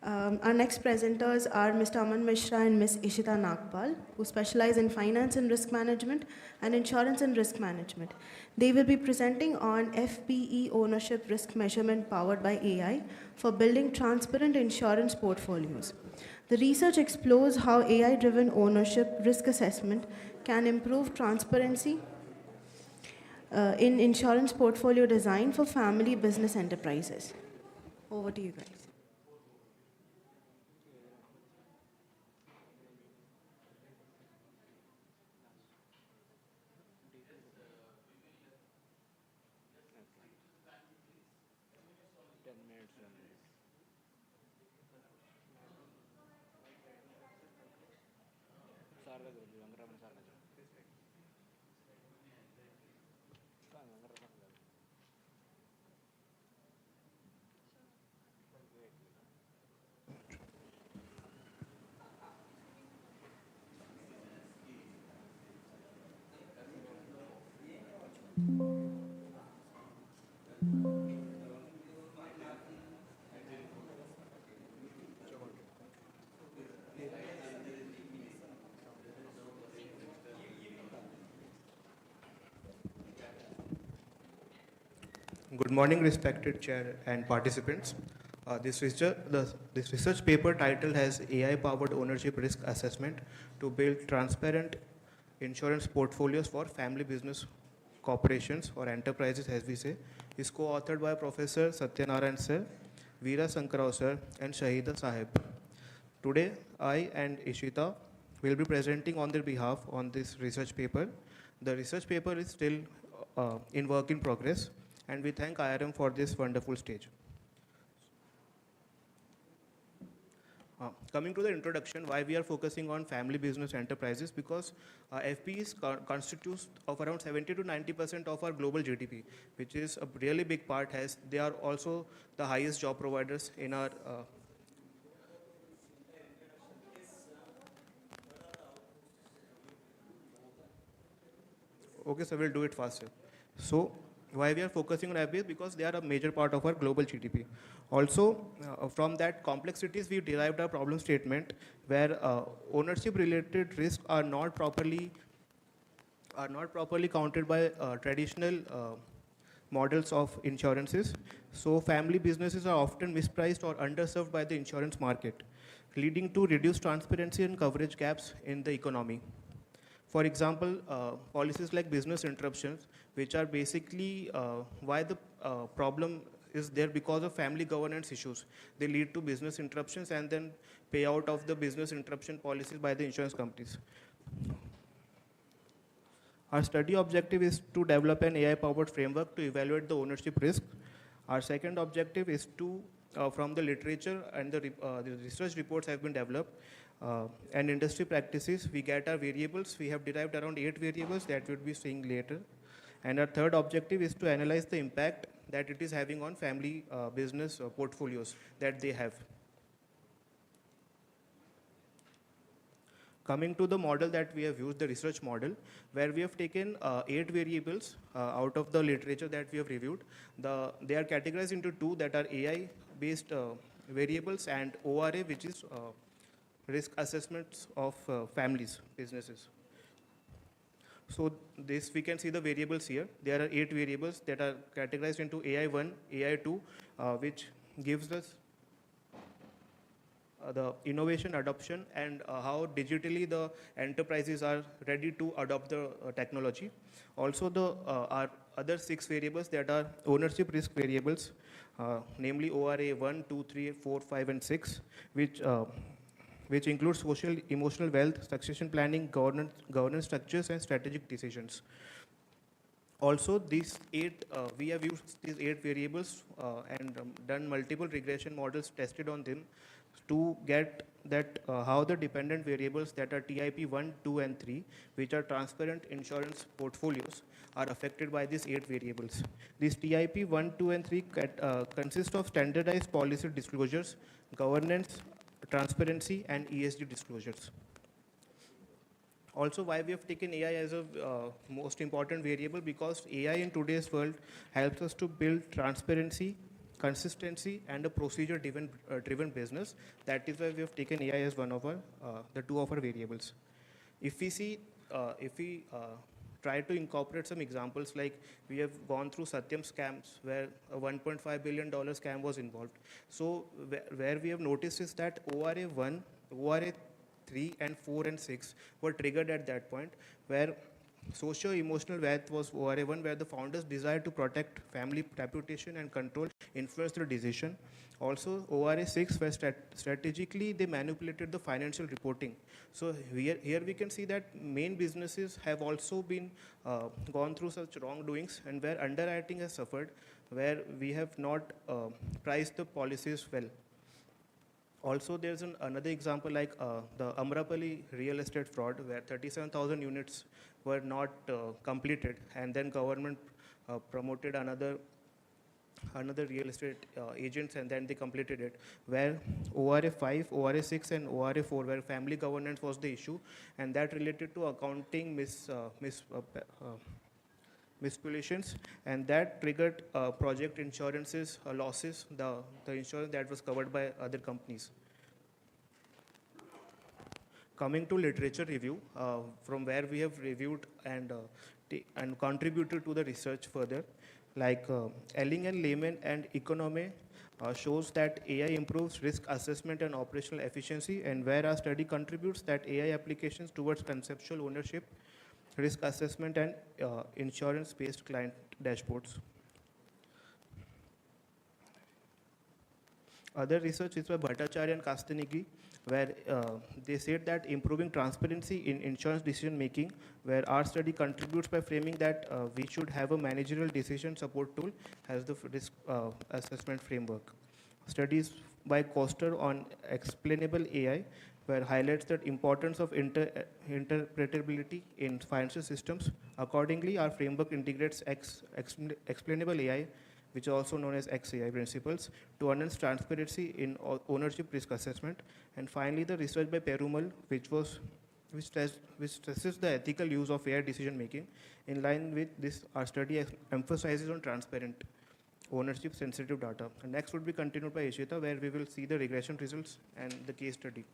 Our next presenters are Mr. Aman Mishra and Ms. Ishita Nagpal, who specialize in finance and risk management and insurance and risk management. They will be presenting on FPE ownership risk measurement powered by AI for building transparent insurance portfolios. The research explores how AI-driven ownership risk assessment can improve transparency in insurance portfolio design for family business enterprises. Over to you guys. Good morning, respected chair and participants. This research paper title has AI-powered ownership risk assessment to build transparent insurance portfolios for family business corporations or enterprises, as we say, is co-authored by Professor Satyanarayan sir, Veera Sankarao sir, and Shahida Sahib. Today, I and Ishita will be presenting on their behalf on this research paper. The research paper is still in work in progress, and we thank Iirm for this wonderful stage. Coming to the introduction, why we are focusing on family business enterprises, because FPEs constitutes of around 70 to 90% of our global GDP, which is a really big part, as they are also the highest job providers in our Okay, so we'll do it faster. So why we are focusing on FPEs? Because they are a major part of our global GDP. Also, from that complexities, we derived a problem statement where ownership-related risks are not properly counted by traditional models of insurances. So family businesses are often mispriced or underserved by the insurance market, leading to reduced transparency and coverage gaps in the economy. For example, policies like business interruptions, which are basically why the problem is there because of family governance issues. They lead to business interruptions and then payout of the business interruption policies by the insurance companies. Our study objective is to develop an AI-powered framework to evaluate the ownership risk. Our second objective is to, from the literature and the research reports have been developed, and industry practices, we get our variables. We have derived around 8 variables that we'll be seeing later. And our third objective is to analyze the impact that it is having on family business portfolios that they have. Coming to the model that we have used, the research model, where we have taken 8 variables out of the literature that we have reviewed. They are categorized into 2 that are AI-based variables and ORA, which is risk assessments of families, businesses. So this, we can see the variables here. There are 8 variables that are categorized into AI1, AI2, which gives us the innovation adoption and how digitally the enterprises are ready to adopt the technology. Also our other 6 variables that are ownership risk variables, namely ORA 1, 2, 3, 4, 5, and 6, which includes social, emotional wealth, succession planning, governance structures, and strategic decisions. Also, these 8, we have used these 8 variables and done multiple regression models tested on them to get that how the dependent variables that are TIP 1, 2, and 3, which are transparent insurance portfolios, are affected by these 8 variables. These TIP 1, 2, and 3 consist of standardized policy disclosures, governance, transparency, and ESG disclosures. Also, why we have taken AI as a most important variable, because AI in today's world helps us to build transparency consistency and a procedure-driven business. That is why we have taken AI as one of our, the two of our variables. If we see, if we try to incorporate some examples, like we have gone through Satyam scams where a $1.5 billion scam was involved. So where we have noticed is that ORA 1, ORA 3 and 4 and 6 were triggered at that point, where socio-emotional wealth was ORA 1, where the founders desired to protect family reputation and control influence their decision. Also, ORA 6, where strategically they manipulated the financial reporting. So here we can see that main businesses have also been gone through such wrongdoings, and where underwriting has suffered, where we have not priced the policies well. Also, there's another example like the Amrapali real estate fraud, where 37,000 units were not completed, and then government promoted another real estate agents, and then they completed it, where ORA 5, ORA 6 and ORA 4, where family governance was the issue, and that related to accounting miscalculations, and that triggered project insurances losses, the insurance that was covered by other companies. Coming to literature review, from where we have reviewed and contributed to the research further, like Elling and Lehman and Economy shows that AI improves risk assessment and operational efficiency, and where our study contributes that AI applications towards conceptual ownership, risk assessment and insurance-based client dashboards. Other research is by Bhattacharya and Kastanigi, where they said that improving transparency in insurance decision making, where our study contributes by framing that we should have a managerial decision support tool as the risk assessment framework. Studies by Koster on explainable AI, where highlights the importance of interpretability in financial systems. Accordingly, our framework integrates explainable AI, which is also known as XAI principles, to enhance transparency in ownership risk assessment. And finally, the research by Perumal, which stresses the ethical use of AI decision making. In line with this, our study emphasizes on transparent ownership sensitive data. And next would be continued by Ishita, where we will see the regression results and the case study.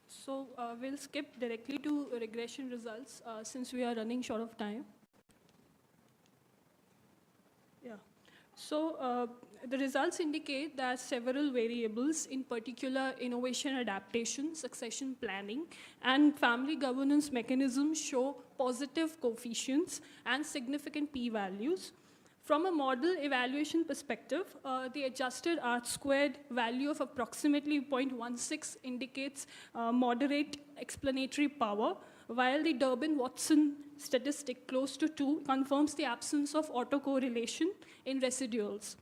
So we'll skip directly to regression results since we are running short of time. Yeah. So the results indicate that several variables, in particular innovation adaptation, succession planning, and family governance mechanisms show positive coefficients and significant p-values. From a model evaluation perspective, the adjusted R-squared value of approximately 0.16 indicates moderate explanatory power, while the Durbin-Watson statistic close to 2 confirms the absence of autocorrelation in residuals.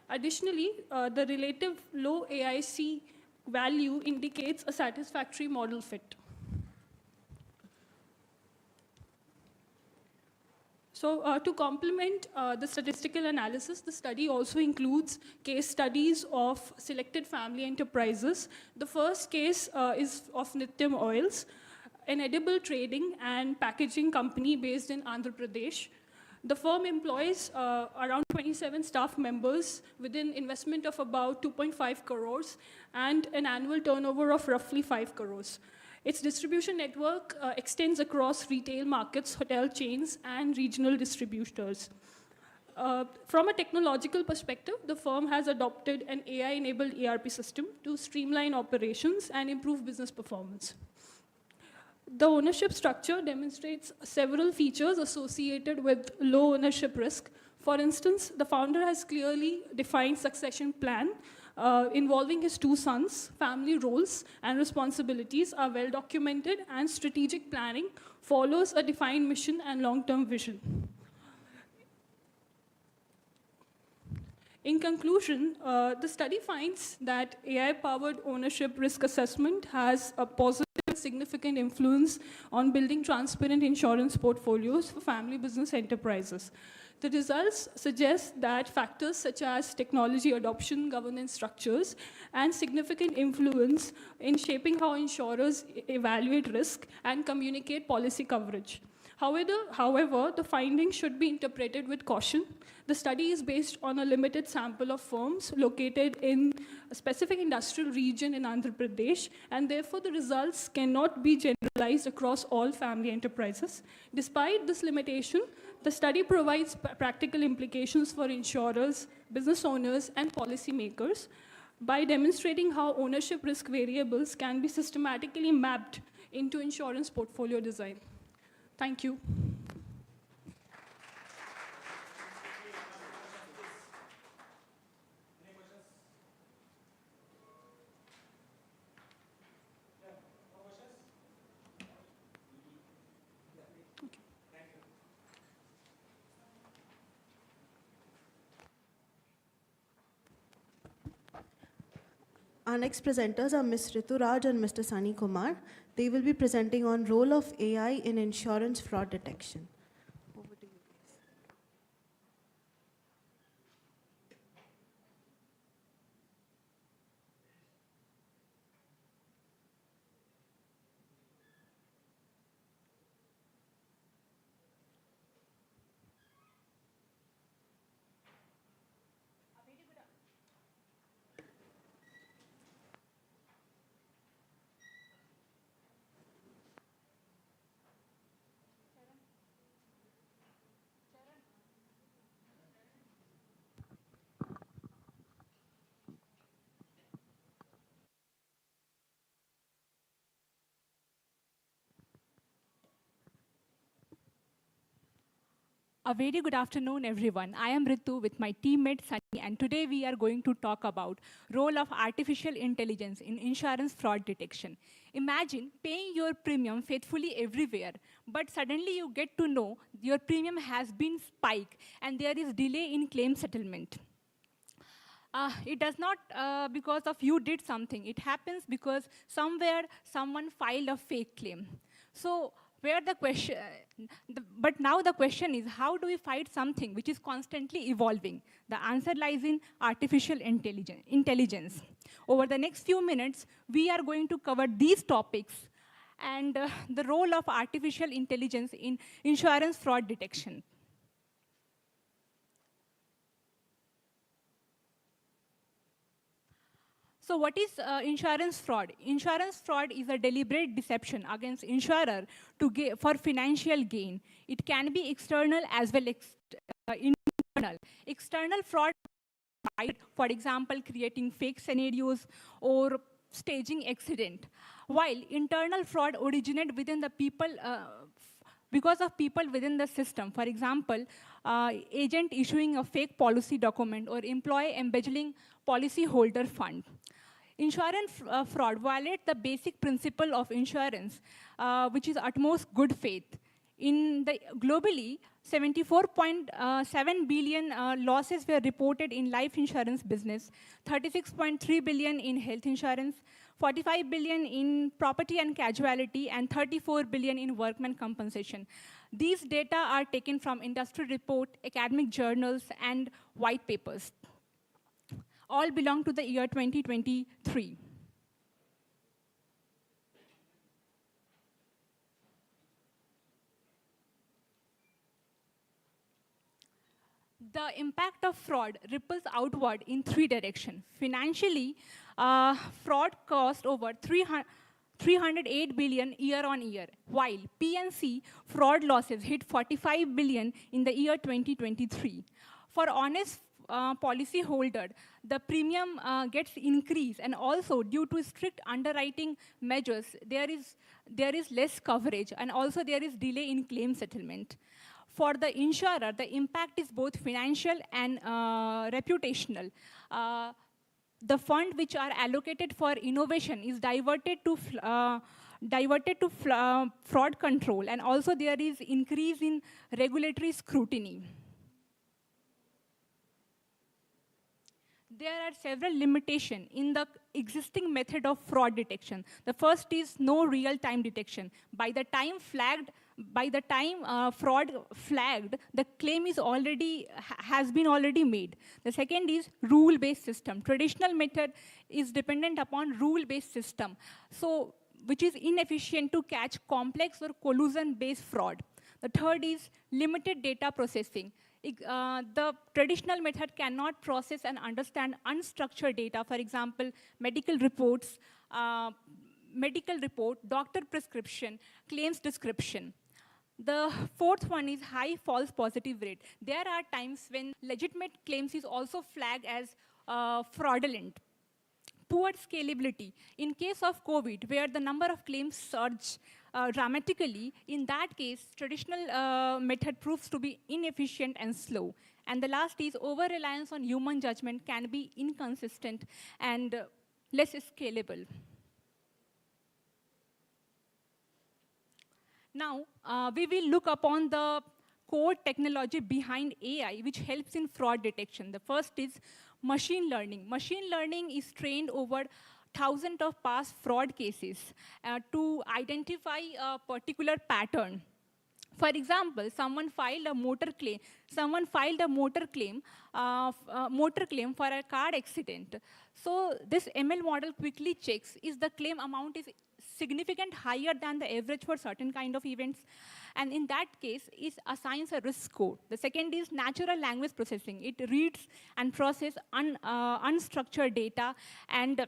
Additionally, the relative low AIC value indicates a satisfactory model fit. So to complement the statistical analysis, the study also includes case studies of selected family enterprises. The first case is of Nityam Oils, an edible trading and packaging company based in Andhra Pradesh. The firm employs around 27 staff members with an investment of about 2.5 crores and an annual turnover of roughly 5 crores. Its distribution network extends across retail markets, hotel chains, and regional distributors. From a technological perspective, the firm has adopted an AI-enabled ERP system to streamline operations and improve business performance. The ownership structure demonstrates several features associated with low ownership risk. For instance, the founder has clearly defined succession plan involving his 2 sons. Family roles and responsibilities are well documented, and strategic planning follows a defined mission and long-term vision. In conclusion, the study finds that AI-powered ownership risk assessment has a positive significant influence on building transparent insurance portfolios for family business enterprises. The results suggest that factors such as technology adoption, governance structures, and significant influence in shaping how insurers evaluate risk and communicate policy coverage. However, the findings should be interpreted with caution. The study is based on a limited sample of firms located in a specific industrial region in Andhra Pradesh, and therefore the results cannot be generalized across all family enterprises. Despite this limitation, the study provides practical implications for insurers, business owners, and policymakers by demonstrating how ownership risk variables can be systematically mapped into insurance portfolio design. Thank you. Our next presenters are Ms. Ritu Raj and Mr. Sunny Kumar. They will be presenting on role of AI in insurance fraud detection. Over to you, please. A very good afternoon, everyone. I am Ritu with my teammate Sunny, and today we are going to talk about role of artificial intelligence in insurance fraud detection. Imagine paying your premium faithfully everywhere, but suddenly you get to know your premium has been spiked and there is delay in claim settlement. It does not because of you did something. It happens because somewhere someone filed a fake claim. So where the question, but now the question is, how do we fight something which is constantly evolving? The answer lies in artificial intelligence. Over the next few minutes, we are going to cover these topics and the role of artificial intelligence in insurance fraud detection. So what is insurance fraud? Insurance fraud is a deliberate deception against insurer for financial gain. It can be external as well as internal. External fraud, for example, creating fake scenarios or staging accident. While internal fraud originates within the people, because of people within the system. For example, agent issuing a fake policy document or employee embezzling policyholder fund. Insurance fraud violates the basic principle of insurance, which is utmost good faith. Globally, 74.7 billion losses were reported in life insurance business, 36.3 billion in health insurance, 45 billion in property and casualty, and 34 billion in workman compensation. These data are taken from industry report, academic journals, and white papers. All belong to the year 2023. The impact of fraud ripples outward in three directions. Financially, fraud cost over 308 billion year on year, while P&C fraud losses hit 45 billion in the year 2023. For honest policyholder, the premium gets increased, and also due to strict underwriting measures, there is less coverage, and also there is delay in claim settlement. For the insurer, the impact is both financial and reputational. The fund which are allocated for innovation is diverted to fraud control, and also there is increase in regulatory scrutiny. There are several limitations in the existing method of fraud detection. The first is no real-time detection. By the time fraud flagged, the claim is has been already made. The second is rule-based system. Traditional method is dependent upon rule-based system, so which is inefficient to catch complex or collusion-based fraud. The third is limited data processing. The traditional method cannot process and understand unstructured data, for example, medical reports, doctor prescription, claims description. The fourth one is high false positive rate. There are times when legitimate claims is also flagged as fraudulent. Poor scalability. In case of COVID, where the number of claims surged dramatically, in that case, traditional method proves to be inefficient and slow. And the last is over-reliance on human judgment can be inconsistent and less scalable. Now, we will look upon the core technology behind AI, which helps in fraud detection. The first is machine learning. Machine learning is trained over thousands of past fraud cases to identify a particular pattern. For example, someone filed a motor claim for a car accident. So this ML model quickly checks is the claim amount is significant higher than the average for certain kind of events. And in that case, it assigns a risk score. The second is natural language processing. It reads and processes unstructured data and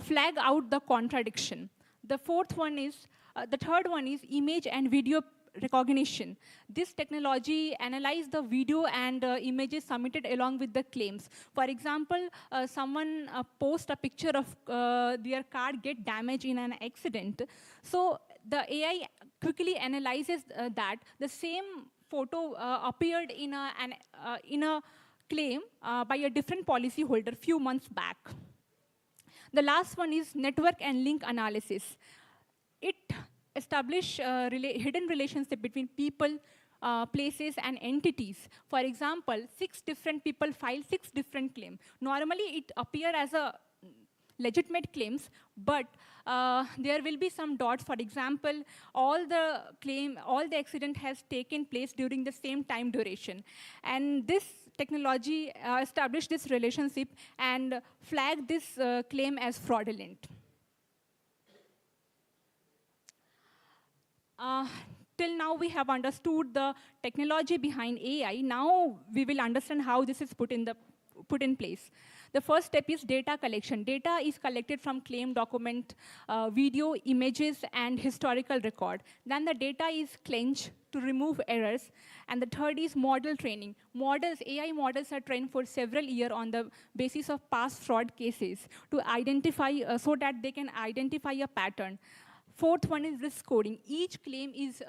flag out the contradiction. The third one is image and video recognition. This technology analyzes the video and images submitted along with the claims. For example, someone posts a picture of their car get damaged in an accident. So the AI quickly analyzes that the same photo appeared in a claim by a different policy holder few months back. The last one is network and link analysis. It establish hidden relationship between people, places, and entities. For example, 6 different people file 6 different claims. Normally, it appears as a legitimate claims, but there will be some dots. For example, all the accident has taken place during the same time duration. And this technology established this relationship and flagged this claim as fraudulent. Till now, we have understood the technology behind AI. Now, we will understand how this is put in place. The first step is data collection. Data is collected from claim document, video, images, and historical record. Then the data is cleansed to remove errors. And the third is model training. AI models are trained for several years on the basis of past fraud cases to identify, so that they can identify a pattern. Fourth one is risk scoring. Each claim is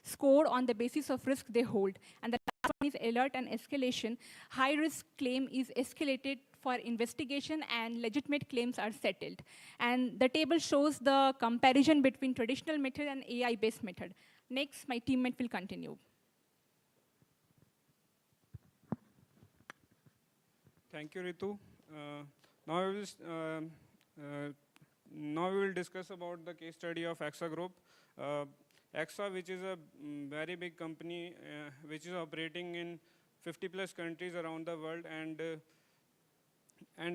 scored on the basis of risk they hold. And the last one is alert and escalation. High-risk claim is escalated for investigation and legitimate claims are settled. And the table shows the comparison between traditional method and AI-based method. Next, my teammate will continue. Thank you, Ritu. Now we will discuss about the case study of AXA Group. AXA, which is a very big company, which is operating in 50+ countries around the world and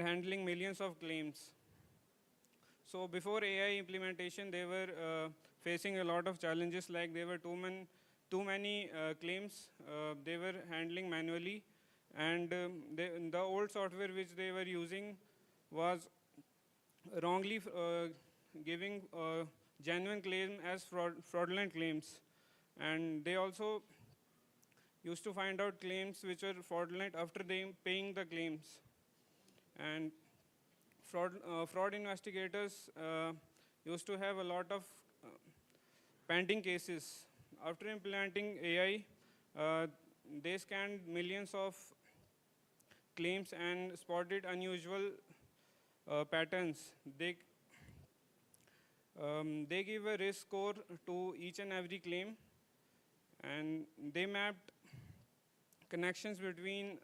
handling millions of claims. So before AI implementation, they were facing a lot of challenges, like there were too many claims they were handling manually, and the old software which they were using was wrongly giving genuine claim as fraudulent claims. And they also used to find out claims which were fraudulent after they paying the claims. And fraud investigators used to have a lot of pending cases. After implementing AI, they scanned millions of claims and spotted unusual patterns. They give a risk score to each and every claim, and they mapped connections between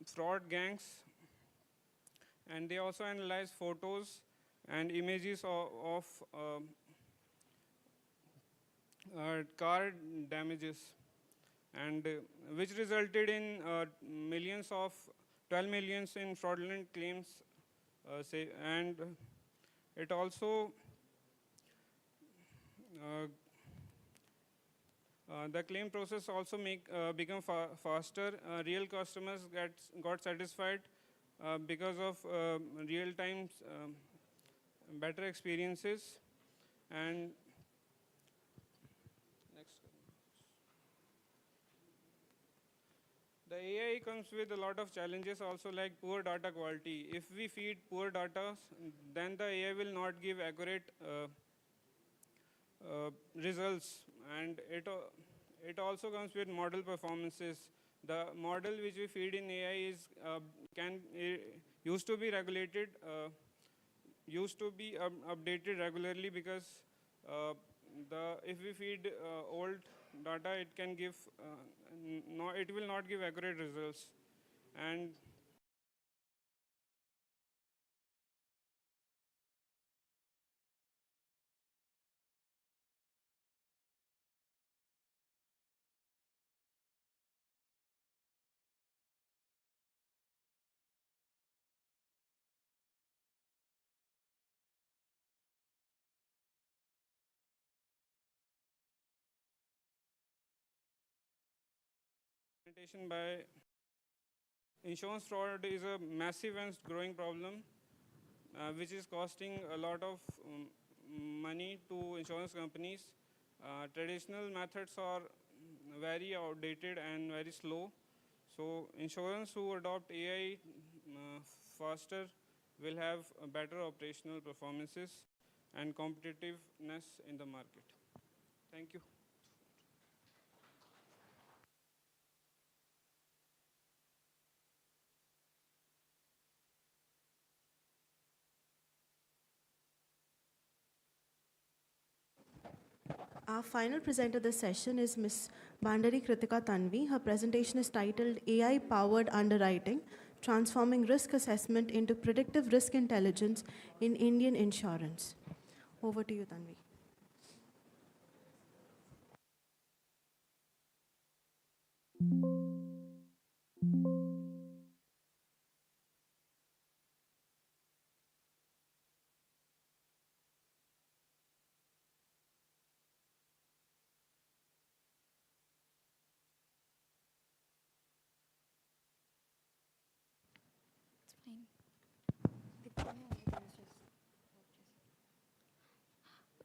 fraud gangs, and they also analyzed photos and images of car damages, and which resulted in 12 millions in fraudulent claims. And it also The claim process also become faster. Real customers got satisfied because of real-time better experiences. And next. The AI comes with a lot of challenges also, like poor data quality. If we feed poor data, then the AI will not give accurate results, and it also comes with model performances. The model which we feed in AI is used to be regulated, used to be updated regularly, because if we feed old data, it can give it will not give accurate results. And implementation by insurance fraud is a massive and growing problem, which is costing a lot of money to insurance companies. Traditional methods are very outdated and very slow. So insurance who adopt AI faster will have better operational performances and competitiveness in the market. Thank you. Our final presenter this session is Ms. Bandari Kritika Tanvi. Her presentation is titled AI-Powered Underwriting, Transforming Risk Assessment into Predictive Risk Intelligence in Indian Insurance. Over to you, Tanvi.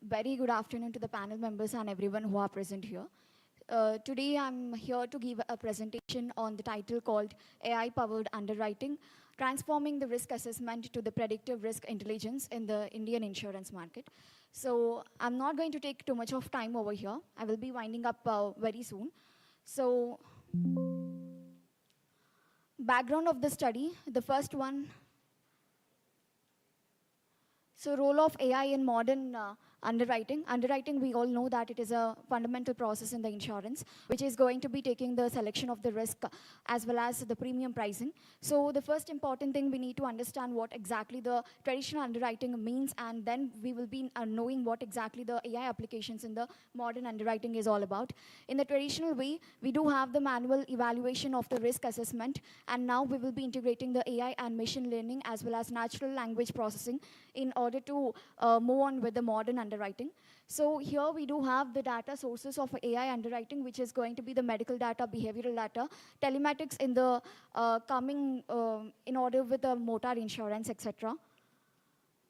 Very good afternoon to the panel members and everyone who are present here. Today I'm here to give a presentation on the title called AI-Powered Underwriting, Transforming the Risk Assessment to the Predictive Risk Intelligence in the Indian Insurance Market. So I'm not going to take too much of time over here. I will be winding up very soon. So background of the study, the first one. So role of AI in modern underwriting. Underwriting, we all know that it is a fundamental process in the insurance, which is going to be taking the selection of the risk as well as the premium pricing. So the first important thing, we need to understand what exactly the traditional underwriting means, and then we will be knowing what exactly the AI applications in the modern underwriting is all about. In the traditional way, we do have the manual evaluation of the risk assessment, and now we will be integrating the AI and machine learning as well as natural language processing in order to move on with the modern underwriting. So here we do have the data sources of AI underwriting, which is going to be the medical data, behavioral data, telematics in the coming in order with the motor insurance, etc.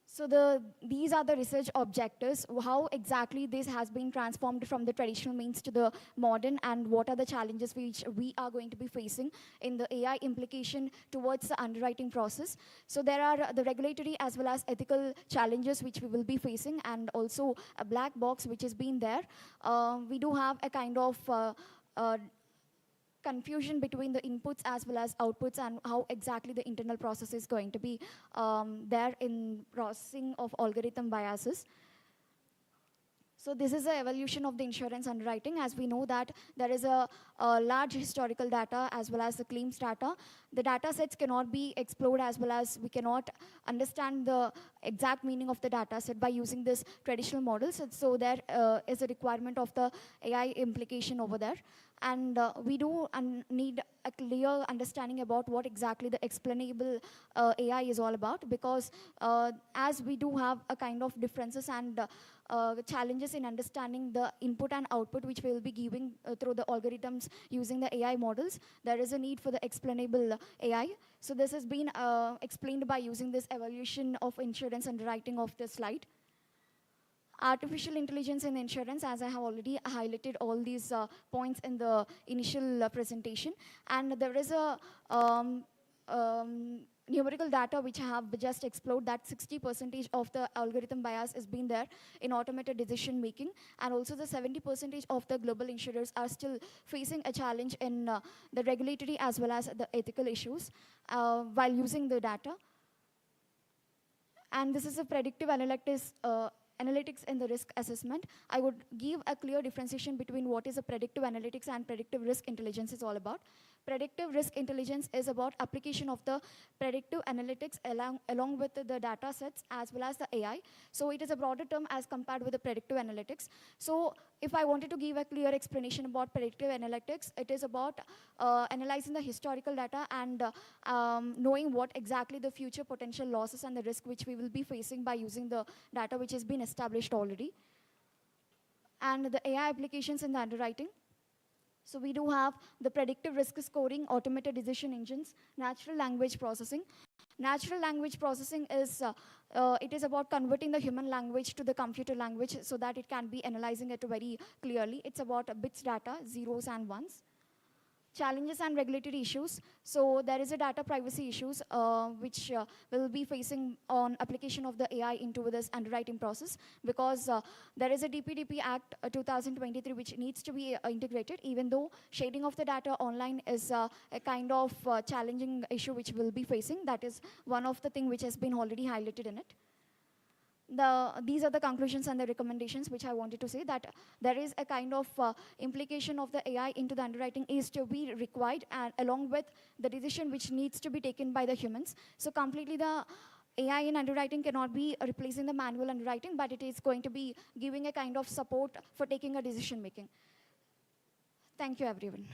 So these are the research objectives, how exactly this has been transformed from the traditional means to the modern, and what are the challenges which we are going to be facing in the AI implication towards the underwriting process. So there are the regulatory as well as ethical challenges which we will be facing, and also a black box which has been there. We do have a kind of confusion between the inputs as well as outputs, and how exactly the internal process is going to be there in processing of algorithm biases. So this is the evolution of the insurance underwriting. As we know that there is a large historical data as well as the claims data. The data sets cannot be explored, as well as we cannot understand the exact meaning of the data set by using this traditional models. So there is a requirement of the AI implication over there. And we do need a clear understanding about what exactly the explainable AI is all about, because as we do have a kind of differences and challenges in understanding the input and output which we will be giving through the algorithms using the AI models, there is a need for the explainable AI. So this has been explained by using this evaluation of insurance underwriting of the slide. Artificial intelligence in insurance, as I have already highlighted all these points in the initial presentation. And there is a numerical data which I have just explored that 60% of the algorithm bias is being there in automated decision making, and also the 70% of the global insurers are still facing a challenge in the regulatory as well as the ethical issues while using the data. And this is a predictive analytics in the risk assessment. I would give a clear differentiation between what is a predictive analytics and predictive risk intelligence is all about. Predictive risk intelligence is about application of the predictive analytics along with the data sets as well as the AI. So it is a broader term as compared with the predictive analytics. So if I wanted to give a clear explanation about predictive analytics, it is about analyzing the historical data and knowing what exactly the future potential losses and the risk which we will be facing by using the data which has been established already. And the AI applications in the underwriting. So we do have the predictive risk scoring, automated decision engines, natural language processing. Natural language processing is, it is about converting the human language to the computer language so that it can be analyzing it very clearly. It's about bits data, zeros and ones. Challenges and regulatory issues. So there is a data privacy issues which will be facing on application of the AI into this underwriting process, because there is a DPDP Act 2023 which needs to be integrated, even though shading of the data online is a kind of challenging issue which we'll be facing. That is one of the things which has been already highlighted in it. These are the conclusions and the recommendations which I wanted to say, that there is a kind of implication of the AI into the underwriting is to be required, and along with the decision which needs to be taken by the humans. So completely the AI in underwriting cannot be replacing the manual underwriting, but it is going to be giving a kind of support for taking a decision making. Thank you, everyone.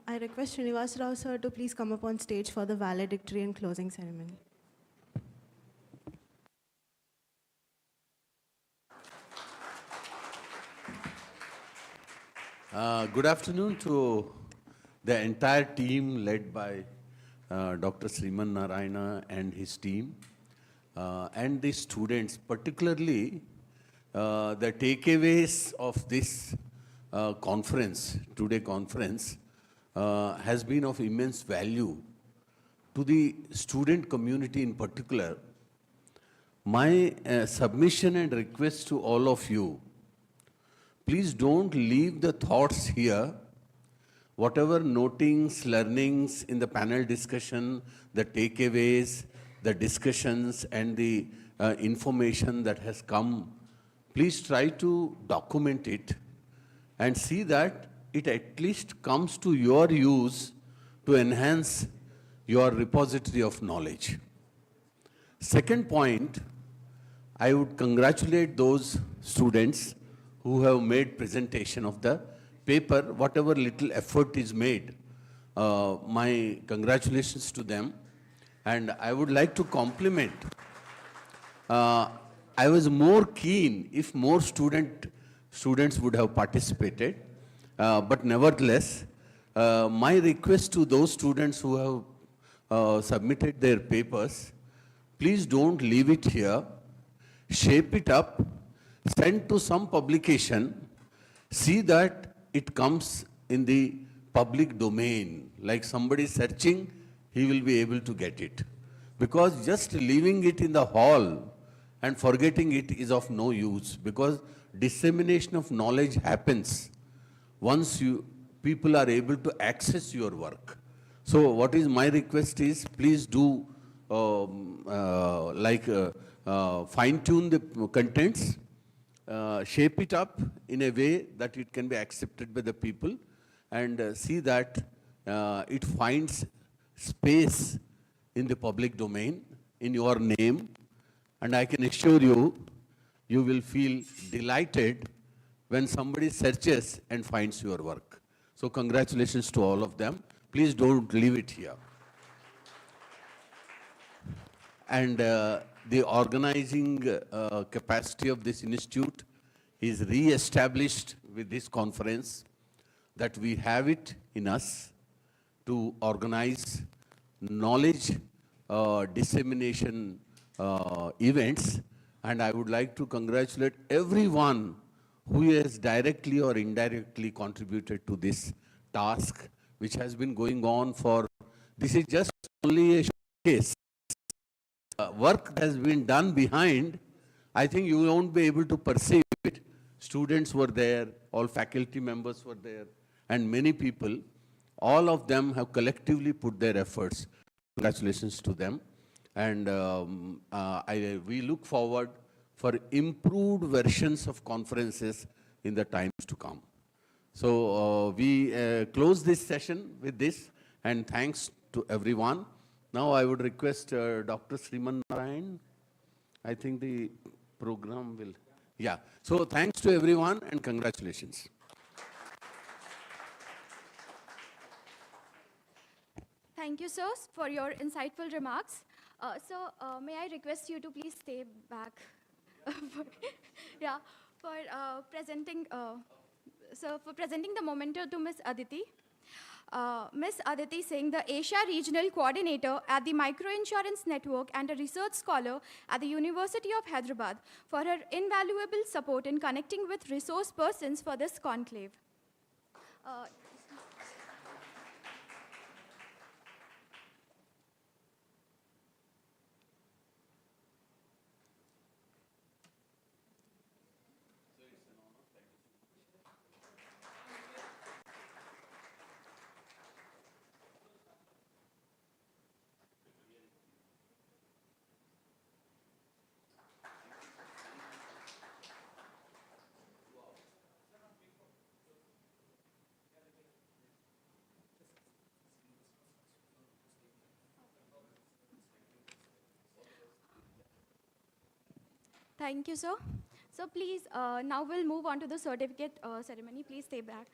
I request Srinivas Rao sir to please come up on stage for the valedictory and closing ceremony. Good afternoon to the entire team led by Dr. Sriman Narayana and his team, and the students, particularly the takeaways of this today conference, has been of immense value to the student community in particular. My submission and request to all of you, please don't leave the thoughts here. Whatever notings, learnings in the panel discussion, the takeaways, the discussions and the information that has come, please try to document it and see that it at least comes to your use to enhance your repository of knowledge. Second point, I would congratulate those students who have made presentation of the paper, whatever little effort is made. My congratulations to them. And I would like to compliment. I was more keen if more students would have participated. But nevertheless, my request to those students who have submitted their papers. Please don't leave it here. Shape it up, send to some publication, see that it comes in the public domain. Like somebody searching, he will be able to get it. Because just leaving it in the hall and forgetting it is of no use, because dissemination of knowledge happens once people are able to access your work. So what is my request is, please do fine-tune the contents, shape it up in a way that it can be accepted by the people, and see that it finds space in the public domain, in your name, and I can assure you, you will feel delighted when somebody searches and finds your work. So congratulations to all of them. Please don't leave it here. And the organizing capacity of this institute is re-established with this conference, that we have it in us to organize knowledge dissemination events. And I would like to congratulate everyone who has directly or indirectly contributed to this task, which has been going on for, this is just only a showcase. Work has been done behind. I think you won't be able to perceive it. Students were there, all faculty members were there, and many people. All of them have collectively put their efforts. Congratulations to them. And we look forward for improved versions of conferences in the times to come. So we close this session with this, and thanks to everyone. Now I would request Dr. Sriman Narayan. I think the program will, yeah. So thanks to everyone and congratulations. Thank you, sir, for your insightful remarks. May I request you to please stay back for presenting the memento to Ms. Aditi. Ms. Aditi Singh, the Asia Regional Coordinator at the Microinsurance Network and a research scholar at the University of Hyderabad, for her invaluable support in connecting with resource persons for this conclave. Thank you, sir. So please, now we'll move on to the certificate ceremony. Please stay back.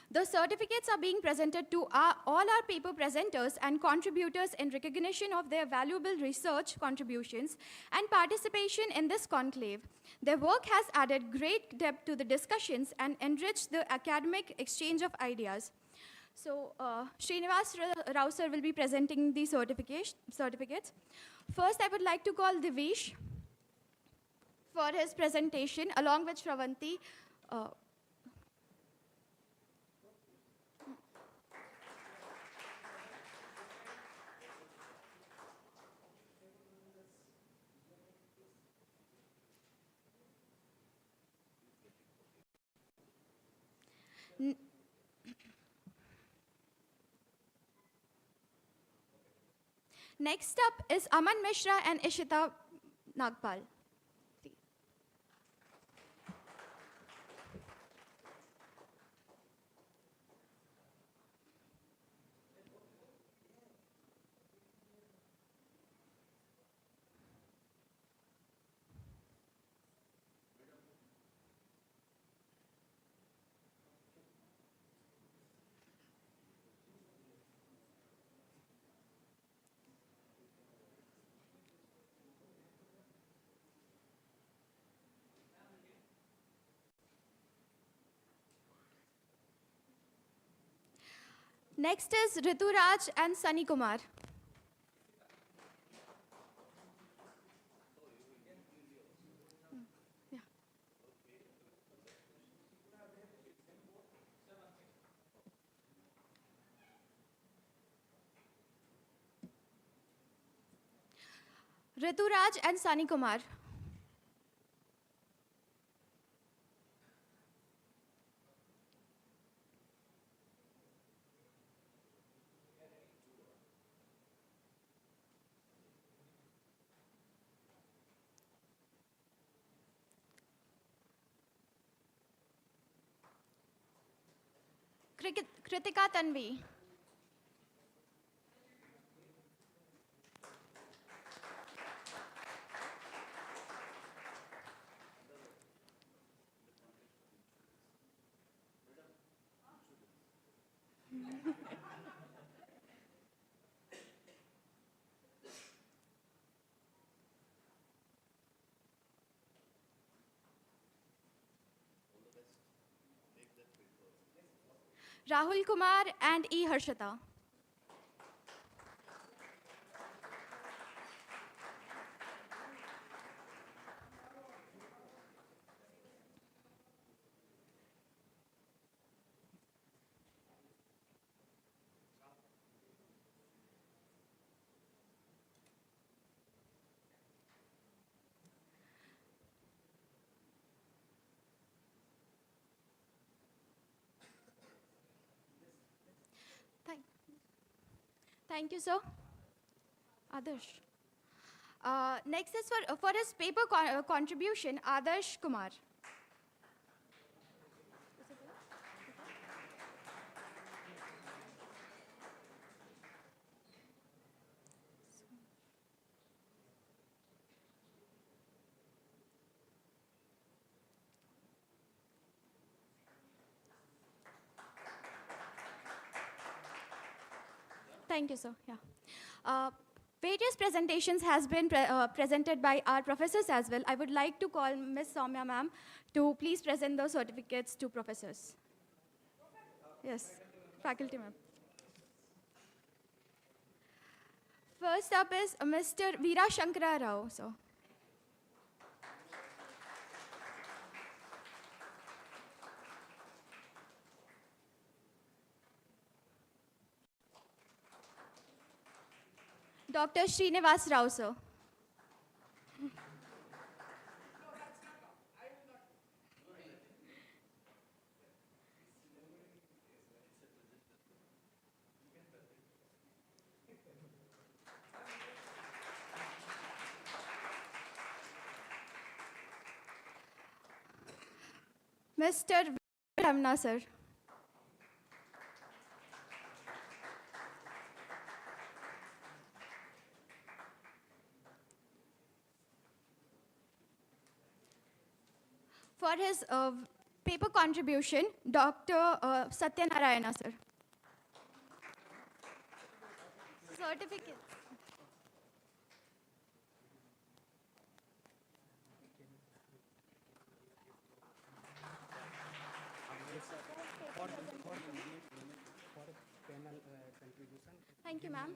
The certificates are being presented to all our paper presenters and contributors in recognition of their valuable research contributions and participation in this conclave. Their work has added great depth to the discussions and enriched the academic exchange of ideas. So, Srinivas Rao sir will be presenting the certificates. First, I would like to call Divish for his presentation, along with Shravanti. Next up is Aman Mishra and Ishita Nagpal. Next is Rituraj and Sunny Kumar. Rituraj and Sunny Kumar. Kritika Tanvi. Rahul Kumar and E. Harshita. Thank you, sir. Adarsh. Next is for his paper contribution, Adarsh Kumar. Thank you, sir. Yeah. Various presentations has been presented by our professors as well. I would like to call Ms. Soumya ma'am to please present those certificates to professors. Yes, faculty ma'am. First up is Mr. Veera Shankara Rao. So. Dr. Srinivas Rao, sir. Mr. Ramna, sir. For his paper contribution, Dr. Satyanarayana, sir. Certificate. Thank you, ma'am.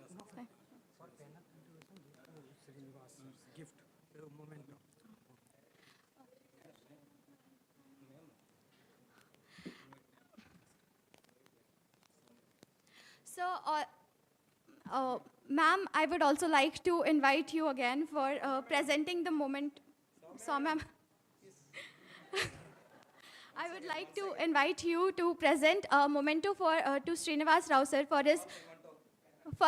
For panel contribution, Srinivas gift momentum. So, ma'am, I would also like to invite you again for presenting the moment. So, ma'am, I would like to invite you to present a memento to Srinivas Rao sir for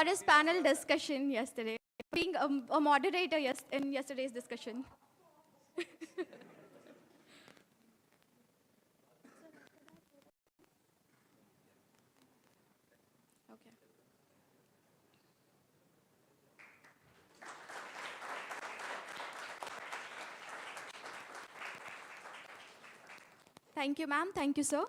his panel discussion yesterday, being a moderator in yesterday's discussion. Thank you, ma'am. Thank you, sir.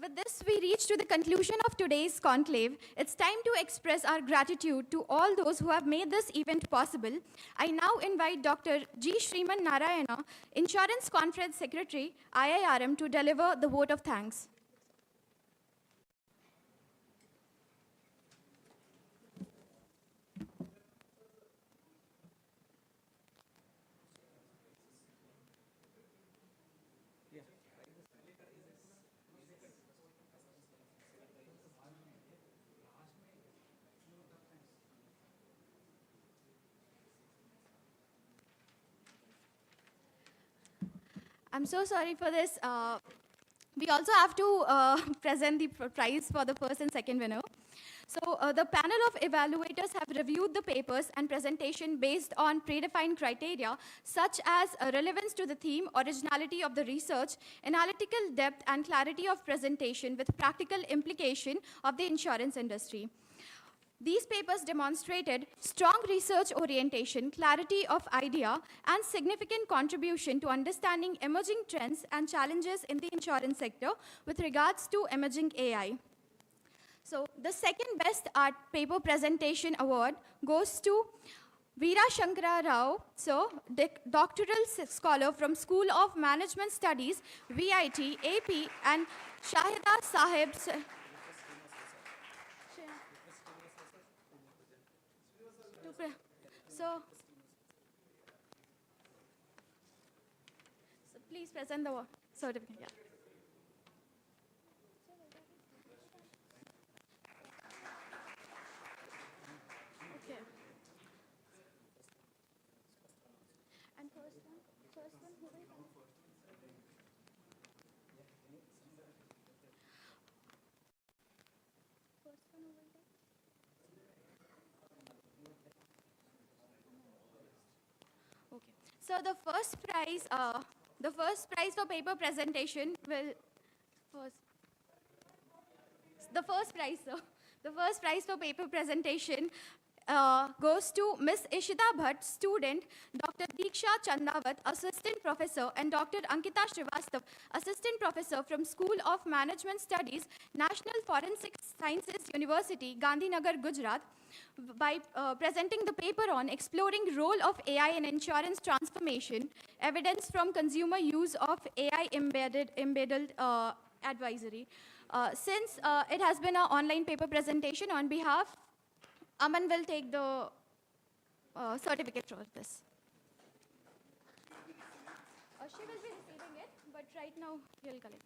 With this, we reach to the conclusion of today's conclave. It's time to express our gratitude to all those who have made this event possible. I now invite Dr. G. Sriman Narayana, Insurance Conference Secretary, IIRM, to deliver the vote of thanks. I'm so sorry for this. We also have to present the prize for the first and second winner. So the panel of evaluators have reviewed the papers and presentation based on predefined criteria such as relevance to the theme, originality of the research, analytical depth and clarity of presentation with practical implication of the insurance industry. These papers demonstrated strong research orientation, clarity of idea, and significant contribution to understanding emerging trends and challenges in the insurance sector with regards to emerging AI. So the second best art paper presentation award goes to Veera Shankara Rao, so doctoral scholar from School of Management Studies, VIT, AP, and Shahida Sahib. So please present the certificate. Yeah. Okay. And first one who will come? First one who will take? Okay. So the first prize for paper presentation will the first prize for paper presentation goes to Ms. Ishita Bhatt, student, Dr. Diksha Chandawat, assistant professor, and Dr. Ankita Srivastav, assistant professor from School of Management Studies, National Forensic Sciences University, Gandhinagar, Gujarat, by presenting the paper on exploring role of AI in insurance transformation, evidence from consumer use of AI embedded advisory. Since it has been an online paper presentation, on behalf, Aman will take the certificate for this. She will be receiving it, but right now he'll collect it.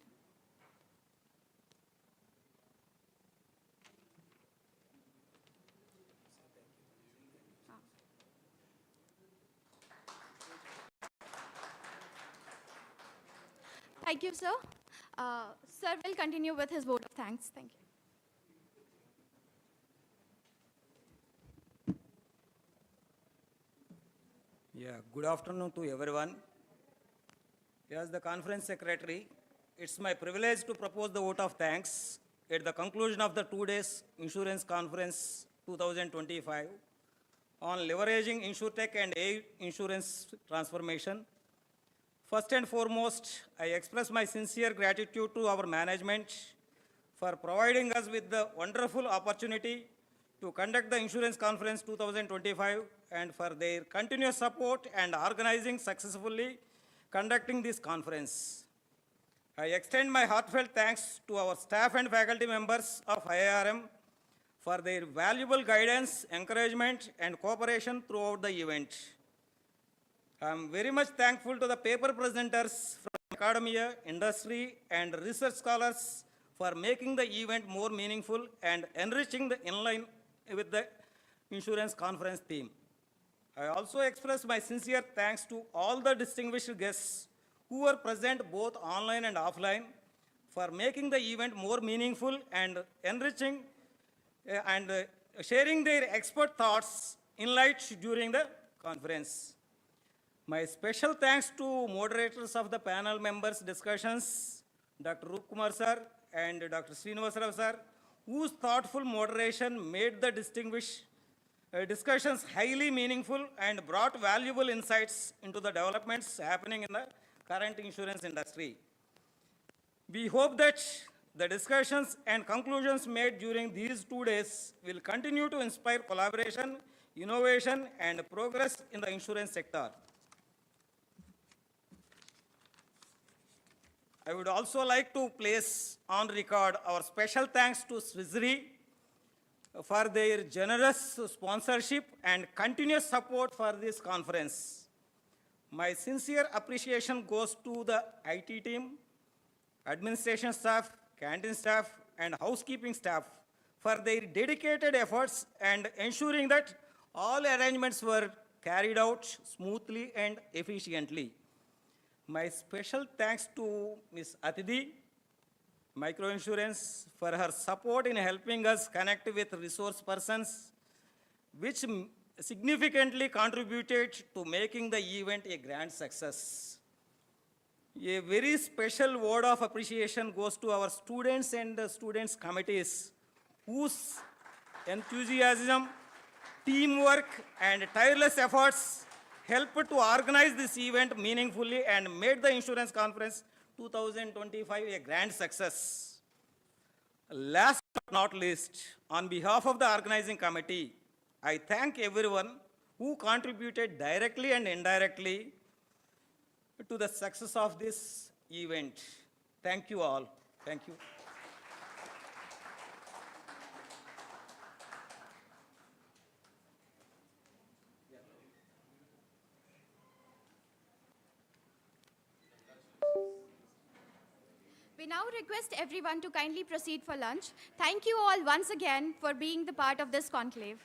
Thank you, sir. Sir will continue with his vote of thanks. Thank you. Yeah, good afternoon to everyone. As the conference secretary, it's my privilege to propose the vote of thanks at the conclusion of the 2 days Insurance Conference 2025 on leveraging InsurTech and AI insurance transformation. First and foremost, I express my sincere gratitude to our management for providing us with the wonderful opportunity to conduct the Insurance Conference 2025 and for their continuous support and organizing successfully conducting this conference. I extend my heartfelt thanks to our staff and faculty members of IIRM for their valuable guidance, encouragement, and cooperation throughout the event. I am very much thankful to the paper presenters from academia, industry, and research scholars for making the event more meaningful and enriching the inline with the insurance conference theme. I also express my sincere thanks to all the distinguished guests who were present both online and offline for making the event more meaningful and enriching and sharing their expert thoughts insights during the conference. My special thanks to moderators of the panel members discussions, Dr. Roop Kumar sir and Dr. Srinivasa Rao sir, whose thoughtful moderation made the distinguished discussions highly meaningful and brought valuable insights into the developments happening in the current insurance industry. We hope that the discussions and conclusions made during these 2 days will continue to inspire collaboration, innovation, and progress in the insurance sector. I would also like to place on record our special thanks to Swissre for their generous sponsorship and continuous support for this conference. My sincere appreciation goes to the IT team, administration staff, canteen staff, and housekeeping staff for their dedicated efforts and ensuring that all arrangements were carried out smoothly and efficiently. My special thanks to Ms. Atidi, Microinsurance, for her support in helping us connect with resource persons, which significantly contributed to making the event a grand success. A very special word of appreciation goes to our students and the students' committees, whose enthusiasm, teamwork, and tireless efforts helped to organize this event meaningfully and made the Insurance Conference 2025 a grand success. Last but not least, on behalf of the organizing committee, I thank everyone who contributed directly and indirectly to the success of this event. Thank you all. Thank you. We now request everyone to kindly proceed for lunch. Thank you all once again for being the part of this conclave.